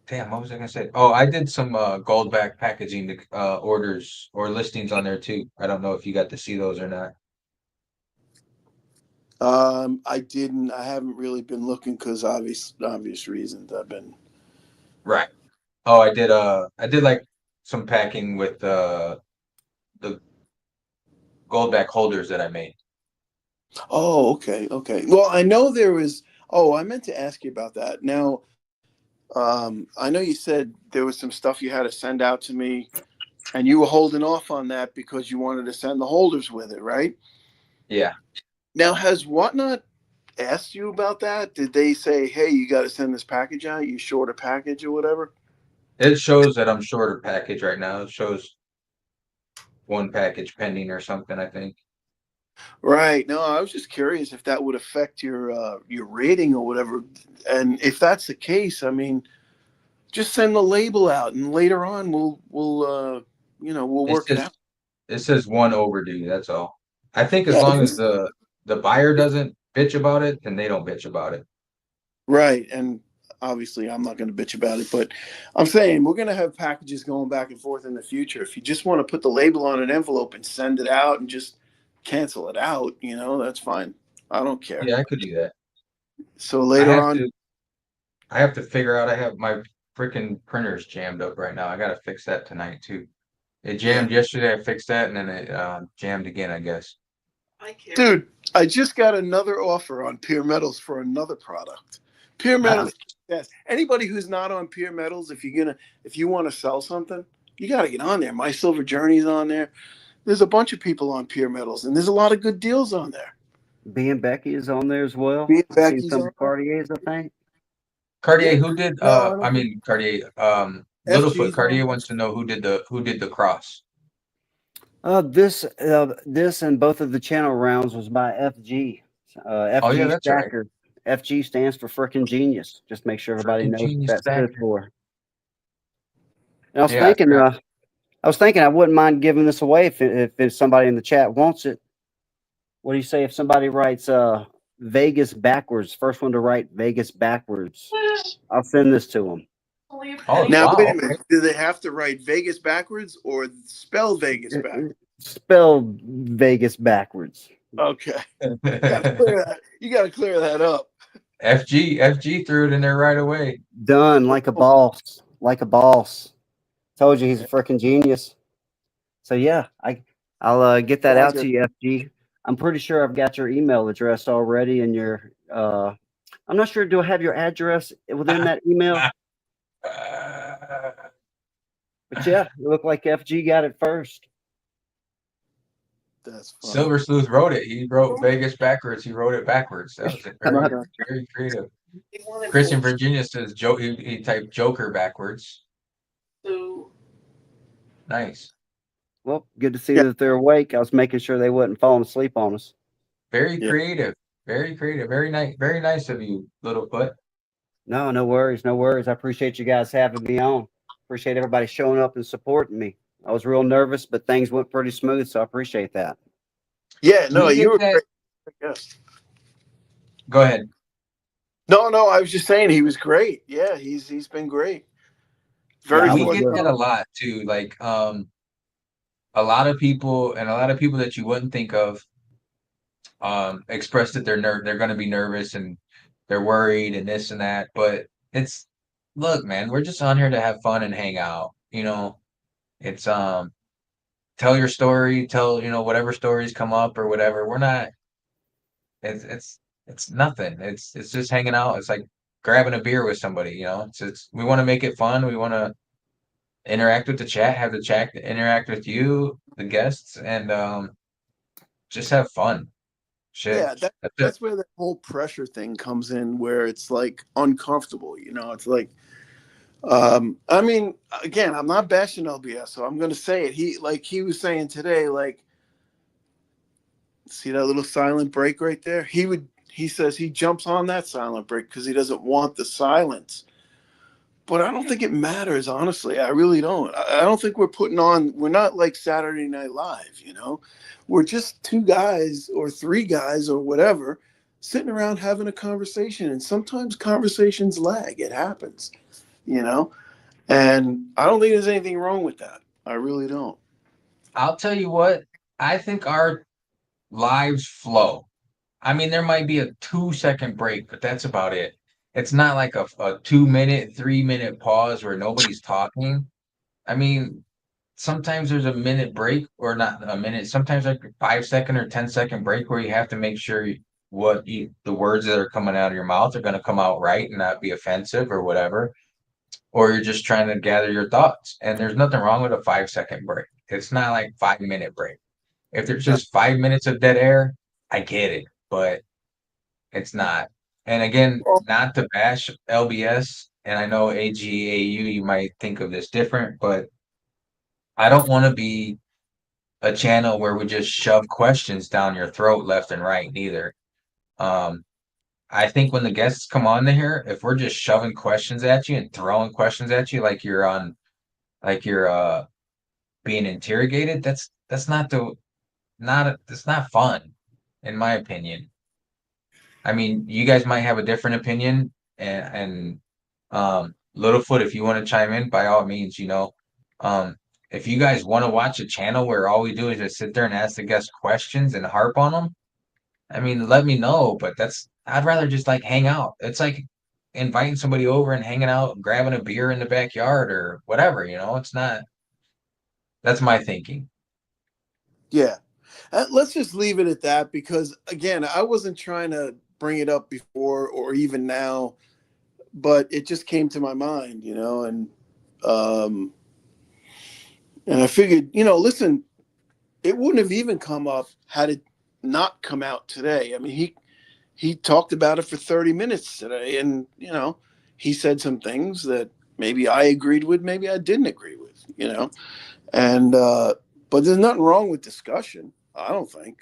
S2: damn, what was I gonna say? Oh, I did some Goldback packaging orders or listings on there too. I don't know if you got to see those or not.
S1: I didn't. I haven't really been looking because obvious reasons. I've been.
S2: Right. Oh, I did like some packing with the Goldback holders that I made.
S1: Oh, okay, okay. Well, I know there was. Oh, I meant to ask you about that. Now, I know you said there was some stuff you had to send out to me, and you were holding off on that because you wanted to send the holders with it, right?
S2: Yeah.
S1: Now, has Whatnot asked you about that? Did they say, "Hey, you got to send this package out. You short a package or whatever"?
S2: It shows that I'm short a package right now. It shows one package pending or something, I think.
S1: Right. No, I was just curious if that would affect your rating or whatever. And if that's the case, I mean, just send the label out, and later on we'll
S2: It
S1: work it
S2: says
S1: out.
S2: it says one overdue, that's all. I think as
S1: Yeah.
S2: long as the buyer doesn't bitch about it, then they don't bitch about it.
S1: Right. And obviously, I'm not going to bitch about it, but I'm saying we're going to have packages going back and forth in the future. If you just want to put the label on an envelope and send it out and just cancel it out, that's fine. I don't care.
S2: Yeah, I could do that.
S1: So
S2: I
S1: later
S2: have
S1: on,
S2: to I have to figure out I have my freaking printers jammed up right now. I gotta fix that tonight too. It
S1: yeah.
S2: jammed yesterday, I fixed that, and then it jammed again, I guess.
S4: I care.
S1: Dude, I just got another offer on Pure Metals for another product. Pure
S2: Ah,
S1: Metals, yes. Anybody who's not on Pure Metals, if you want to sell something, you got to get on there. My Silver Journey's on there. There's a bunch of people on Pure Metals, and there's a lot of good deals on there.
S3: B and Becky is on there as well.
S1: Me and
S3: I've seen
S1: Becky's
S3: some
S1: on there.
S3: Cartiers, I think.
S2: Cartier,
S1: Yeah.
S2: who did
S1: No, I
S2: I
S1: don't think
S2: mean Cartier, Littlefoot,
S1: FG's on
S2: Cartier
S1: there.
S2: wants to know who did the cross.
S3: This and both of the channel rounds was by FG.
S2: Oh yeah,
S3: FG
S2: that's right.
S3: Stacker. FG stands for frickin' genius. Just make sure everybody
S2: Freaking
S3: knows what
S2: genius
S3: that stands
S2: stacker.
S3: for. And I was
S2: Yeah, I
S3: thinking,
S2: forgot.
S3: I wouldn't mind giving this away if somebody in the chat wants it. What do you say if somebody writes Vegas backwards? First one to write Vegas backwards. I'll send this to them.
S4: Only a
S2: Oh
S4: penny.
S1: Now, wait
S2: wow,
S1: a minute. Do they have to write Vegas backwards or spell Vegas backwards?
S3: Spell Vegas backwards.
S1: Okay.
S2: okay.
S1: You got to clear that up.
S2: FG threw it in there right away.
S3: Done like a boss. Like a boss. Told you he's a freaking genius. So yeah, I'll get that out to you, FG. I'm pretty sure I've got your email address already and your I'm not sure, do I have your address within that email? But yeah, it looked like FG got it first.
S1: That's funny.
S2: Silver Sleuth wrote it. He wrote Vegas backwards. He wrote it backwards. That was very, very creative.
S4: They wanted
S2: Christian
S4: both.
S2: Virginia says he typed Joker backwards.
S4: So
S2: Nice.
S3: Well, good to see
S1: Yeah.
S3: that they're awake. I was making sure they wasn't falling asleep on us.
S2: Very
S1: Yeah.
S2: creative. Very creative. Very nice of you, Littlefoot.
S3: No, no worries, no worries. I appreciate you guys having me on. Appreciate everybody showing up and supporting me. I was real nervous, but things went pretty smooth, so I appreciate that.
S1: Yeah, no,
S2: We
S1: you were
S2: get that.
S1: great. Yes.
S2: Go ahead.
S1: No, I was just saying he was great. Yeah, he's been great. Very
S3: Yeah, I
S2: We
S3: was
S2: get that a
S1: forthcoming.
S2: lot too. Like a lot of people that you wouldn't think of express that they're going to be nervous and they're worried and this and that, but it's look, man, we're just on here to have fun and hang out. It's tell your story, tell whatever stories come up or whatever. We're not. It's nothing. It's just hanging out. It's like grabbing a beer with somebody. It's we want to make it fun. We want to interact with the chat, have the chat interact with you, the guests, and just have fun. Shit.
S1: Yeah,
S2: That's it.
S1: that's where the whole pressure thing comes in, where it's like uncomfortable. It's like, I mean, again, I'm not bashing LBS, so I'm going to say it. He was saying today, like, see that little silent break right there? He says he jumps on that silent break because he doesn't want the silence. But I don't think it matters, honestly. I really don't. I don't think we're not like Saturday Night Live. We're just two guys or three guys or whatever sitting around having a conversation. And sometimes conversations lag. It happens, you know? And I don't think there's anything wrong with that. I really don't.
S2: I'll tell you what. I think our lives flow. I mean, there might be a 2-second break, but that's about it. It's not like a 2-minute, 3-minute pause where nobody's talking. I mean, sometimes there's a minute break or not a minute, sometimes like a 5-second or 10-second break where you have to make sure the words that are coming out of your mouth are going to come out right and not be offensive or whatever. Or you're just trying to gather your thoughts. And there's nothing wrong with a 5-second break. It's not like 5-minute break. If there's just 5 minutes of dead air, I get it, but it's not. And again, not to bash LBS, and I know AGAU, you might think of this different, but I don't want to be a channel where we just shove questions down your throat left and right neither. Um, I think when the guests come on here, if we're just shoving questions at you and throwing questions at you like you're being interrogated, that's not it's not fun, in my opinion. I mean, you guys might have a different opinion, and Littlefoot, if you want to chime in, by all means, um, if you guys want to watch a channel where all we do is just sit there and ask the guests questions and harp on them, I mean, let me know. But I'd rather just like hang out. It's like inviting somebody over and hanging out, grabbing a beer in the backyard or whatever. It's not. That's my thinking.
S1: Yeah. Let's just leave it at that because, again, I wasn't trying to bring it up before or even now, but it just came to my mind, um, and I figured, listen, it wouldn't have even come up had it not come out today. I mean, he talked about it for 30 minutes today, and he said some things that maybe I agreed with, maybe I didn't agree with, and but there's nothing wrong with discussion, I don't think.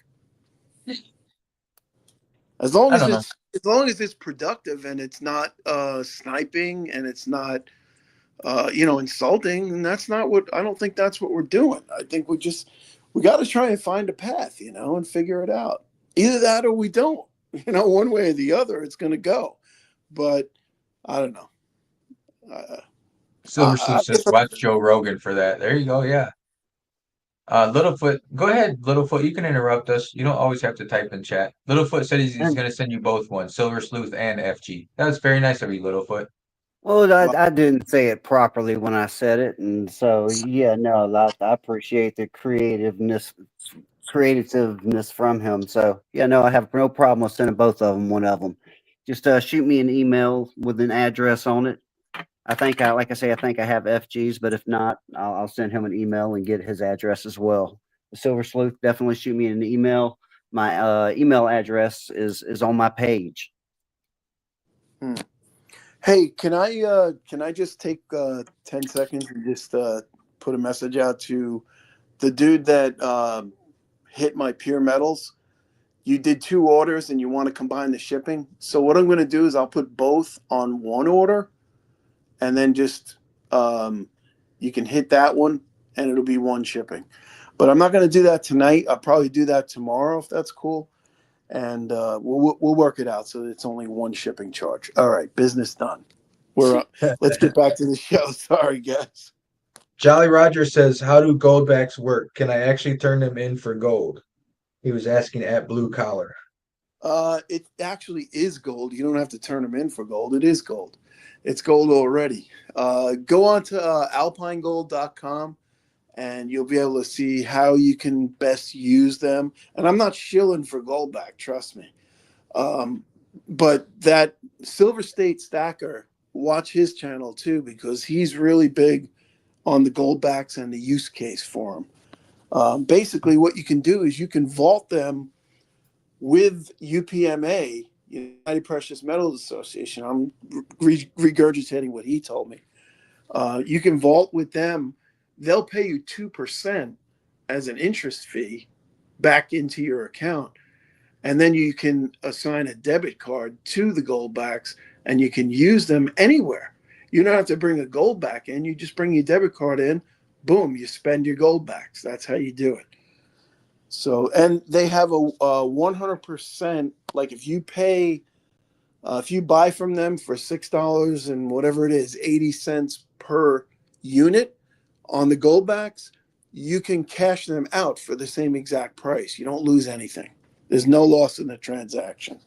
S1: As long
S2: I
S1: as
S2: don't know.
S1: it's productive and it's not sniping and it's not insulting, and that's not what I don't think that's what we're doing. I think we got to try and find a path, and figure it out. Either that or we don't. One way or the other, it's going to go. But I don't know.
S2: Silver Sleuth says, watch Joe Rogan for that. There you go. Yeah. Littlefoot, go ahead, Littlefoot. You can interrupt us. You don't always have to type in chat. Littlefoot said he's going to send you both one, Silver Sleuth and FG. That was very nice of you, Littlefoot.
S3: Well, I didn't say it properly when I said it, and so yeah, no, I appreciate the creativeness from him. So yeah, no, I have no problem with sending both of them. One of them, just shoot me an email with an address on it. Like I say, I think I have FG's, but if not, I'll send him an email and get his address as well. The Silver Sleuth, definitely shoot me an email. My email address is on my page.
S1: Hey, can I just take 10 seconds and just put a message out to the dude that hit my pure metals? You did 2 orders and you want to combine the shipping. So what I'm going to do is I'll put both on one order, and then just you can hit that one and it'll be one shipping. But I'm not going to do that tonight. I'll probably do that tomorrow if that's cool. And we'll work it out so that it's only one shipping charge. All right, business done. We're up. Let's get back to the show. Sorry, guys.
S5: Jolly Roger says, how do Goldbacks work? Can I actually turn them in for gold? He was asking at Blue Collar.
S1: It actually is gold. You don't have to turn them in for gold. It is gold. It's gold already. Go on to alpinegold.com and you'll be able to see how you can best use them. And I'm not shilling for Goldback, trust me. But that Silver State Stacker, watch his channel too, because he's really big on the Goldbacks and the use case for them. Basically, what you can do is you can vault them with UPMA, United Precious Metals Association. I'm regurgitating what he told me. You can vault with them. They'll pay you 2% as an interest fee back into your account. And then you can assign a debit card to the Goldbacks and you can use them anywhere. You don't have to bring a Goldback in. You just bring your debit card in. Boom, you spend your Goldbacks. That's how you do it. So, and they have a 100%, like if you buy from them for $6 and whatever it is, 80 cents per unit on the Goldbacks, you can cash them out for the same exact price. You don't lose anything. There's no loss in the transaction.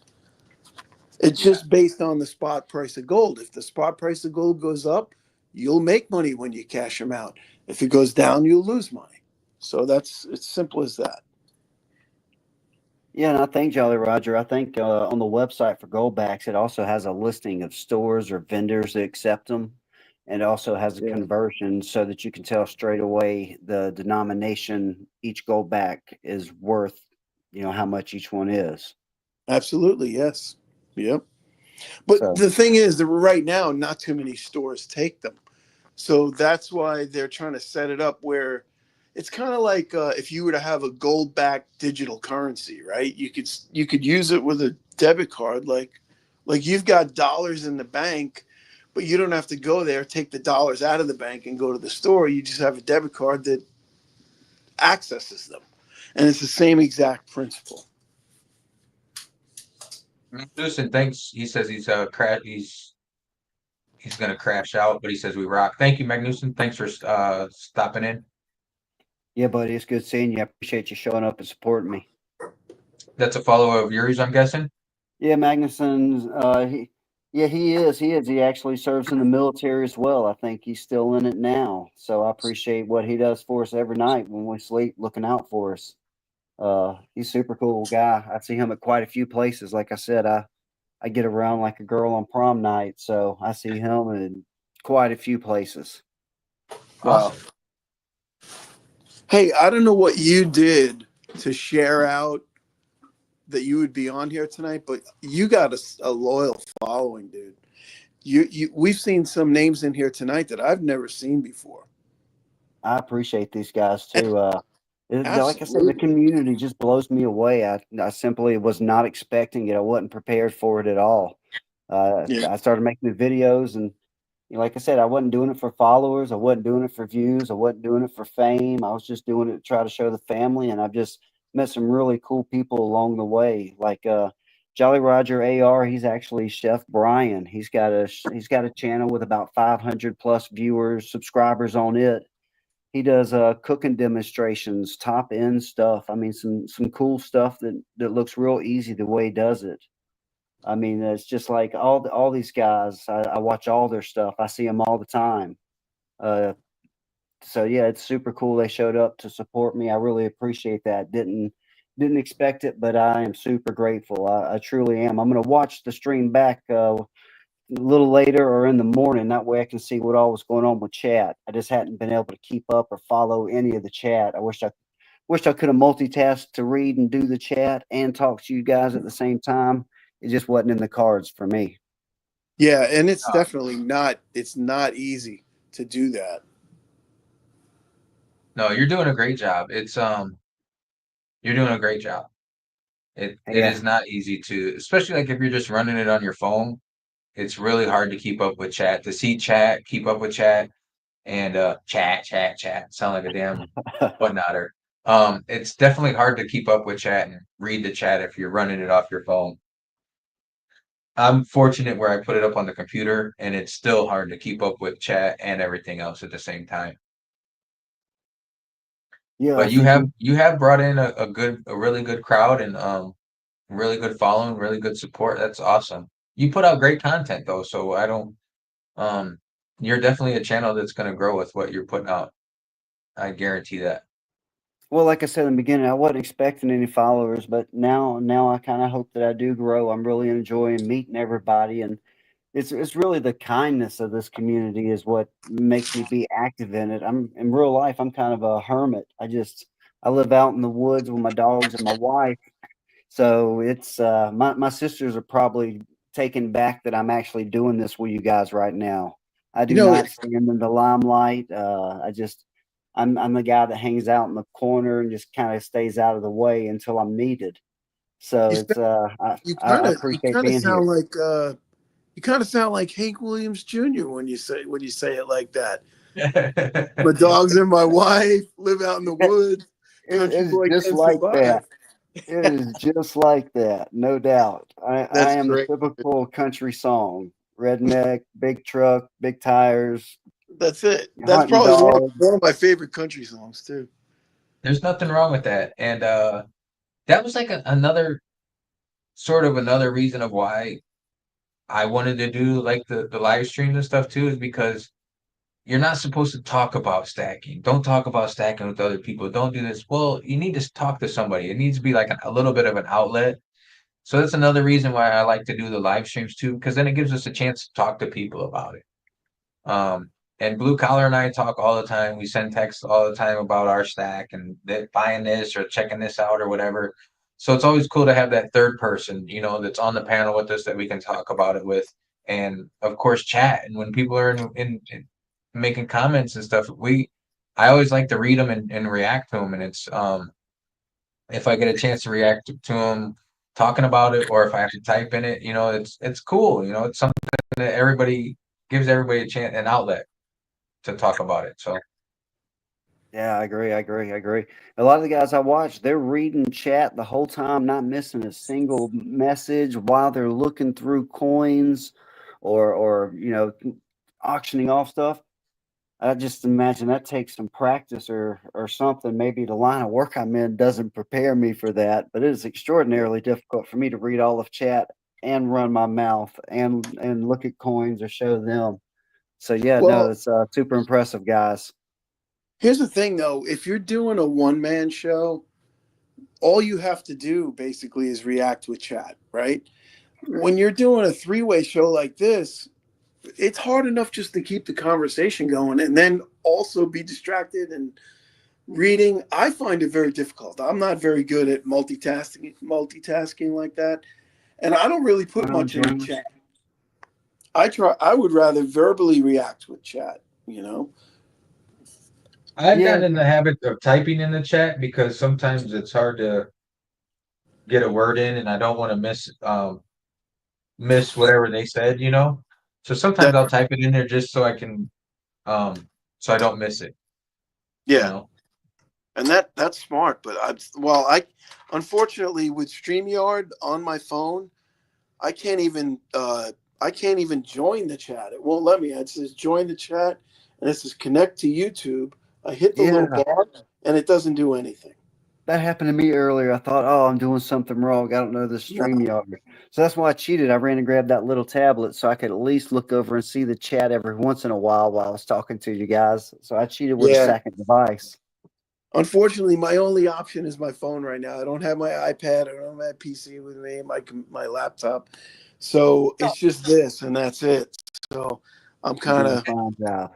S1: It's just based on the spot price of gold. If the spot price of gold goes up, you'll make money when you cash them out. If it goes down, you'll lose money. So it's simple as that.
S3: Yeah, and I think Jolly Roger, I think on the website for Goldbacks, it also has a listing of stores or vendors that accept them. And it also has a conversion so that you can tell straight away the denomination each Goldback is worth, how much each one is.
S1: Absolutely, yes. Yep. But
S3: So
S1: the thing is that right now, not too many stores take them. So that's why they're trying to set it up where it's kind of like if you were to have a gold-backed digital currency, right? You could use it with a debit card, like you've got dollars in the bank, but you don't have to go there, take the dollars out of the bank, and go to the store. You just have a debit card that accesses them, and it's the same exact principle.
S2: Listen, thanks. He says he's gonna crash out, but he says we rock. Thank you, Magnuson. Thanks for stopping in.
S3: yeah, buddy, it's good seeing you. I appreciate you showing up and supporting me.
S2: That's a follower of yours, I'm guessing.
S3: Yeah, Magnuson's he is. He is. He actually serves in the military as well. I think he's still in it now. So I appreciate what he does for us every night when we sleep, looking out for us. He's a super cool guy. I see him at quite a few places. Like I said, I get around like a girl on prom night, so I see him in quite a few places.
S2: Awesome.
S1: Hey, I don't know what you did to share out that you would be on here tonight, but you got a loyal following, dude. We've seen some names in here tonight that I've never seen before.
S3: I appreciate these guys too. Like I said, the
S1: Absolutely.
S3: community just blows me away. I simply was not expecting it. I wasn't prepared for it at all.
S1: Yeah.
S3: I started making the videos, and like I said, I wasn't doing it for followers. I wasn't doing it for views. I wasn't doing it for fame. I was just doing it to try to show the family. And I've just met some really cool people along the way. Like Jolly Roger AR, he's actually Chef Brian. He's got a channel with about 500 plus viewers, subscribers on it. He does cooking demonstrations, top end stuff. I mean, some cool stuff that looks real easy the way he does it. I mean, it's just like all these guys. I watch all their stuff. I see them all the time. Uh, so yeah, it's super cool. They showed up to support me. I really appreciate that. Didn't expect it, but I am super grateful. I truly am. I'm gonna watch the stream back a little later or in the morning. That way I can see what all was going on with chat. I just hadn't been able to keep up or follow any of the chat. I wish I could have multitasked to read and do the chat and talk to you guys at the same time. It just wasn't in the cards for me.
S1: Yeah, and it's
S2: No.
S1: definitely not. It's not easy to do that.
S2: No, you're doing a great job. You're doing a great job. It
S3: Yeah.
S2: is not easy to, especially like if you're just running it on your phone. It's really hard to keep up with chat. To see chat, keep up with chat, and chat. Sound like a damn whatnotter. It's definitely hard to keep up with chat and read the chat if you're running it off your phone. I'm fortunate where I put it up on the computer, and it's still hard to keep up with chat and everything else at the same time.
S3: Yeah,
S2: But you have brought in a really good crowd and really good following, really good support. That's awesome. You put out great content though, so I don't you're definitely a channel that's gonna grow with what you're putting out. I guarantee that.
S3: well, like I said in the beginning, I wasn't expecting any followers, but now I kind of hope that I do grow. I'm really enjoying meeting everybody, and it's really the kindness of this community is what makes me be active in it. I'm in real life, I'm kind of a hermit. I live out in the woods with my dogs and my wife. So it's my sisters are probably taken back that I'm actually doing this with you guys right now. I
S1: You
S3: do
S1: know,
S3: not stand in the limelight. I'm the guy that hangs out in the corner and just kind of stays out of the way until I'm needed. So
S1: you
S3: it's
S1: you
S3: I
S1: kind of
S3: appreciate being here.
S1: you kind of sound like Hank Williams Jr. when you say it like that. My dogs and my wife live out in the woods. Country
S3: It's
S1: boy
S3: just
S1: can
S3: like
S1: survive.
S3: that. It is just like that, no doubt. I
S1: That's
S3: am the
S1: great.
S3: typical country song. Redneck, big truck, big tires,
S1: That's it. That's
S3: hunting
S1: probably
S3: dogs.
S1: one of my favorite country songs too.
S2: There's nothing wrong with that. And that was like another sort of another reason of why I wanted to do like the live streams and stuff too, is because you're not supposed to talk about stacking. Don't talk about stacking with other people. Don't do this. Well, you need to talk to somebody. It needs to be like a little bit of an outlet. So that's another reason why I like to do the live streams too, because then it gives us a chance to talk to people about it. And Blue Collar and I talk all the time. We send texts all the time about our stack and buying this or checking this out or whatever. So it's always cool to have that third person, that's on the panel with us that we can talk about it with, and of course chat. And when people are in making comments and stuff, I always like to read them and react to them. And it's if I get a chance to react to them talking about it, or if I have to type in it, it's cool. It's something that everybody gives everybody a chance, an outlet to talk about it. So
S3: Yeah, I agree. A lot of the guys I watch, they're reading chat the whole time, not missing a single message while they're looking through coins or auctioning off stuff. I just imagine that takes some practice or something. Maybe the line of work I'm in doesn't prepare me for that, but it is extraordinarily difficult for me to read all of chat and run my mouth and look at coins or show them. So yeah, no,
S1: Well,
S3: it's super impressive, guys.
S1: here's the thing though, if you're doing a one-man show, all you have to do basically is react with chat, right? When you're doing a three-way show like this, it's hard enough just to keep the conversation going and then also be distracted and reading. I find it very difficult. I'm not very good at multitasking like that, and I don't really put
S3: Well,
S1: much in the
S3: James.
S1: chat. I would rather verbally react with chat,
S5: I've
S3: Yeah,
S5: gotten in the habit of typing in the chat because sometimes it's hard to get a word in, and I don't want to miss whatever they said. So sometimes
S1: That
S5: I'll type it in there just so I can so I don't miss it, you
S1: yeah,
S5: know.
S1: and that's smart. But I unfortunately with StreamYard on my phone, I can't even join the chat. It won't let me. It says join the chat, and it says connect to YouTube. I hit the little
S3: yeah.
S1: bar, and it doesn't do anything.
S3: That happened to me earlier. I thought, oh, I'm doing something wrong. I don't know the
S1: No.
S3: StreamYard. So that's why I cheated. I ran and grabbed that little tablet so I could at least look over and see the chat every once in a while I was talking to you guys. So I cheated with a
S1: Yeah.
S3: second device.
S1: Unfortunately, my only option is my phone right now. I don't have my iPad. I don't have my PC with me, my laptop. So it's just this, and that's it. So I'm
S3: You're
S1: kind
S3: doing a
S1: of
S3: fine job.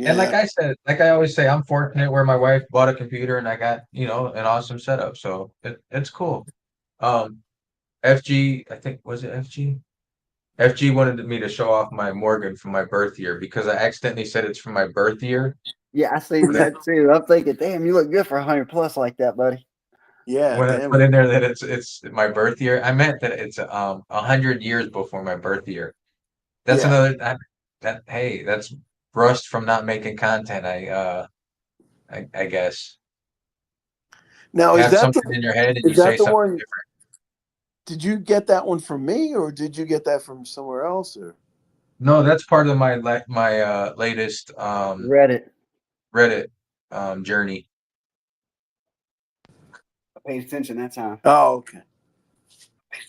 S5: And like
S1: yeah,
S5: I said, like I always say, I'm fortunate where my wife bought a computer and I got, an awesome setup. So it's cool. Um, FG, I think, was it FG? FG wanted me to show off my Morgan from my birth year because I accidentally said it's from my birth year.
S3: Yeah, I seen that too. I'm thinking, damn, you look good for 100 plus like that, buddy.
S1: yeah.
S5: When I
S1: Damn
S5: put
S1: it.
S5: in there that it's my birth year, I meant that it's 100 years before my birth year. That's
S1: Yeah.
S5: another hey, that's rust from not making content. I guess
S1: Now
S5: you have something in your head and you
S1: is
S5: say
S1: that the
S5: something
S1: one?
S5: different.
S1: Did you get that one from me, or did you get that from somewhere else? Or
S5: No, that's part of my latest
S3: Reddit.
S5: Reddit journey.
S3: I paid attention that time.
S1: oh, okay.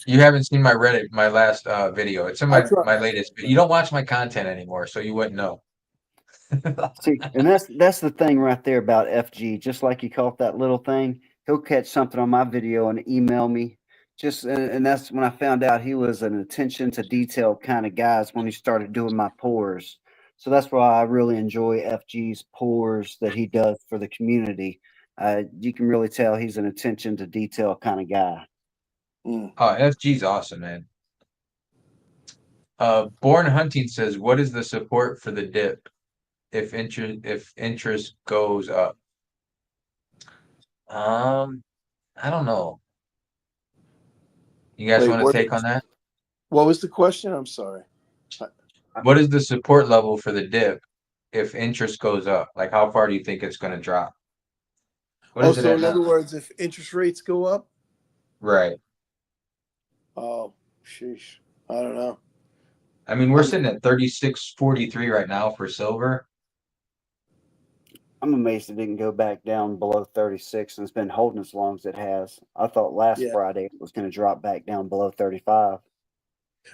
S5: You haven't seen my Reddit, my last video. It's in
S1: I
S5: my
S1: try.
S5: my latest. You don't watch my content anymore, so you wouldn't know.
S3: See, and that's the thing right there about FG. Just like he caught that little thing, he'll catch something on my video and email me. And that's when I found out he was an attention to detail kind of guy. Is when he started doing my pours. So that's why I really enjoy FG's pours that he does for the community. You can really tell he's an attention to detail kind of guy.
S1: Mm.
S5: Oh, FG's awesome, man. Born Hunting says, "What is the support for the dip if interest goes up?" I don't know. You guys
S1: Wait,
S5: want to take on that?
S1: what was the question? I'm sorry.
S5: What is the support level for the dip if interest goes up? Like, how far do you think it's going to drop? What
S1: Oh,
S5: is it
S1: so
S5: at
S1: in
S5: now?
S1: other words, if interest rates go up,
S5: Right.
S1: oh, sheesh, I don't know.
S5: I mean, we're
S1: I'm
S5: sitting at 36.43 right now for silver.
S3: I'm amazed it didn't go back down below 36 and it's been holding as long as it has. I thought last
S1: yeah.
S3: Friday it was going to drop back down below 35.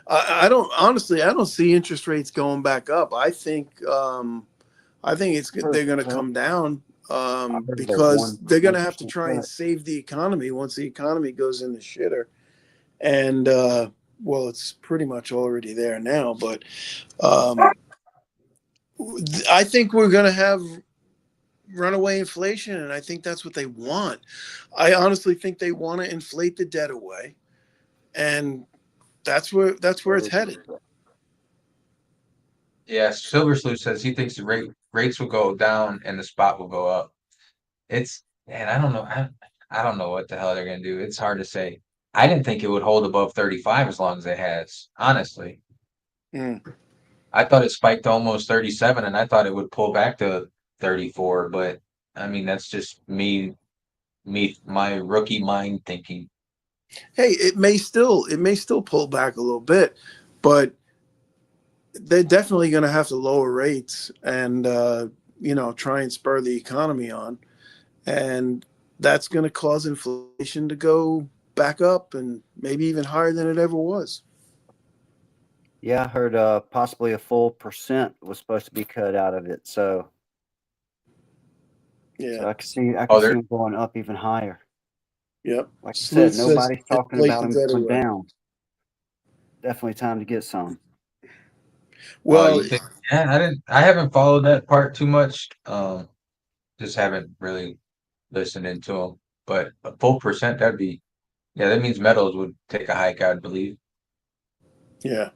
S1: I don't honestly. I don't see interest rates going back up. I think they're going to
S3: Well,
S1: come down
S3: I heard the
S1: because they're going to have to
S3: 1%
S1: try and
S3: cut.
S1: save the economy once the economy goes in the shitter. And well, it's pretty much already there now. But I think we're going to have runaway inflation, and I think that's what they want. I honestly think they want to inflate the debt away, and that's where it's headed.
S5: Yeah, Silver Sleuth says he thinks the rates will go down and the spot will go up. It's man, I don't know. I don't know what the hell they're gonna do. It's hard to say. I didn't think it would hold above 35 as long as it has, honestly.
S1: Mm.
S5: I thought it spiked to almost 37 and I thought it would pull back to 34, but I mean that's just my rookie mind thinking.
S1: Hey, it may still pull back a little bit, but they're definitely going to have to lower rates and try and spur the economy on, and that's going to cause inflation to go back up and maybe even higher than it ever was.
S3: Yeah, I heard possibly a full percent was supposed to be cut out of it. So
S1: Yeah.
S3: I can see
S5: they're
S3: them going up even higher.
S1: Yep.
S3: Like you
S1: Sleuth
S3: said,
S1: says
S3: nobody's talking
S1: inflate
S3: about
S1: the
S3: them
S1: debt
S3: going
S1: away.
S3: down. Definitely time to get some.
S1: Well,
S5: you think, yeah, I haven't followed that part too much. Just haven't really listened into them. But a full percent, that means metals would take a hike, I'd believe.
S1: yeah.
S3: And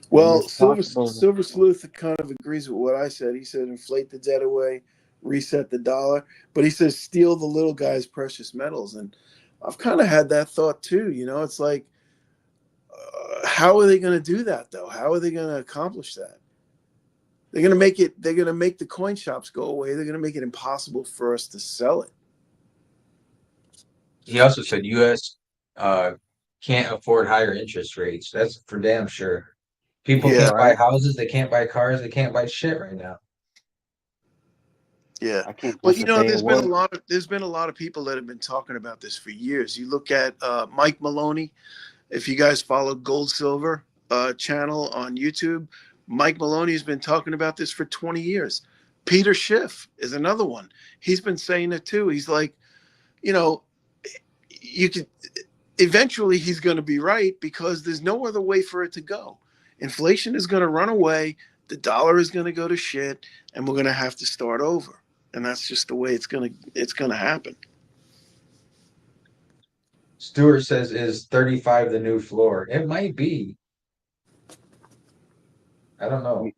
S1: Well,
S3: it's possible.
S1: Silver Sleuth kind of agrees with what I said. He said inflate the debt away, reset the dollar, but he says steal the little guy's precious metals. And I've kind of had that thought too. It's like, how are they going to do that though? How are they going to accomplish that? They're going to make it. They're going to make the coin shops go away. They're going to make it impossible for us to sell it.
S5: He also said U.S. Can't afford higher interest rates. That's for damn sure. People
S1: Yeah.
S5: can't buy
S3: Right?
S5: houses, they can't buy cars, they can't buy shit right now.
S1: Yeah.
S3: I can't
S1: Well,
S3: guess a day
S1: there's been a
S3: away.
S1: lot of people that have been talking about this for years. You look at Mike Maloney. If you guys follow Gold Silver channel on YouTube, Mike Maloney has been talking about this for 20 years. Peter Schiff is another one. He's been saying it too. He's like, you could eventually he's going to be right because there's no other way for it to go. Inflation is going to run away, the dollar is going to go to shit, and we're going to have to start over. And that's just the way it's going to happen.
S5: Stewart says, is 35 the new floor? It might be. I don't know.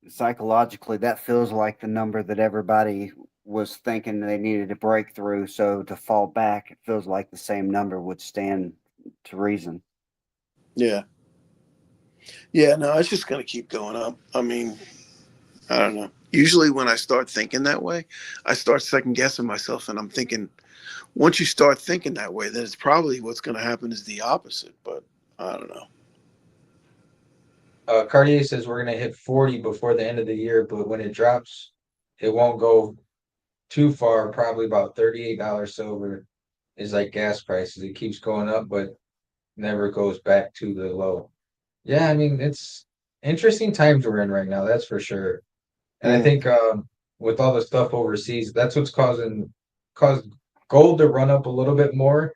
S3: Psychologically, that feels like the number that everybody was thinking they needed to break through. So to fall back, it feels like the same number would stand to reason.
S1: Yeah. Yeah, no, it's just going to keep going up. I mean, I don't know. Usually when I start thinking that way, I start second guessing myself, and I'm thinking, once you start thinking that way, then it's probably what's going to happen is the opposite. But I don't know.
S5: Cartier says we're going to hit 40 before the end of the year, but when it drops, it won't go too far. Probably about $38 silver is like gas prices. It keeps going up, but never goes back to the low. Yeah, I mean, it's interesting times we're in right now, that's for sure. And I think with all the stuff overseas, that's what's caused gold to run up a little bit more.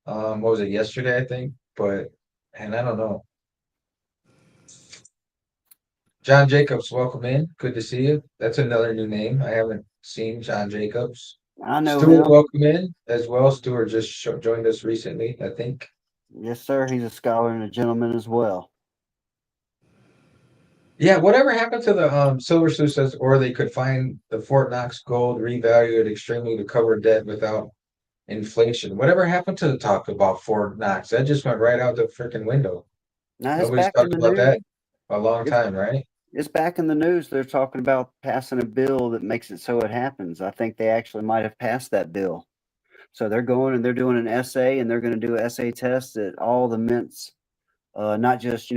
S5: What was it, yesterday, I think? And I don't know. John Jacobs, welcome in. Good to see you. That's another new name. I haven't seen John Jacobs.
S3: I know
S5: Stuart,
S3: him.
S5: welcome in as well. Stuart just joined us recently, I think.
S3: Yes, sir. He's a scholar and a gentleman as well.
S5: Yeah, whatever happened to the Silver Sleuth says, or they could find the Fort Knox gold, revalue it extremely to cover debt without inflation. Whatever happened to the talk about Fort Knox? That just went right out the freaking window.
S3: Now it's
S5: Nobody's
S3: back in
S5: talked
S3: the
S5: about
S3: news.
S5: that a long time, right?
S3: It's back in the news. They're talking about passing a bill that makes it so it happens. I think they actually might have passed that bill. So they're going and they're doing an essay, and they're going to do an essay test at all the mints, not just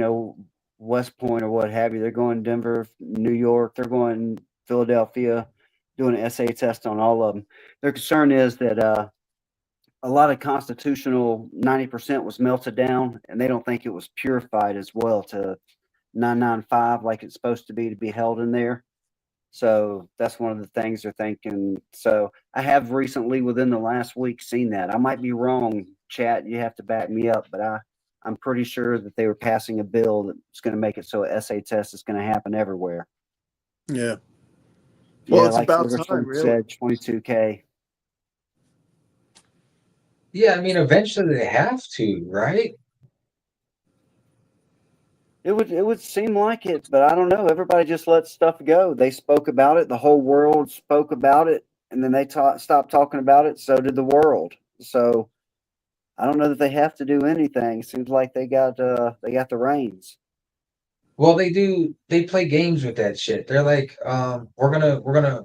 S3: West Point or what have you. They're going Denver, New York. They're going Philadelphia, doing an essay test on all of them. Their concern is that a lot of constitutional 90% was melted down, and they don't think it was purified as well to 995 like it's supposed to be held in there. So that's one of the things they're thinking. So I have recently, within the last week, seen that. I might be wrong, chat. You have to back me up, but I'm pretty sure that they were passing a bill that's going to make it so an essay test is going to happen everywhere.
S1: Yeah. Well,
S3: Yeah,
S1: it's
S3: like
S1: about time,
S3: Silverstone
S1: really.
S3: said, 22K.
S5: Yeah, I mean, eventually they have to, right?
S3: It would seem like it, but I don't know. Everybody just lets stuff go. They spoke about it. The whole world spoke about it, and then they stopped talking about it. So did the world. So I don't know that they have to do anything. Seems like they got the reins.
S5: Well, they do. They play games with that shit. They're like, we're gonna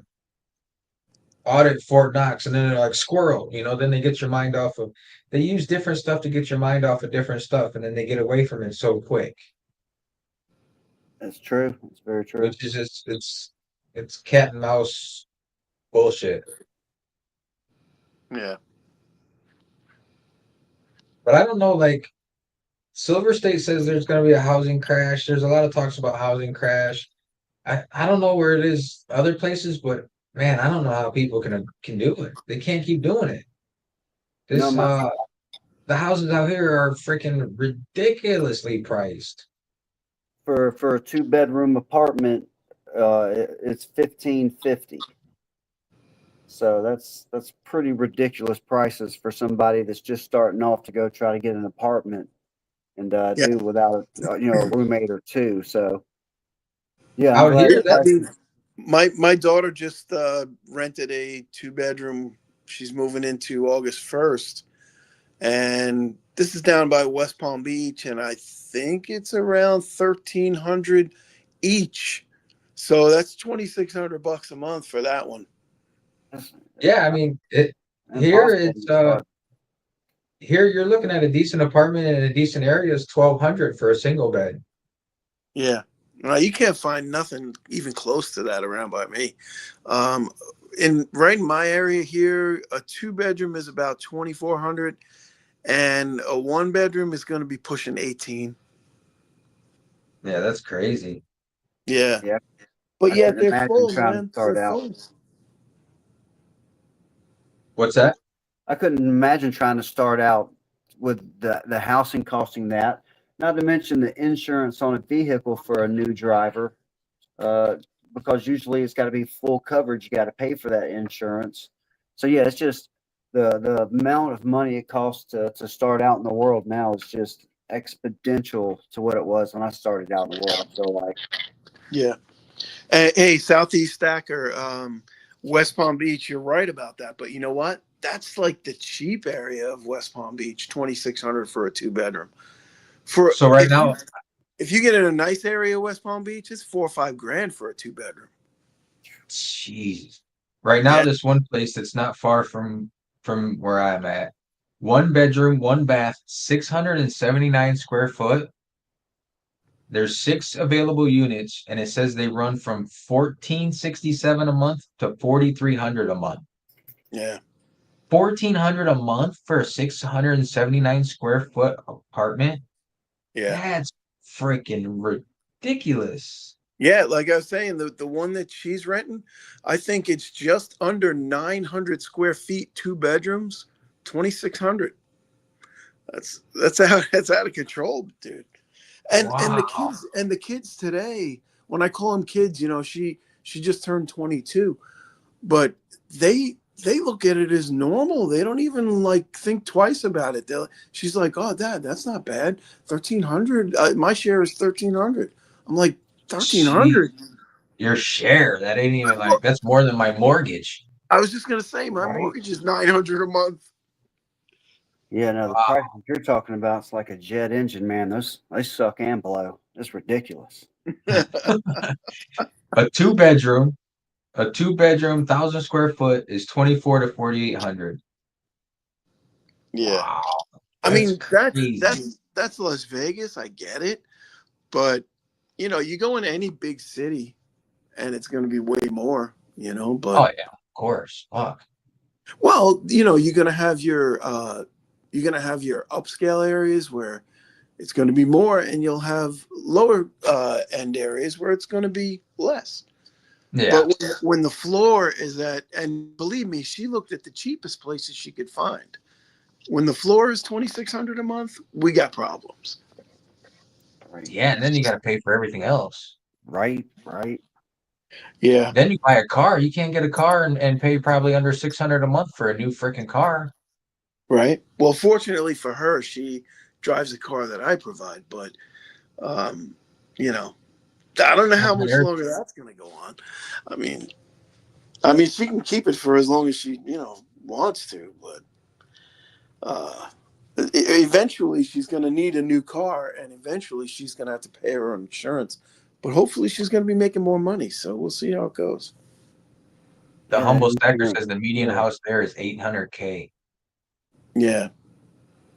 S5: audit Fort Knox, and then they're like squirrel. Then they get your mind off of. They use different stuff to get your mind off of different stuff, and then they get away from it so quick.
S3: That's true. That's very true.
S5: Which is just it's cat and mouse bullshit.
S1: Yeah.
S5: But I don't know, like Silver State says there's going to be a housing crash. There's a lot of talks about housing crash. I don't know where it is other places, but man, I don't know how people can do it. They can't keep doing it.
S3: No,
S5: This the houses out here are freaking ridiculously priced.
S3: for a 2-bedroom apartment, it's 1550. So that's pretty ridiculous prices for somebody that's just starting off to go try to get an apartment and
S1: Yeah.
S3: do without a roommate or two. So yeah, I'm
S5: Out
S3: glad
S5: here,
S3: the
S1: I
S5: that's
S1: mean,
S3: prices.
S1: my daughter just rented a 2-bedroom. She's moving into August 1st, and this is down by West Palm Beach, and I think it's around 1,300 each. So that's $2,600 a month for that one.
S3: That's
S5: yeah. I mean, here
S3: impossible
S5: it's
S3: to start.
S5: here you're looking at a decent apartment in a decent area is 1,200 for a single bed.
S1: Yeah. You can't find nothing even close to that around by me. Um, right in my area here, a 2-bedroom is about 2,400, and a 1-bedroom is going to be pushing 18.
S5: Yeah, that's crazy.
S1: Yeah,
S3: Yeah,
S1: but
S3: I
S1: yet
S3: couldn't
S1: they're
S3: imagine
S1: full,
S3: trying to
S1: man.
S3: start
S1: They're
S3: out.
S1: full.
S5: What's that?
S3: I couldn't imagine trying to start out with the housing costing that. Not to mention the insurance on a vehicle for a new driver, uh, because usually it's got to be full coverage. You got to pay for that insurance. So yeah, it's just the amount of money it costs to start out in the world now is just exponential to what it was when I started out in the world. I feel like
S1: Yeah. Hey, Southeast Stacker, West Palm Beach. You're right about that, but you know what? That's like the cheap area of West Palm Beach. 2,600 for a 2-bedroom. For
S5: So right now,
S1: if you get in a nice area of West Palm Beach, it's 4 or 5 grand for a 2-bedroom.
S5: jeez. Right now,
S1: Yeah.
S5: this one place that's not far from where I'm at, 1 bedroom, 1 bath, 679 square foot. There's 6 available units, and it says they run from 1,467 a month to 4,300 a month.
S1: Yeah.
S5: 1,400 a month for a 679 square foot apartment.
S1: Yeah.
S5: That's freaking ridiculous.
S1: Yeah, like I was saying, the one that she's renting, I think it's just under 900 square feet, 2 bedrooms, 2,600. That's out of control, dude. And
S5: Wow.
S1: the kids today, when I call them kids, she just turned 22, but they look at it as normal. They don't even like think twice about it. She's like, "Oh, Dad, that's not bad. 1,300. My share is 1,300." I'm like,
S5: Gee,
S1: 1,300.
S5: your share, that ain't even like that's more than my mortgage.
S1: I was just gonna say my
S3: right?
S1: mortgage is 900 a month.
S3: Yeah, no, the
S5: Wow.
S3: price that you're talking about is like a jet engine, man. Those they suck and blow. It's ridiculous.
S5: A two bedroom, a 2 bedroom, 1,000 square foot is 24 to 4,800.
S1: Yeah,
S5: Wow,
S1: I
S5: that's
S1: mean that's
S5: crazy.
S1: that's that's Las Vegas. I get it, but you go into any big city and it's going to be way more.
S5: Oh
S1: But
S5: yeah, of course. Fuck.
S1: well, you're gonna have your upscale areas where it's going to be more, and you'll have lower end areas where it's going to be less.
S5: Yeah.
S1: But when the floor is and believe me, she looked at the cheapest places she could find. When the floor is 2,600 a month, we got problems.
S3: Right,
S5: Yeah, and then you got to pay for everything else.
S3: right.
S1: Yeah.
S5: Then you buy a car. You can't get a car and pay probably under 600 a month for a new freaking car.
S1: Right. Well, fortunately for her, she drives the car that I provide, but um, you know, I don't know
S5: Well,
S1: how much
S5: there-
S1: longer that's going to go on. I mean, she can keep it for as long as she, wants to, but eventually she's going to need a new car, and eventually she's going to have to pay her own insurance. But hopefully she's going to be making more money, so we'll see how it goes.
S5: The
S3: Yeah,
S5: humble
S3: that
S5: stacker
S3: insurance
S5: says the
S3: is
S5: median
S3: good.
S5: house there is 800K.
S1: Yeah,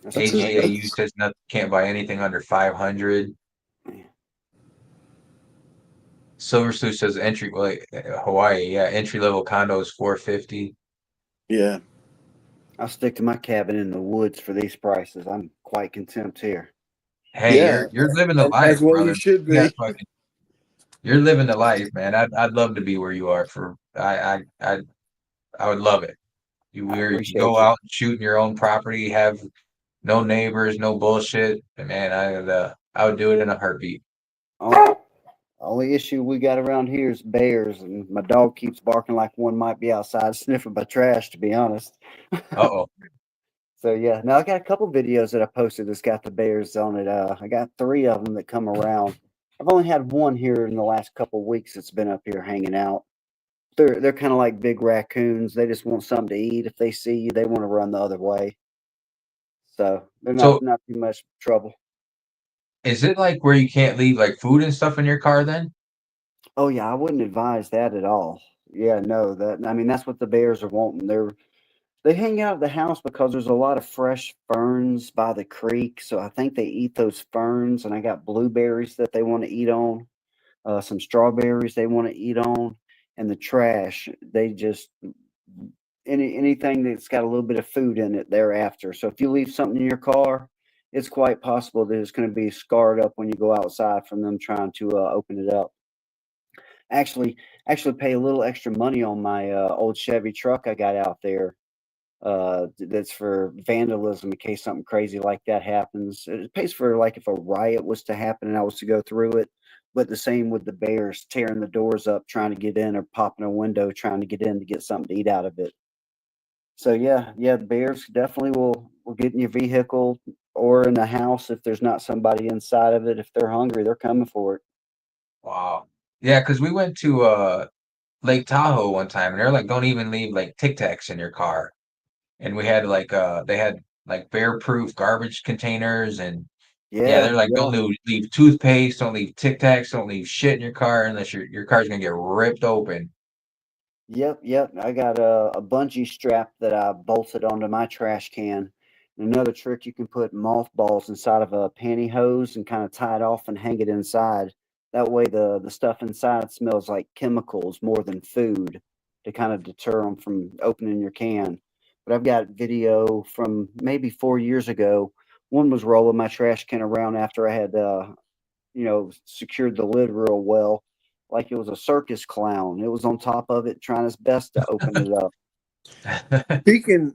S3: That's
S1: that's
S3: pretty
S1: a,
S3: good.
S5: AGAU says not can't buy anything under 500. Silver Sleuth says Hawaii, yeah, entry level condo is 450.
S1: yeah.
S3: I'll stick to my cabin in the woods for these prices. I'm quite content here.
S5: Hey,
S1: Yeah,
S5: you're living the
S1: as
S5: life,
S1: well you
S5: brother.
S1: should
S5: You got
S1: be.
S5: fucking, you're living the life, man. I'd love to be where you are. I would love it.
S3: I
S5: You
S3: appreciate
S5: go
S3: you.
S5: out and shoot in your own property, have no neighbors, no bullshit. And man, I would do it in a heartbeat.
S3: Only issue we got around here is bears, and my dog keeps barking like one might be outside sniffing my trash, to be honest.
S5: Uh-oh.
S3: So yeah, now I got a couple videos that I posted that's got the bears on it. I got 3 of them that come around. I've only had one here in the last couple weeks that's been up here hanging out. They're kind of like big raccoons. They just want something to eat. If they see you, they want to run the other way. So they're
S5: So
S3: not too much trouble.
S5: is it like where you can't leave like food and stuff in your car then?
S3: Oh yeah, I wouldn't advise that at all. Yeah, no, that's what the bears are wanting. They hang out at the house because there's a lot of fresh ferns by the creek, so I think they eat those ferns. And I got blueberries that they want to eat on, some strawberries they want to eat on, and the trash. They just anything that's got a little bit of food in it they're after. So if you leave something in your car, it's quite possible that it's going to be scarred up when you go outside from them trying to open it up. Actually, actually pay a little extra money on my old Chevy truck I got out there. That's for vandalism in case something crazy like that happens. It pays for like if a riot was to happen and I was to go through it. But the same with the bears tearing the doors up, trying to get in, or popping a window, trying to get in to get something to eat out of it. So yeah, the bears definitely will get in your vehicle or in the house if there's not somebody inside of it. If they're hungry, they're coming for it.
S5: Wow. Yeah, because we went to Lake Tahoe one time and they're like, don't even leave like Tic Tacs in your car. And we had like they had like bear proof garbage containers and yeah,
S3: Yeah,
S5: they're like, don't
S3: yeah.
S5: leave toothpaste, don't leave Tic Tacs, don't leave shit in your car unless your car's gonna get ripped open.
S3: Yep. I got a bungee strap that I bolted onto my trash can. And another trick, you can put mothballs inside of a pantyhose and kind of tie it off and hang it inside. That way, the stuff inside smells like chemicals more than food to kind of deter them from opening your can. But I've got video from maybe 4 years ago. One was rolling my trash can around after I had secured the lid real well, like it was a circus clown. It was on top of it, trying its best to open it up.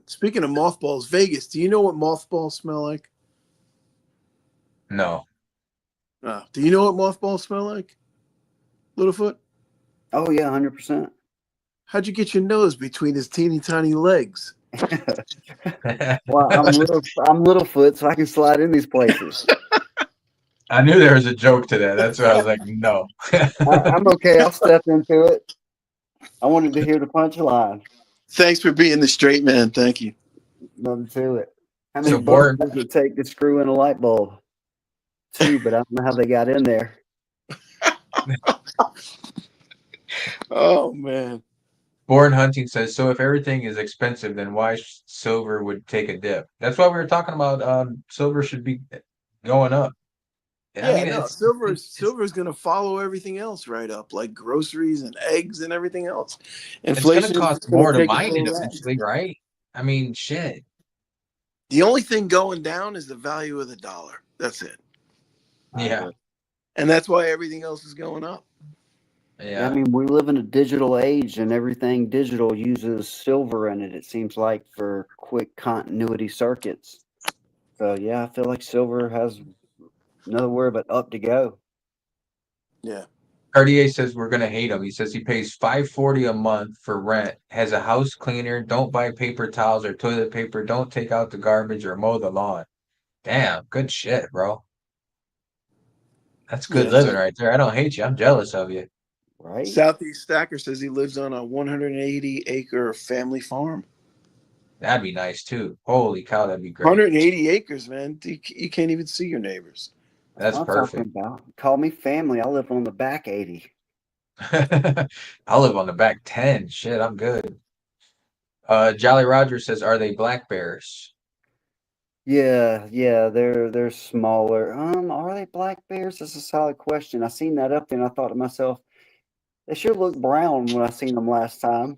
S1: Speaking of mothballs, Vegas. Do you know what mothballs smell like?
S5: No.
S1: Do you know what mothballs smell like, Littlefoot?
S3: Oh yeah, 100%.
S1: How'd you get your nose between his teeny tiny legs?
S3: Well, I'm Littlefoot, so I can slide in these places.
S5: I knew there was a joke to that. That's why I was like, no.
S3: I'm okay. I'll step into it. I wanted to hear the punchline.
S1: Thanks for being the straight man. Thank you.
S3: Nothing to it. How many
S5: So
S3: bucks
S5: Born,
S3: does it take to screw in a light bulb? 2, but I don't know how they got in there.
S1: Oh man.
S5: Born Hunting says, so if everything is expensive, then why silver would take a dip? That's why we were talking about silver should be going up. I
S1: Yeah,
S5: mean,
S1: no, silver is going to follow everything else right up, like groceries and eggs and everything else.
S5: it's going to
S1: Inflation is
S5: cost
S1: just going
S5: more
S1: to
S5: to
S1: take a
S5: mine
S1: toll
S5: it
S1: of that.
S5: eventually, right? I mean, shit.
S1: The only thing going down is the value of the dollar. That's it.
S5: Yeah,
S1: And that's why everything else is going up.
S3: Yeah, I
S5: yeah.
S3: mean, we live in a digital age, and everything digital uses silver in it. It seems like for quick continuity circuits. So yeah, I feel like silver has nowhere but up to go.
S1: Yeah.
S5: Cartier says we're gonna hate him. He says he pays $540 a month for rent, has a house cleaner, don't buy paper towels or toilet paper, don't take out the garbage or mow the lawn. Damn, good shit, bro. That's good
S1: Yeah.
S5: living right there. I don't hate you. I'm jealous of you.
S3: Right?
S1: Southeast Stacker says he lives on a 180-acre family farm.
S5: That'd be nice too. Holy cow, that'd be great.
S1: 180 acres, man. You can't even see your neighbors.
S5: That's
S3: What I'm talking
S5: perfect.
S3: about. Call me family. I live on the back 80.
S5: I live on the back 10. Shit, I'm good. Jolly Roger says, are they black bears?
S3: Yeah, yeah, they're smaller. Are they black bears? That's a solid question. I seen that up there and I thought to myself, they sure look brown when I seen them last time.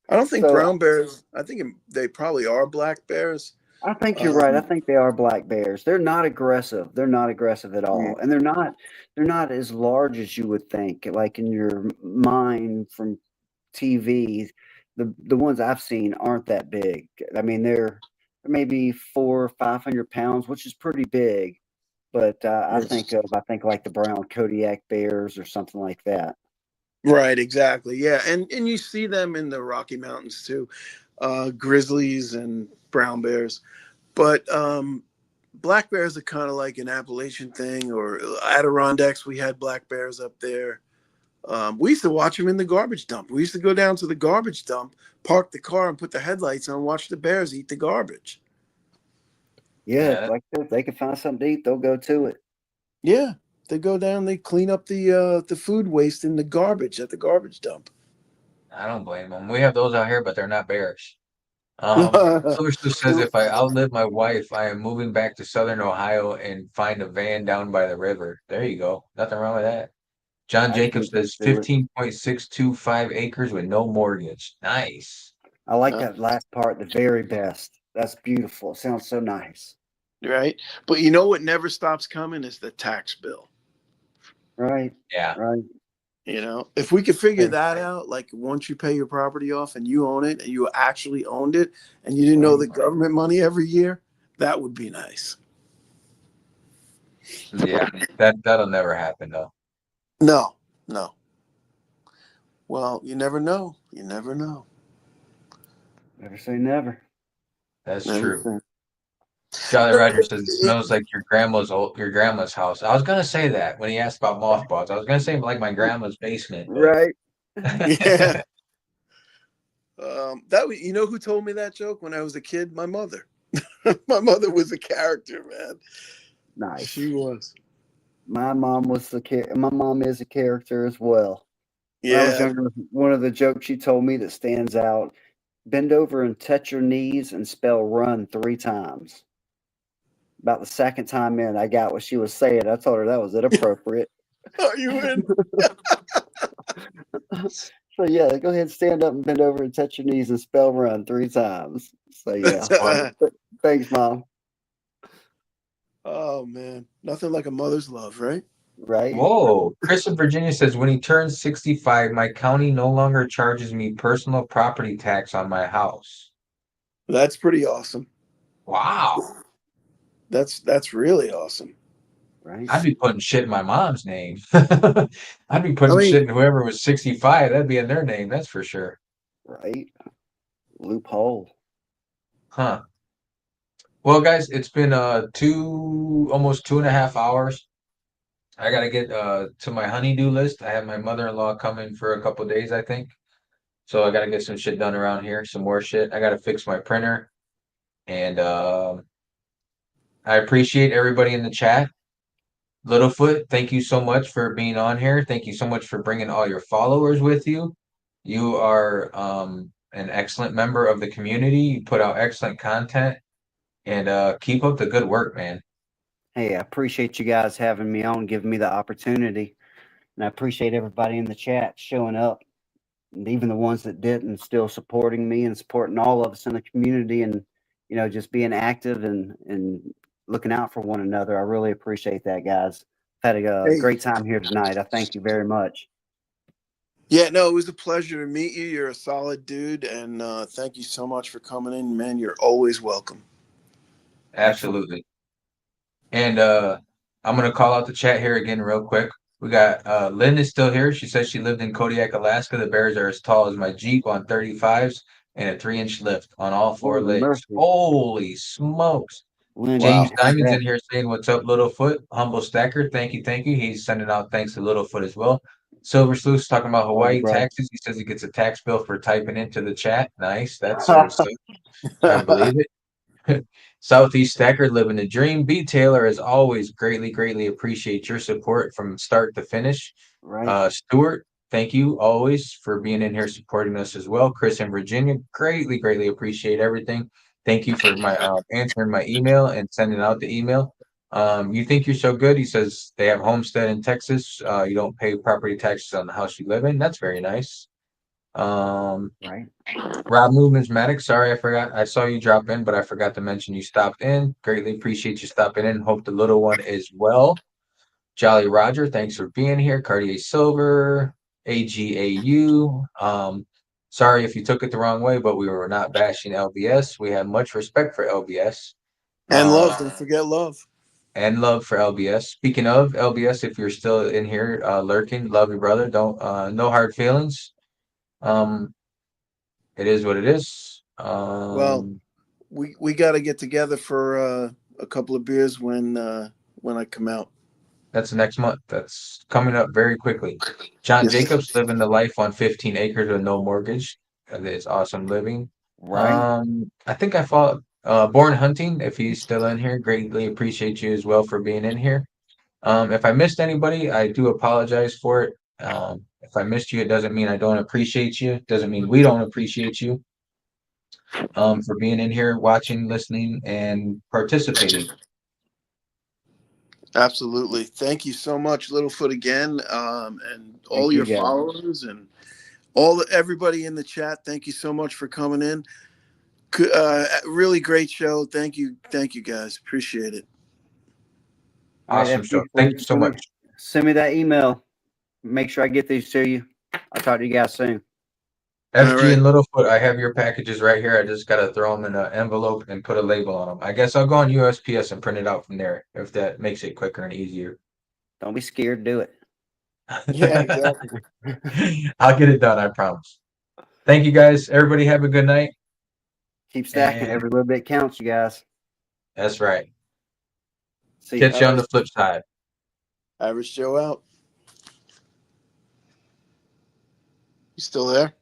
S1: I don't think
S3: So
S1: brown bears. I think they probably are black bears.
S3: I think you're right. I
S1: Um,
S3: think they are black bears. They're not aggressive. They're not aggressive at all. And they're not as large as you would think, like in your mind from TV. The ones I've seen aren't that big. I mean, they're maybe 400 or 500 pounds, which is pretty big. But I think like the brown Kodiak bears or something like that.
S1: right, exactly. Yeah, and you see them in the Rocky Mountains too, grizzlies and brown bears. But black bears are kind of like an Appalachian thing, or Adirondacks. We had black bears up there. We used to watch them in the garbage dump. We used to go down to the garbage dump, park the car, and put the headlights on, watch the bears eat the garbage.
S3: Yeah,
S5: Yeah,
S3: like if they can find something to eat, they'll go to it.
S1: Yeah, they go down, they clean up the food waste in the garbage at the garbage dump.
S5: I don't blame them. We have those out here, but they're not bears.
S1: Right.
S5: Solution says if I outlive my wife, I am moving back to Southern Ohio and find a van down by the river. There you go. Nothing wrong with that. John
S3: I
S5: Jacobs
S3: think they
S5: says
S3: do it.
S5: 15.625 acres with no mortgage. Nice.
S3: I like that last part the very best. That's beautiful. It sounds so nice.
S1: But you know what never stops coming is the tax bill.
S3: Right,
S5: Yeah.
S3: right.
S1: If we could figure
S3: Right.
S1: that out, like once you pay your property off and you own it and you actually owned it and you didn't know the government money every year, that would be nice.
S5: Yeah. That'll never happen though.
S1: No, no. Well, you never know. You never know.
S3: Never say never.
S5: That's
S1: Never
S5: true.
S1: think.
S5: Jolly Roger says it smells like your grandma's house. I was gonna say that when he asked about mothballs. I was gonna say like my grandma's basement, but
S3: Right.
S1: Yeah. You know who told me that joke when I was a kid? My mother. My mother was a character, man.
S3: Nice.
S1: She was.
S3: My mom my mom is a character as well. When I was
S1: Yeah.
S3: younger, one of the jokes she told me that stands out, bend over and touch your knees and spell run 3 times. About the second time in, I got what she was saying. I told her that was inappropriate.
S1: Are you in?
S3: So yeah, go ahead, stand up and bend over and touch your knees and spell run 3 times. So yeah. Thanks, Mom.
S1: Oh man, nothing like a mother's love, right?
S3: Right?
S5: whoa. Chris in Virginia says when he turns 65, my county no longer charges me personal property tax on my house.
S1: That's pretty awesome.
S5: Wow.
S1: That's really awesome.
S3: Right?
S5: I'd be putting shit in my mom's name. I'd be putting
S1: I mean,
S5: shit in whoever was 65. That'd be in their name, that's for sure.
S3: Right? Loophole.
S5: Huh. Well, guys, it's been almost 2.5 hours. I gotta get to my honeydew list. I have my mother-in-law coming for a couple days, I think. So I gotta get some shit done around here, some more shit. I gotta fix my printer. And I appreciate everybody in the chat. Littlefoot, thank you so much for being on here. Thank you so much for bringing all your followers with you. You are an excellent member of the community. You put out excellent content, and keep up the good work, man.
S3: Hey, I appreciate you guys having me on, giving me the opportunity. And I appreciate everybody in the chat showing up. And even the ones that didn't, still supporting me and supporting all of us in the community and, just being active and looking out for one another. I really appreciate that, guys. I've had a
S1: hey,
S3: great time here tonight. I thank you very much.
S1: yeah, no, it was a pleasure to meet you. You're a solid dude, and thank you so much for coming in, man. You're always welcome.
S5: Absolutely. And I'm gonna call out the chat here again real quick. We got Lynn is still here. She says she lived in Kodiak, Alaska. The bears are as tall as my Jeep on 35s and a 3-inch lift on all four
S3: Holy
S5: legs.
S3: mercy.
S5: Holy smokes.
S3: Lynn,
S5: James
S1: Wow.
S5: Diamond's in
S3: congrats.
S5: here saying, "What's up, Littlefoot?" Humble Stacker, thank you, thank you. He's sending out thanks to Littlefoot as well. Silver Sleuth's talking about
S3: Love you,
S5: Hawaii
S3: bro.
S5: taxes. He says he gets a tax bill for typing into the chat. Nice. That's sort of stuff. I believe it. Southeast Stacker living the dream. B Taylor, as always, greatly appreciate your support from start to finish.
S3: Right.
S5: Stuart, thank you always for being in here supporting us as well. Chris in Virginia, greatly appreciate everything. Thank you for my answering my email and sending out the email. You think you're so good? He says they have homestead in Texas. You don't pay property taxes on the house you live in. That's very nice.
S3: Right.
S5: Rob Numismatics, sorry, I forgot. I saw you drop in, but I forgot to mention you stopped in. Greatly appreciate you stopping in. Hope the little one is well. Jolly Roger, thanks for being here. Cartier Silver, AGAU. Sorry if you took it the wrong way, but we were not bashing LBS. We have much respect for LBS.
S1: And
S5: Um,
S1: love. Don't forget love.
S5: and love for LBS. Speaking of LBS, if you're still in here lurking, love you, brother. Don't no hard feelings. Um, it is what it is.
S1: Well, we got to get together for a couple of beers when I come out.
S5: That's next month. That's coming up very quickly. John
S1: Yes.
S5: Jacobs living the life on 15 acres with no mortgage. It's awesome living.
S3: Right.
S5: I think I follow Born Hunting, if he's still in here, greatly appreciate you as well for being in here. If I missed anybody, I do apologize for it. If I missed you, it doesn't mean I don't appreciate you. It doesn't mean we don't appreciate you for being in here, watching, listening, and participating.
S1: Absolutely. Thank you so much, Littlefoot, again, and
S3: Thank
S1: all
S3: you,
S1: your
S3: guys.
S1: followers and everybody in the chat. Thank you so much for coming in. Really great show. Thank you, guys. Appreciate it.
S3: All right,
S5: Awesome
S3: FG,
S5: show. Thank you so much.
S3: send me that email. Make sure I get these to you. I'll talk to you guys soon.
S1: All
S5: FG
S1: right.
S5: and Littlefoot, I have your packages right here. I just gotta throw them in an envelope and put a label on them. I guess I'll go on USPS and print it out from there if that makes it quicker and easier.
S3: Don't be scared. Do it.
S1: Yeah, exactly.
S5: I'll get it done, I promise. Thank you guys. Everybody have a good night.
S3: Keep stacking.
S5: And
S3: Every little bit counts, you guys.
S5: that's right.
S3: See ya.
S5: Catch you on the flip side.
S1: Average Joe out. You still there?